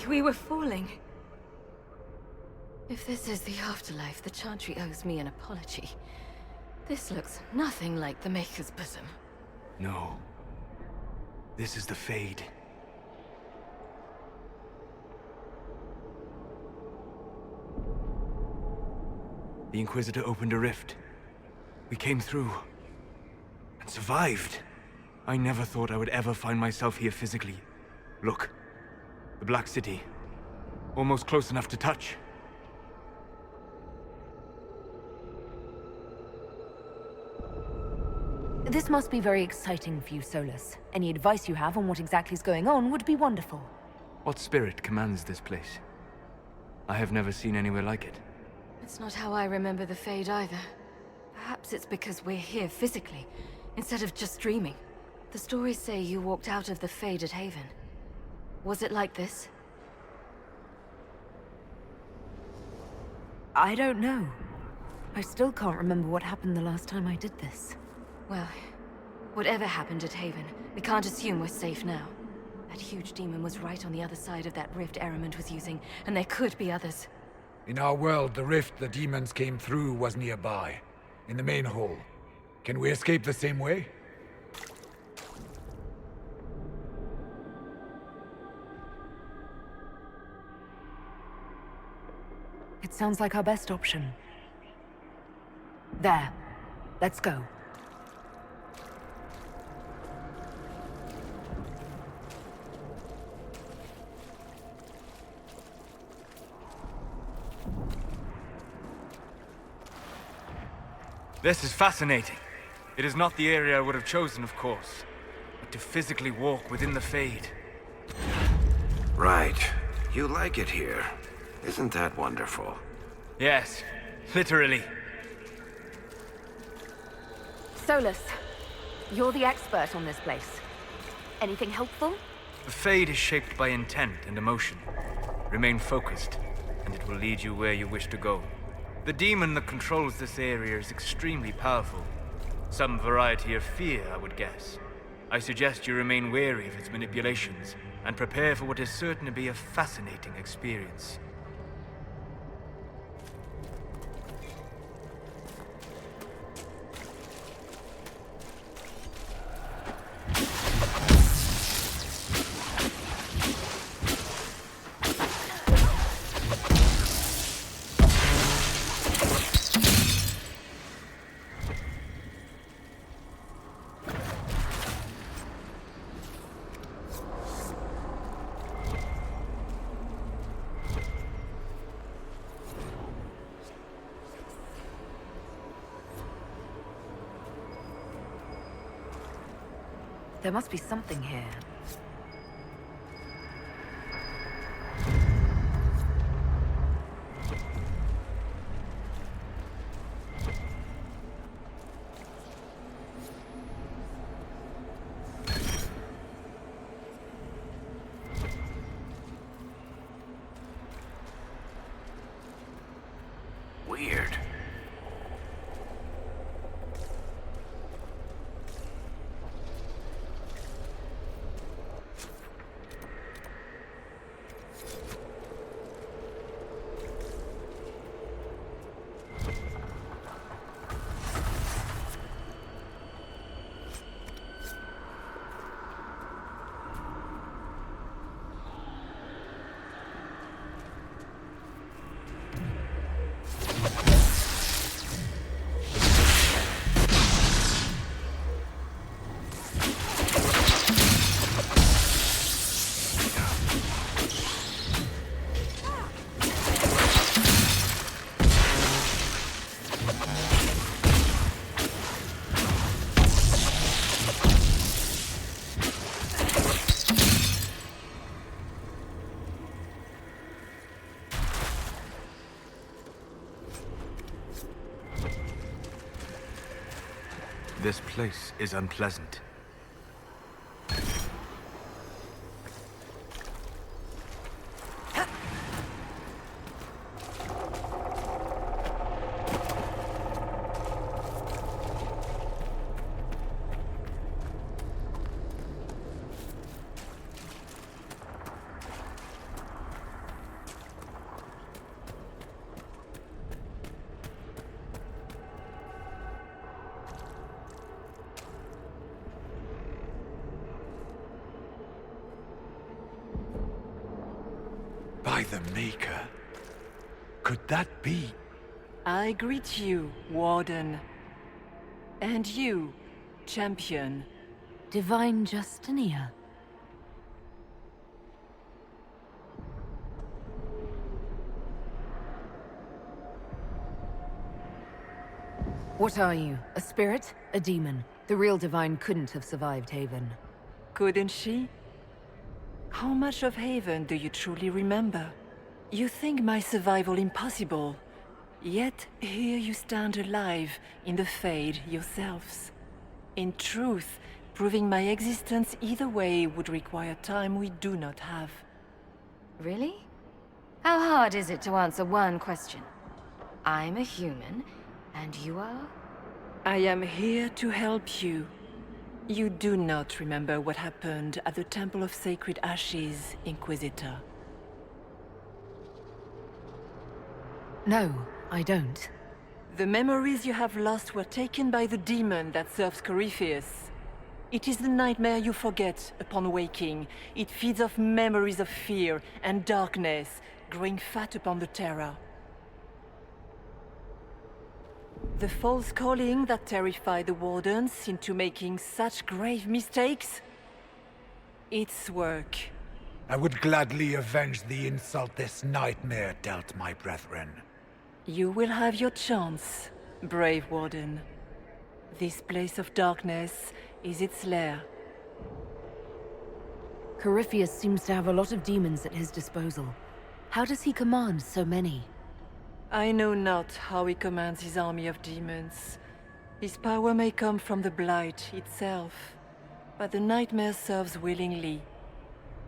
We were falling. If this is the afterlife, the Chantry owes me an apology. This looks nothing like the Maker's bosom. No. This is the Fade. The Inquisitor opened a rift. We came through. And survived. I never thought I would ever find myself here physically. Look. The Black City. Almost close enough to touch. This must be very exciting for you, Solus. Any advice you have on what exactly is going on would be wonderful. What spirit commands this place? I have never seen anywhere like it. It's not how I remember the Fade either. Perhaps it's because we're here physically, instead of just dreaming. The stories say you walked out of the Fade at Haven. Was it like this? I don't know. I still can't remember what happened the last time I did this. Well, whatever happened at Haven, we can't assume we're safe now. That huge demon was right on the other side of that rift Eramond was using, and there could be others. In our world, the rift the demons came through was nearby, in the main hall. Can we escape the same way? It sounds like our best option. There. Let's go. This is fascinating. It is not the area I would have chosen, of course. But to physically walk within the Fade. Right. You like it here. Isn't that wonderful? Yes, literally. Solus, you're the expert on this place. Anything helpful? The Fade is shaped by intent and emotion. Remain focused, and it will lead you where you wish to go. The demon that controls this area is extremely powerful. Some variety of fear, I would guess. I suggest you remain wary of its manipulations, and prepare for what is certain to be a fascinating experience. There must be something here. Weird. This place is unpleasant. By the Maker. Could that be? I greet you, Warden. And you, Champion. Divine Justinia. What are you? A spirit? A demon? The real Divine couldn't have survived Haven. Couldn't she? How much of Haven do you truly remember? You think my survival impossible, yet here you stand alive in the Fade yourselves. In truth, proving my existence either way would require time we do not have. Really? How hard is it to answer one question? I'm a human, and you are? I am here to help you. You do not remember what happened at the Temple of Sacred Ashes, Inquisitor. No, I don't. The memories you have lost were taken by the demon that serves Corypheus. It is the nightmare you forget upon waking. It feeds off memories of fear and darkness, growing fat upon the terror. The false calling that terrified the Wardens into making such grave mistakes? Its work. I would gladly avenge the insult this nightmare dealt my brethren. You will have your chance, brave Warden. This place of darkness is its lair. Corypheus seems to have a lot of demons at his disposal. How does he command so many? I know not how he commands his army of demons, His power may come from the Blight itself, but the nightmare serves willingly.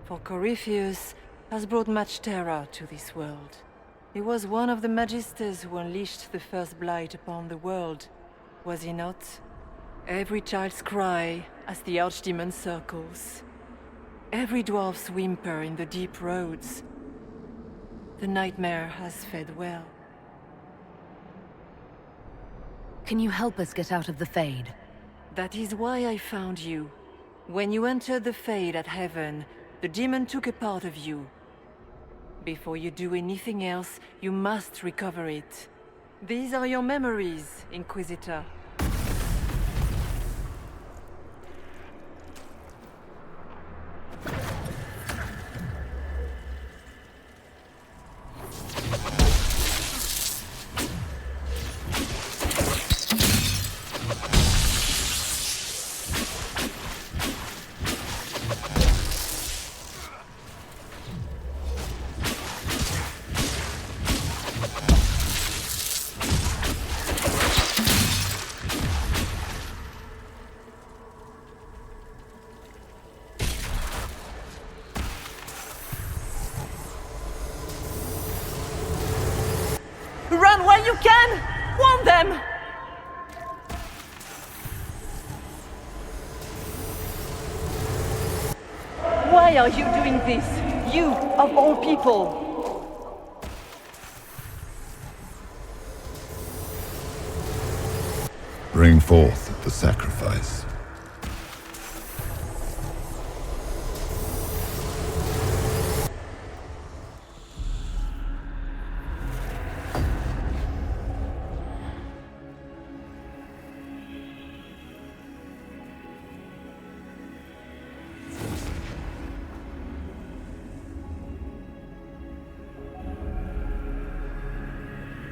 For Corypheus has brought much terror to this world. He was one of the Magisters who unleashed the first Blight upon the world, was he not? Every child's cry as the Archdemon circles. Every dwarf's whimper in the deep roads. The nightmare has fed well. Can you help us get out of the Fade? That is why I found you. When you entered the Fade at Heaven, the demon took a part of you. Before you do anything else, you must recover it. These are your memories, Inquisitor. Run while you can! Warn them! Why are you doing this? You, of all people! Bring forth the sacrifice.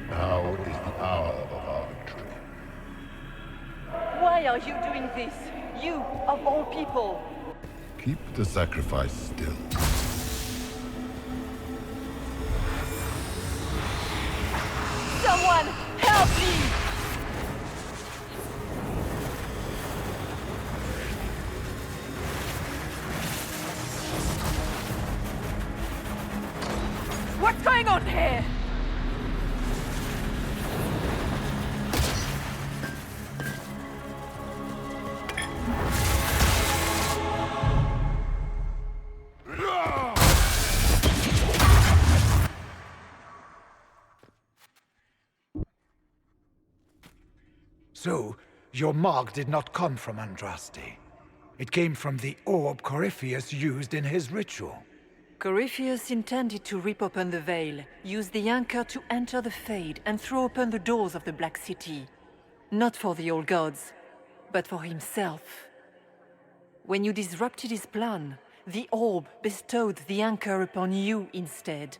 Now is the hour of our victory. Why are you doing this? You, of all people! Keep the sacrifice still. Someone, help me! What's going on here? So, your mark did not come from Andraste. It came from the orb Corypheus used in his ritual. Corypheus intended to rip open the veil, use the anchor to enter the Fade, and throw open the doors of the Black City. Not for the old gods, but for himself. When you disrupted his plan, the orb bestowed the anchor upon you instead.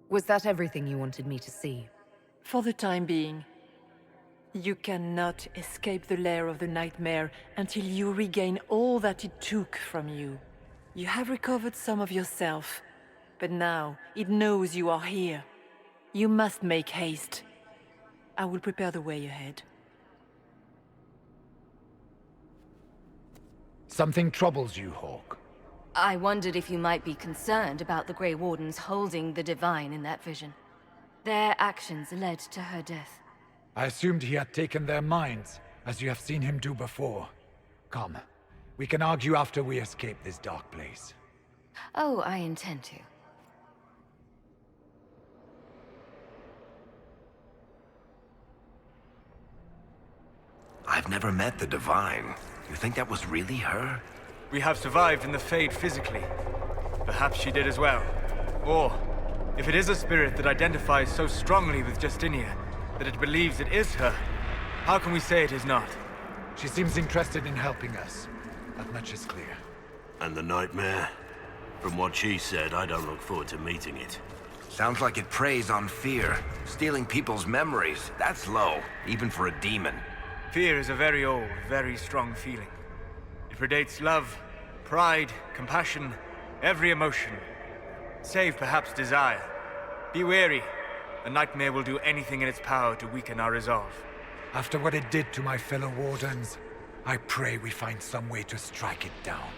Was that everything you wanted me to see? For the time being. You cannot escape the lair of the nightmare until you regain all that it took from you. You have recovered some of yourself, but now it knows you are here. You must make haste. I will prepare the way ahead. Something troubles you, Hawk. I wondered if you might be concerned about the Grey Wardens holding the Divine in that vision. Their actions led to her death. I assumed he had taken their minds, as you have seen him do before. Come, we can argue after we escape this dark place. Oh, I intend to. I've never met the Divine. You think that was really her? We have survived in the Fade physically. Perhaps she did as well. Or, if it is a spirit that identifies so strongly with Justinia, that it believes it is her, how can we say it is not? She seems interested in helping us. That much is clear. And the nightmare? From what she said, I don't look forward to meeting it. Sounds like it preys on fear. Stealing people's memories. That's low, even for a demon. Fear is a very old, very strong feeling. It predates love, pride, compassion, every emotion. Save perhaps desire. Be wary. The Nightmare will do anything in its power to weaken our resolve. After what it did to my fellow Wardens, I pray we find some way to strike it down.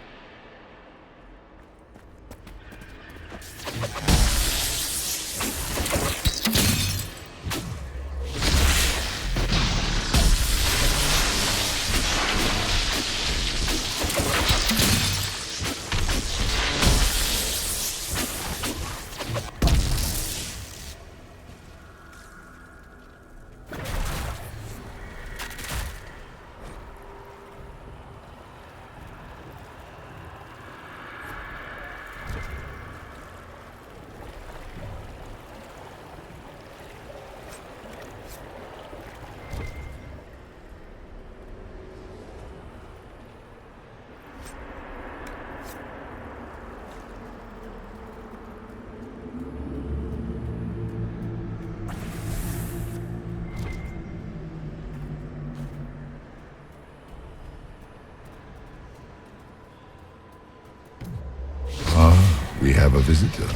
We have a visitor.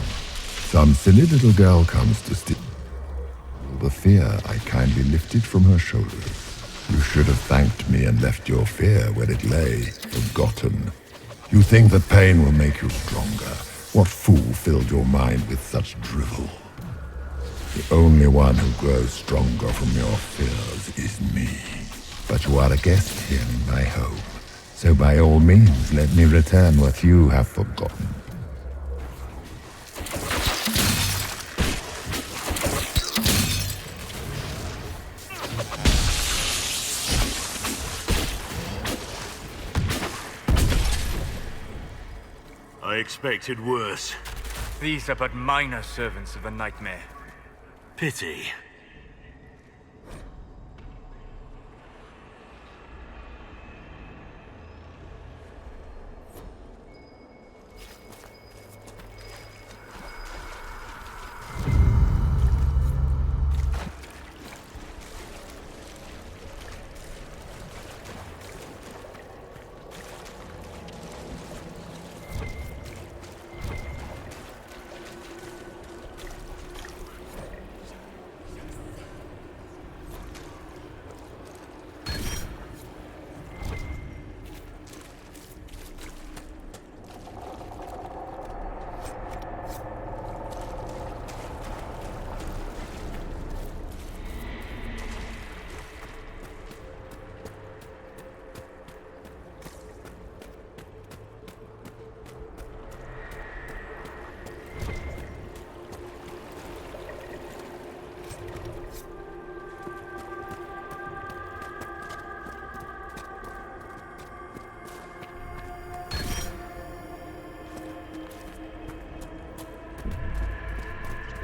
Some silly little girl comes to steal the fear I kindly lifted from her shoulders. You should have thanked me and left your fear where it lay, forgotten. You think that pain will make you stronger. What fool filled your mind with such drivel? The only one who grows stronger from your fears is me. But you are a guest here in my home, so by all means let me return what you have forgotten. I expected worse. These are but minor servants of the Nightmare. Pity.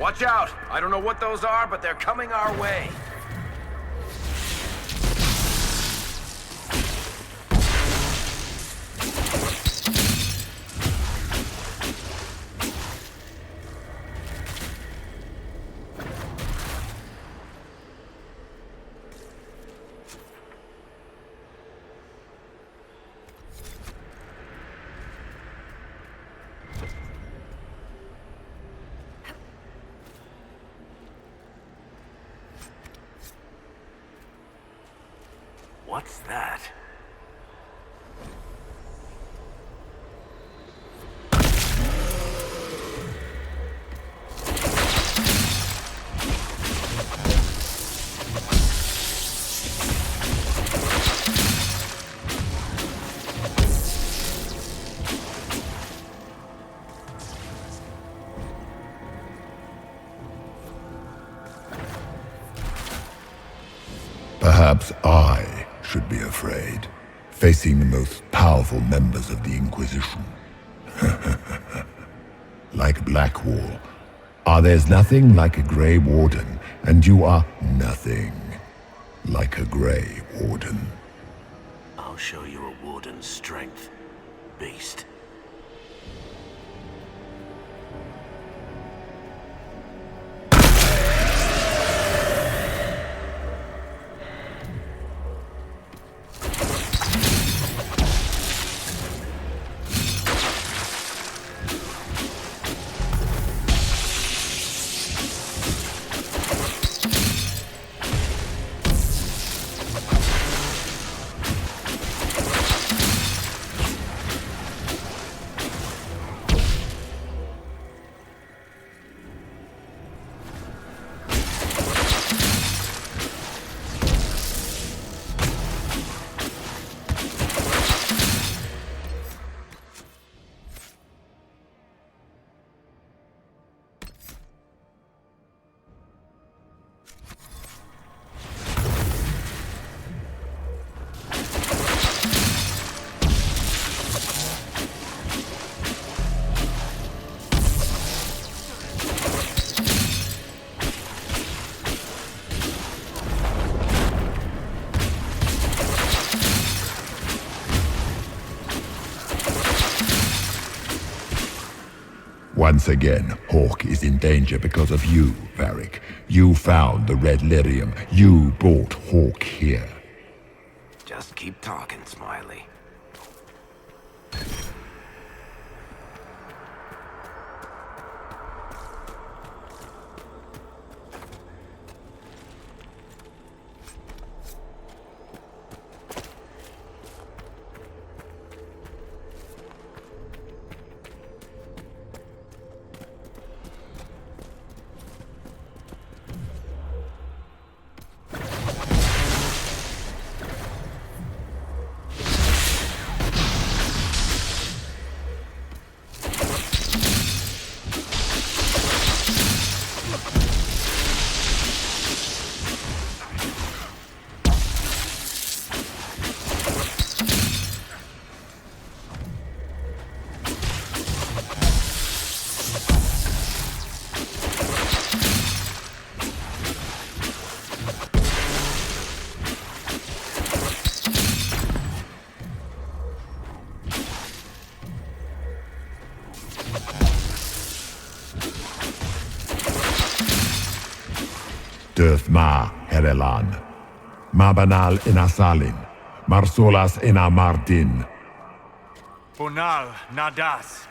Watch out! I don't know what those are, but they're coming our way. What's that? Perhaps I should be afraid, facing the most powerful members of the Inquisition. Like Blackwall, there's nothing like a Grey Warden, and you are nothing like a Grey Warden. I'll show you a Warden's strength, beast. Once again, Hawk is in danger because of you, Varric. You found the red lyrium. You brought Hawk here. Just keep talking, Smiley. Döth ma Herelan. Mabanal inasalin. Marsolas ina Mardin. Bonal Nadas.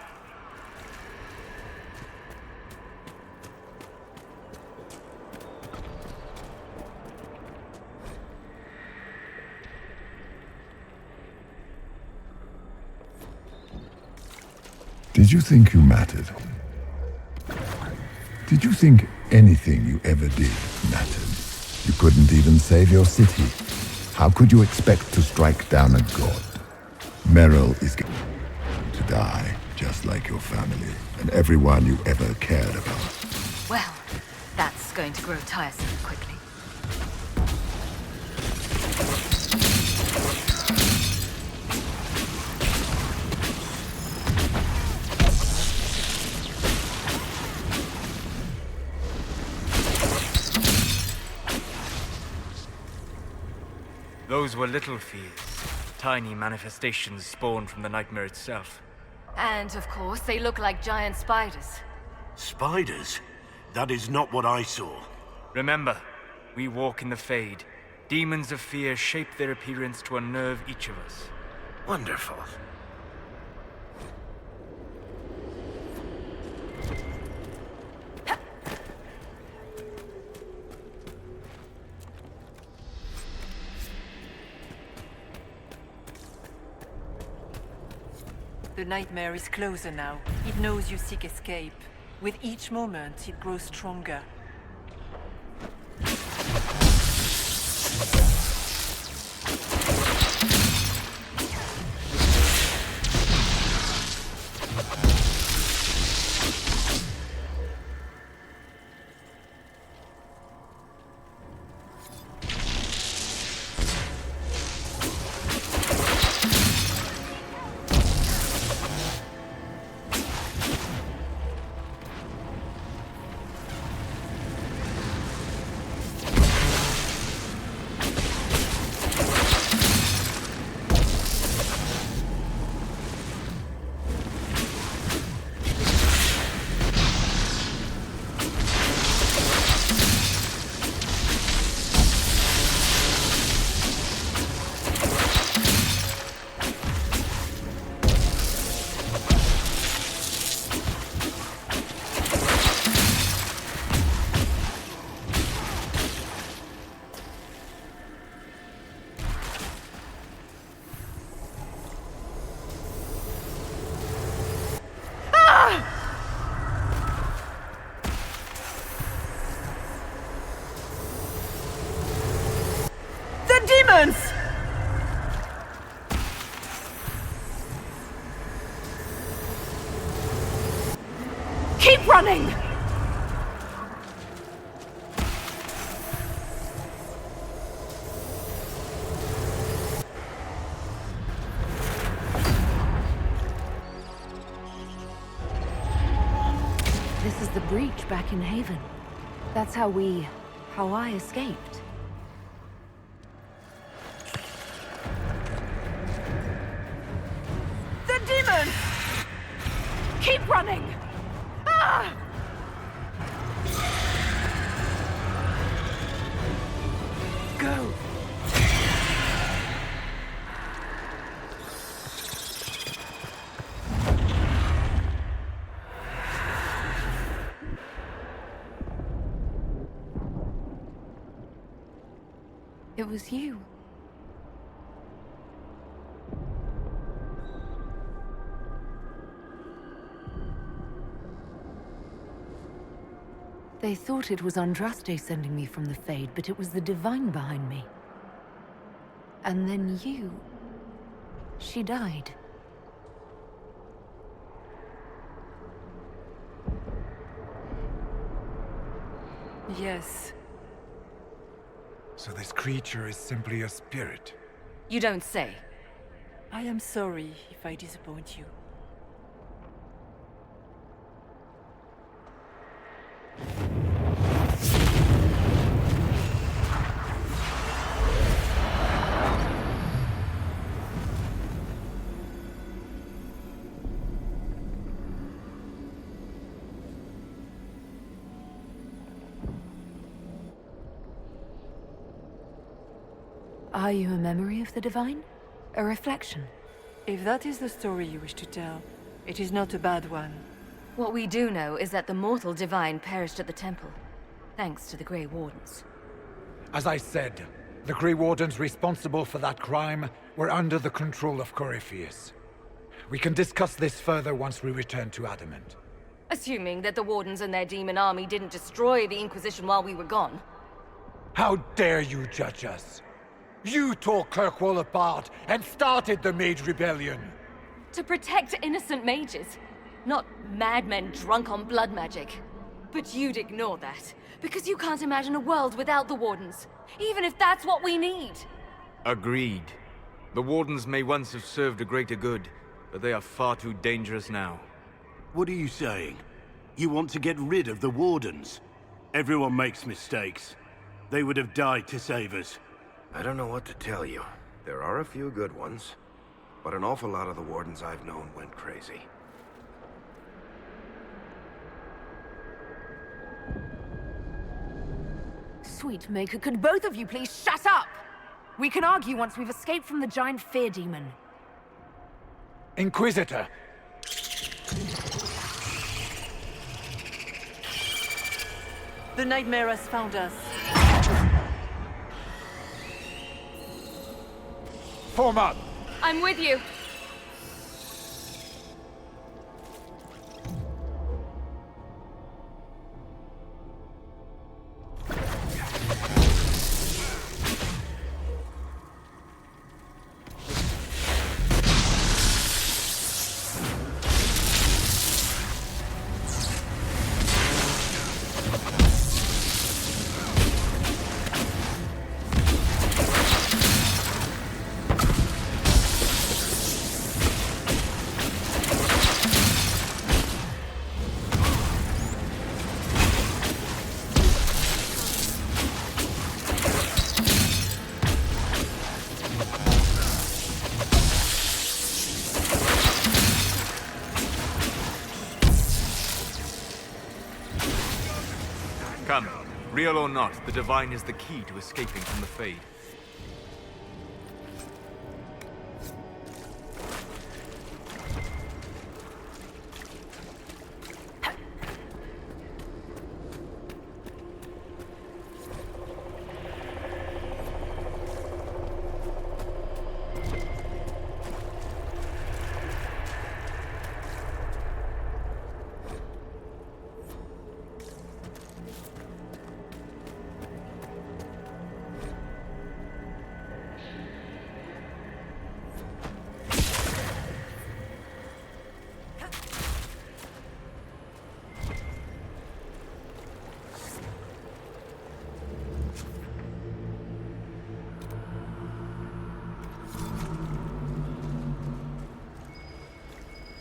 Did you think you mattered? Did you think anything you ever did mattered? You couldn't even save your city. How could you expect to strike down a god? Merrill is going to die, just like your family, and everyone you ever cared about. Well, that's going to grow tiresome quickly. Those were little fears. Tiny manifestations spawned from the nightmare itself. And, of course, they look like giant spiders. Spiders? That is not what I saw. Remember, we walk in the Fade. Demons of fear shape their appearance to unnerve each of us. Wonderful. The nightmare is closer now. It knows you seek escape. With each moment, it grows stronger. Demons! Keep running! This is the breach back in Haven. That's how I escaped. Keep running! Ah! it was you. They thought it was Andraste sending me from the Fade, but it was the Divine behind me. And then you... She died. Yes. So this creature is simply a spirit? You don't say. I am sorry if I disappoint you. Are you a memory of the Divine? A reflection? If that is the story you wish to tell, it is not a bad one. What we do know is that the mortal divine perished at the temple, thanks to the Grey Wardens. As I said, the Grey Wardens responsible for that crime were under the control of Corypheus. We can discuss this further once we return to Adamant. Assuming that the Wardens and their demon army didn't destroy the Inquisition while we were gone. How dare you judge us? You tore Kirkwall apart and started the Mage Rebellion! To protect innocent mages, not madmen drunk on blood magic. But you'd ignore that, because you can't imagine a world without the Wardens, even if that's what we need. Agreed. The Wardens may once have served a greater good, but they are far too dangerous now. What are you saying? You want to get rid of the Wardens? Everyone makes mistakes. They would have died to save us. I don't know what to tell you. There are a few good ones, but an awful lot of the Wardens I've known went crazy. Sweet Maker, could both of you please shut up? We can argue once we've escaped from the giant fear demon. Inquisitor! The nightmare has found us. Form up! I'm with you. Come, real or not, the Divine is the key to escaping from the Fade.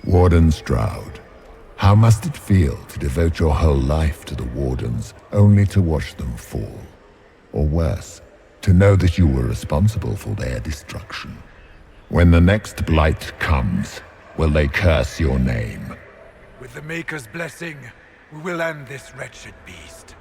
Warden Stroud, how must it feel to devote your whole life to the Wardens only to watch them fall? Or worse, to know that you were responsible for their destruction? When the next blight comes, will they curse your name? With the Maker's blessing, we will end this wretched beast.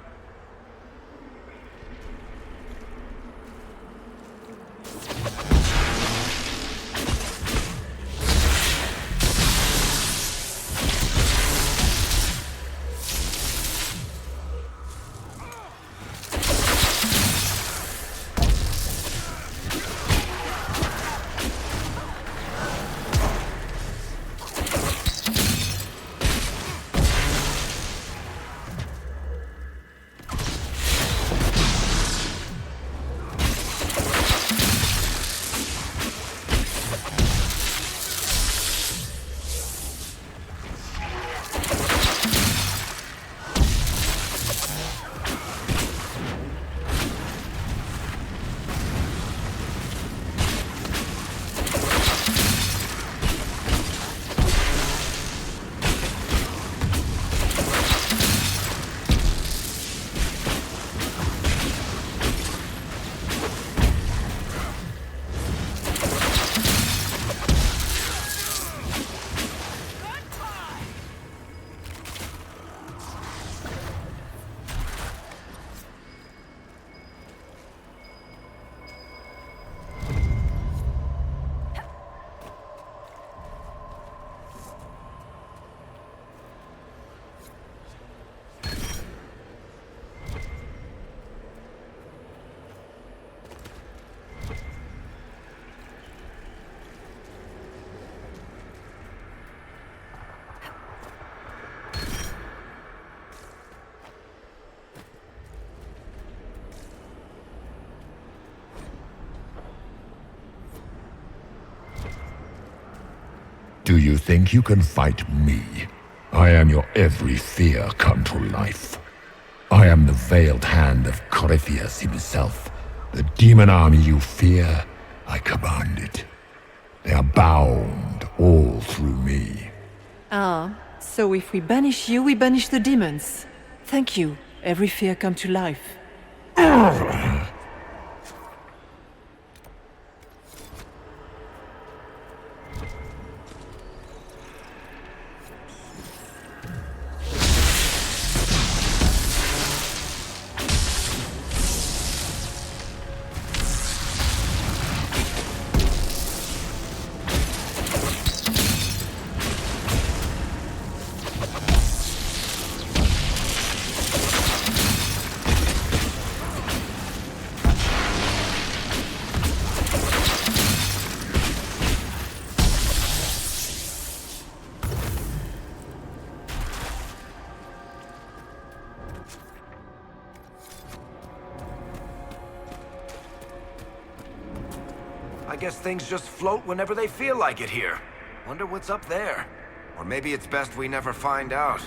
Do you think you can fight me? I am your every fear come to life. I am the veiled hand of Corypheus himself. The demon army you fear, I command it. They are bound all through me. Ah, so if we banish you, we banish the demons. Thank you. Every fear come to life. I guess things just float whenever they feel like it here. Wonder what's up there. Or maybe it's best we never find out.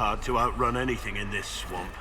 Hard to outrun anything in this swamp.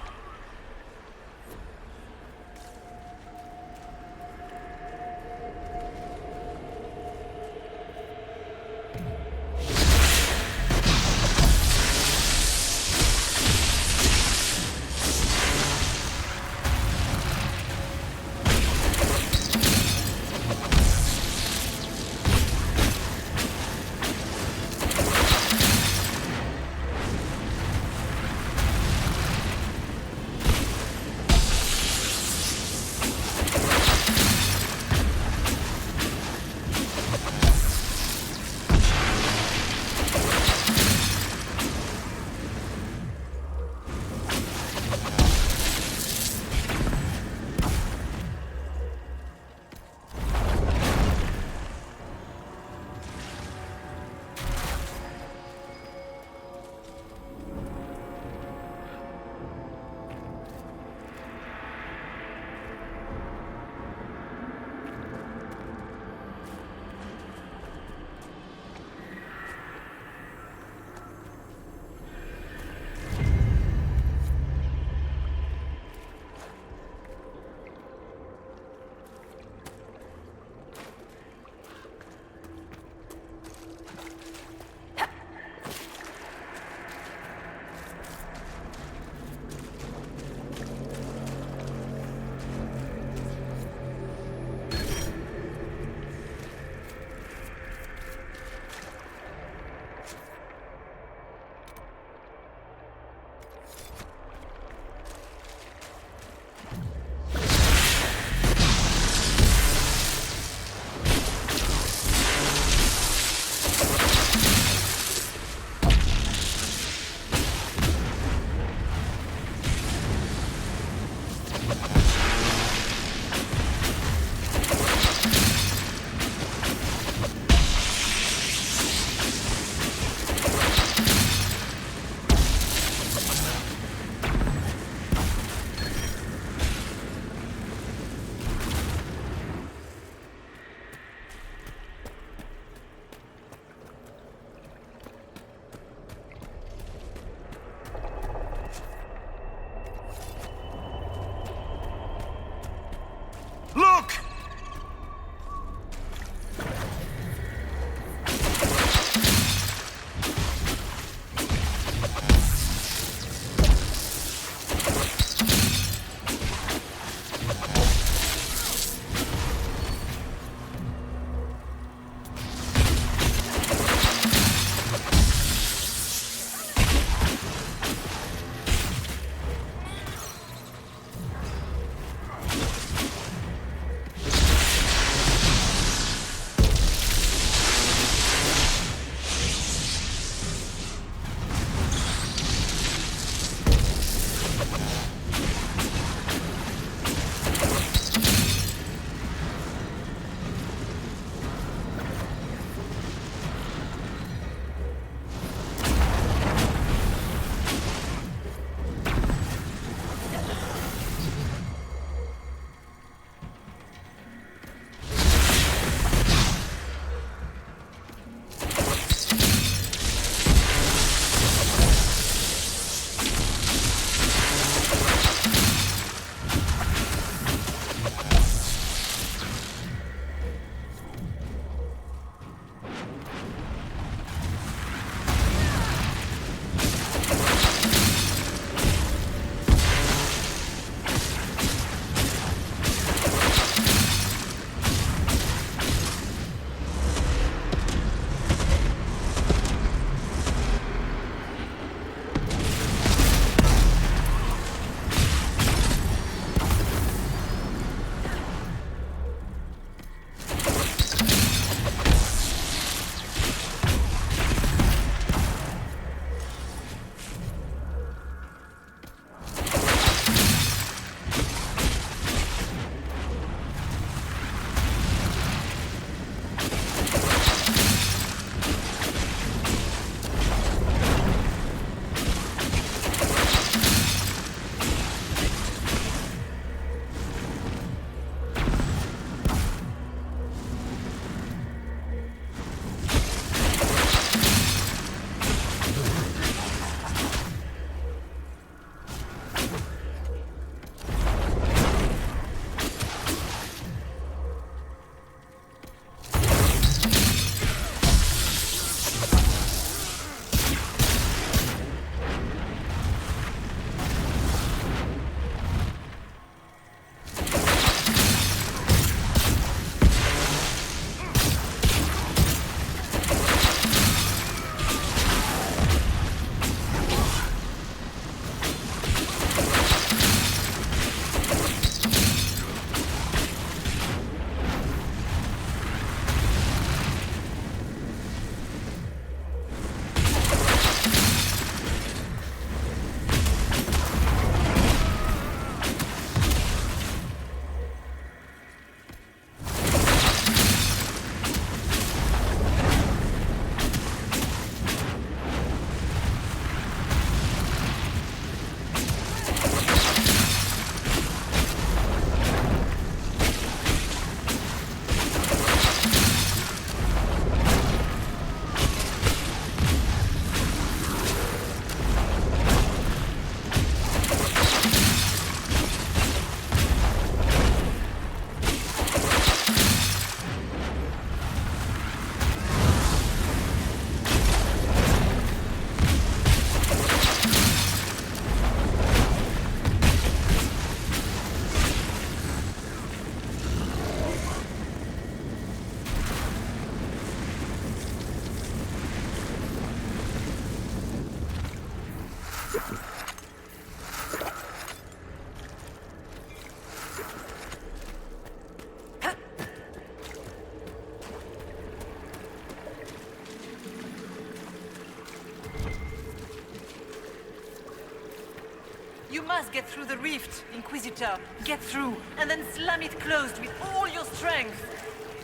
must get through the rift, Inquisitor. Get through, and then slam it closed with all your strength.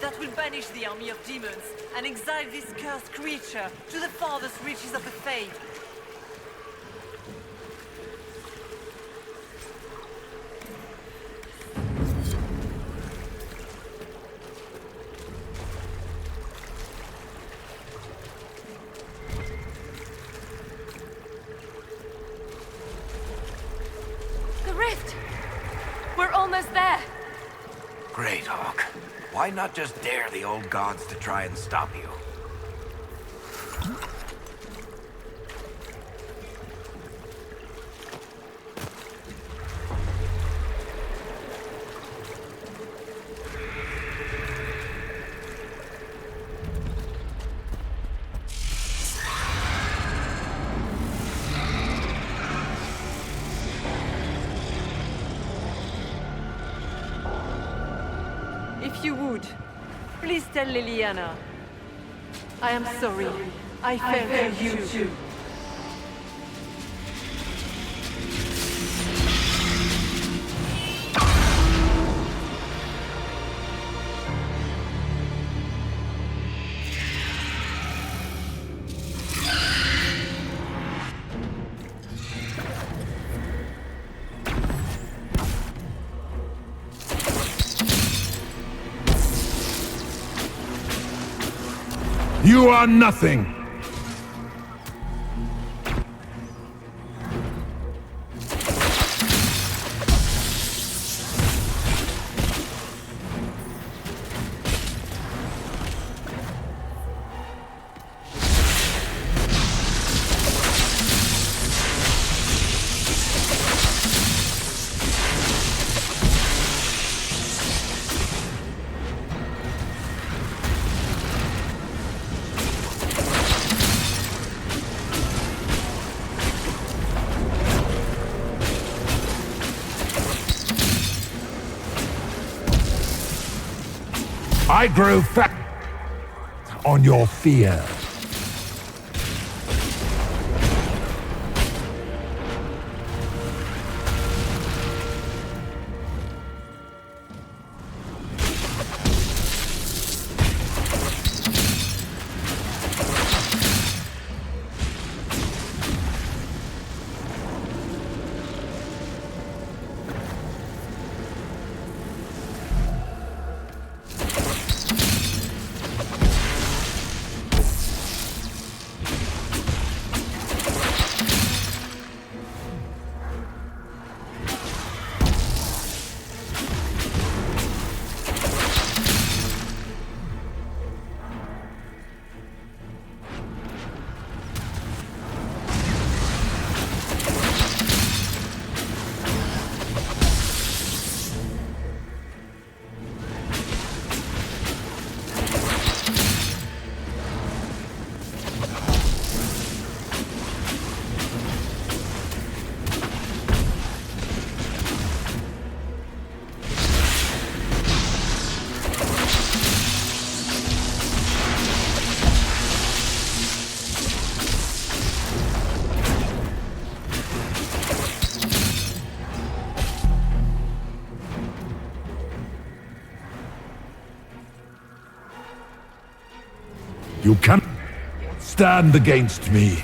That will banish the army of demons and exile this cursed creature to the farthest reaches of the Fade. The rift! We're almost there! Great, Hawk. Why not just dare the old gods to try and stop you? If you would, please tell Liliana. I am sorry. I fell for you too. You are nothing! I grow fat on your fear. You can't stand against me.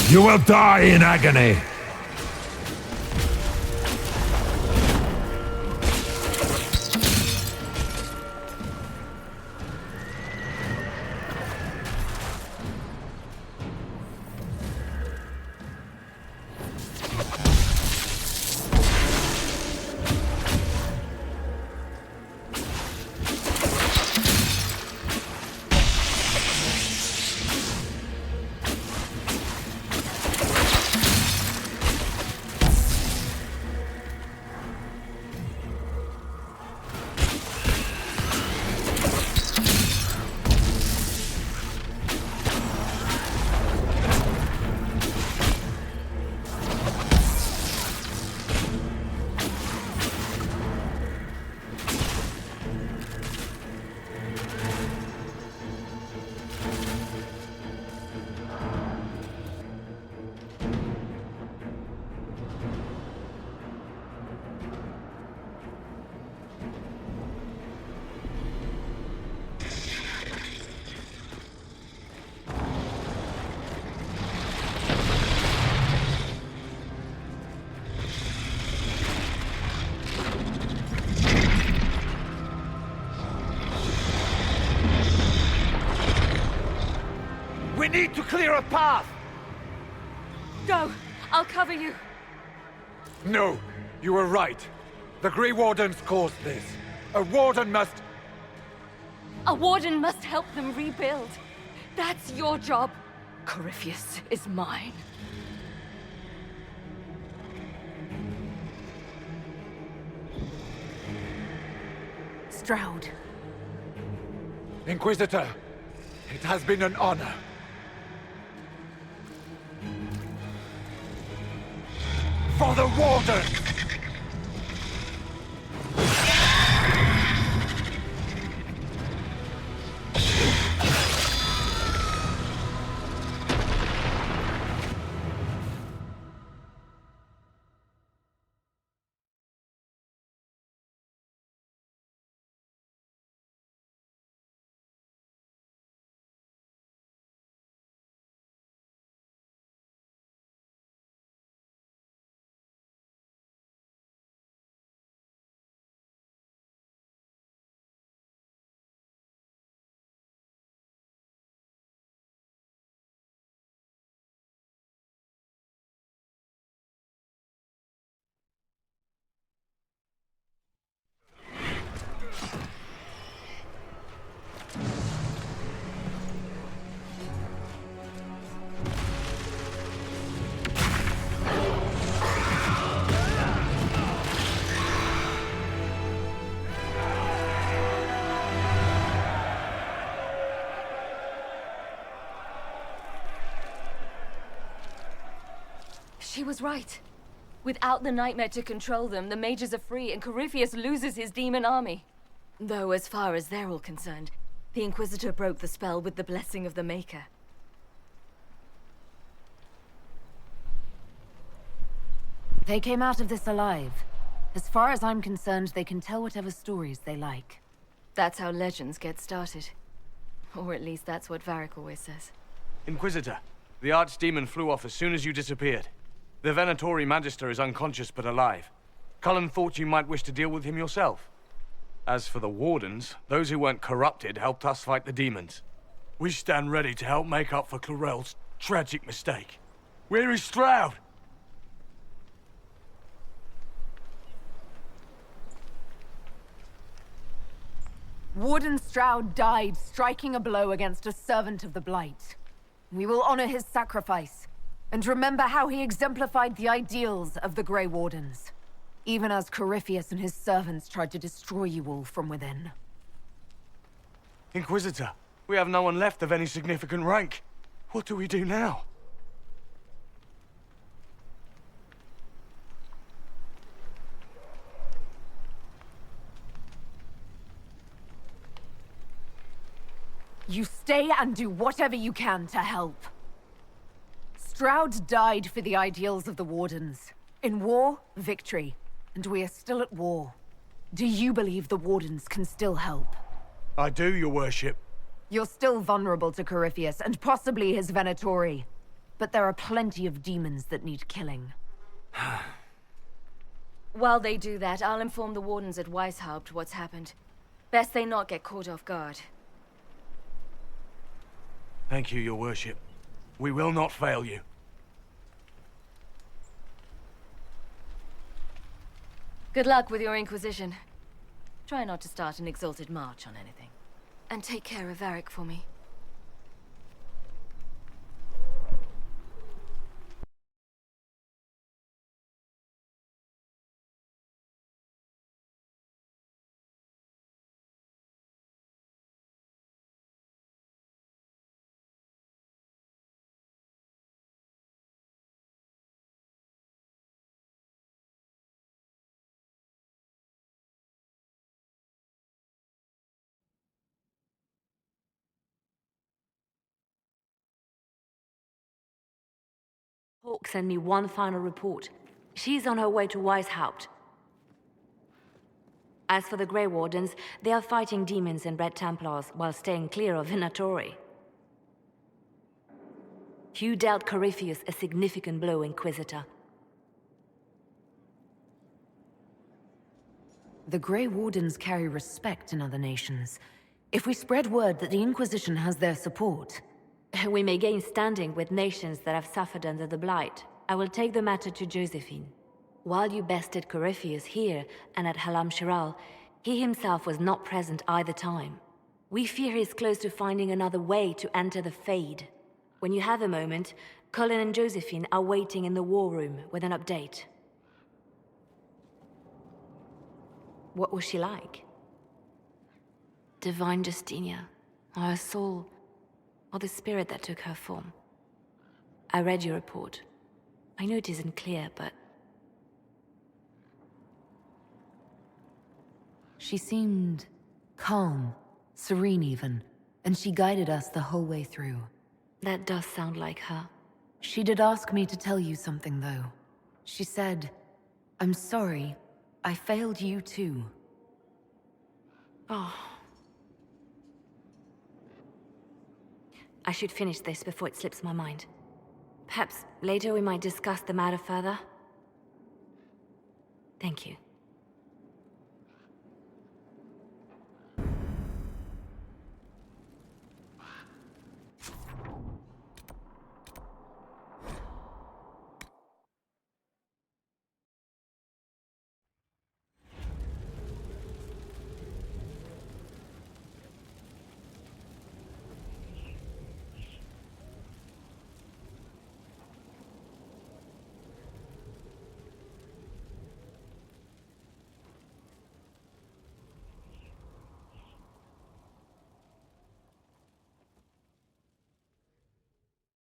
You will die in agony. We need to clear a path! Go! I'll cover you. No, you were right. The Grey Wardens caused this. A Warden must... A Warden must help them rebuild. That's your job. Corypheus is mine. Stroud. Inquisitor, it has been an honor. For the Warden! She was right. Without the nightmare to control them, the mages are free and Corypheus loses his demon army. Though as far as they're all concerned, the Inquisitor broke the spell with the blessing of the Maker. They came out of this alive. As far as I'm concerned, they can tell whatever stories they like. That's how legends get started. Or at least that's what Varric always says. Inquisitor, the Archdemon flew off as soon as you disappeared. The Venatori Magister is unconscious but alive. Cullen thought you might wish to deal with him yourself. As for the Wardens, those who weren't corrupted helped us fight the demons. We stand ready to help make up for Clarel's tragic mistake. Where is Stroud? Warden Stroud died striking a blow against a servant of the Blight. We will honor his sacrifice, and remember how he exemplified the ideals of the Grey Wardens, even as Corypheus and his servants tried to destroy you all from within. Inquisitor, we have no one left of any significant rank. What do we do now? You stay and do whatever you can to help. Stroud died for the ideals of the Wardens. In war, victory. And we are still at war. Do you believe the Wardens can still help? I do, your worship. You're still vulnerable to Corypheus, and possibly his Venatori. But there are plenty of demons that need killing. While they do that, I'll inform the Wardens at Weishaupt what's happened. Best they not get caught off guard. Thank you, your worship. We will not fail you. Good luck with your Inquisition. Try not to start an exalted march on anything. And take care of Varric for me. Hawk sent me one final report. She's on her way to Weishaupt. As for the Grey Wardens, they are fighting demons and Red Templars while staying clear of Venatori. You dealt Corypheus a significant blow, Inquisitor. The Grey Wardens carry respect in other nations. If we spread word that the Inquisition has their support, We may gain standing with nations that have suffered under the Blight. I will take the matter to Josephine. While you bested Corypheus here and at Halam Shiral, he himself was not present either time. We fear he is close to finding another way to enter the Fade. When you have a moment, Colin and Josephine are waiting in the war room with an update. What was she like? Divine Justinia, or her soul, or the spirit that took her form. I read your report. I know it isn't clear, but... She seemed calm, serene even, and she guided us the whole way through. That does sound like her. She did ask me to tell you something, though. She said, "I'm sorry, I failed you too." Oh. I should finish this before it slips my mind. Perhaps later we might discuss the matter further. Thank you.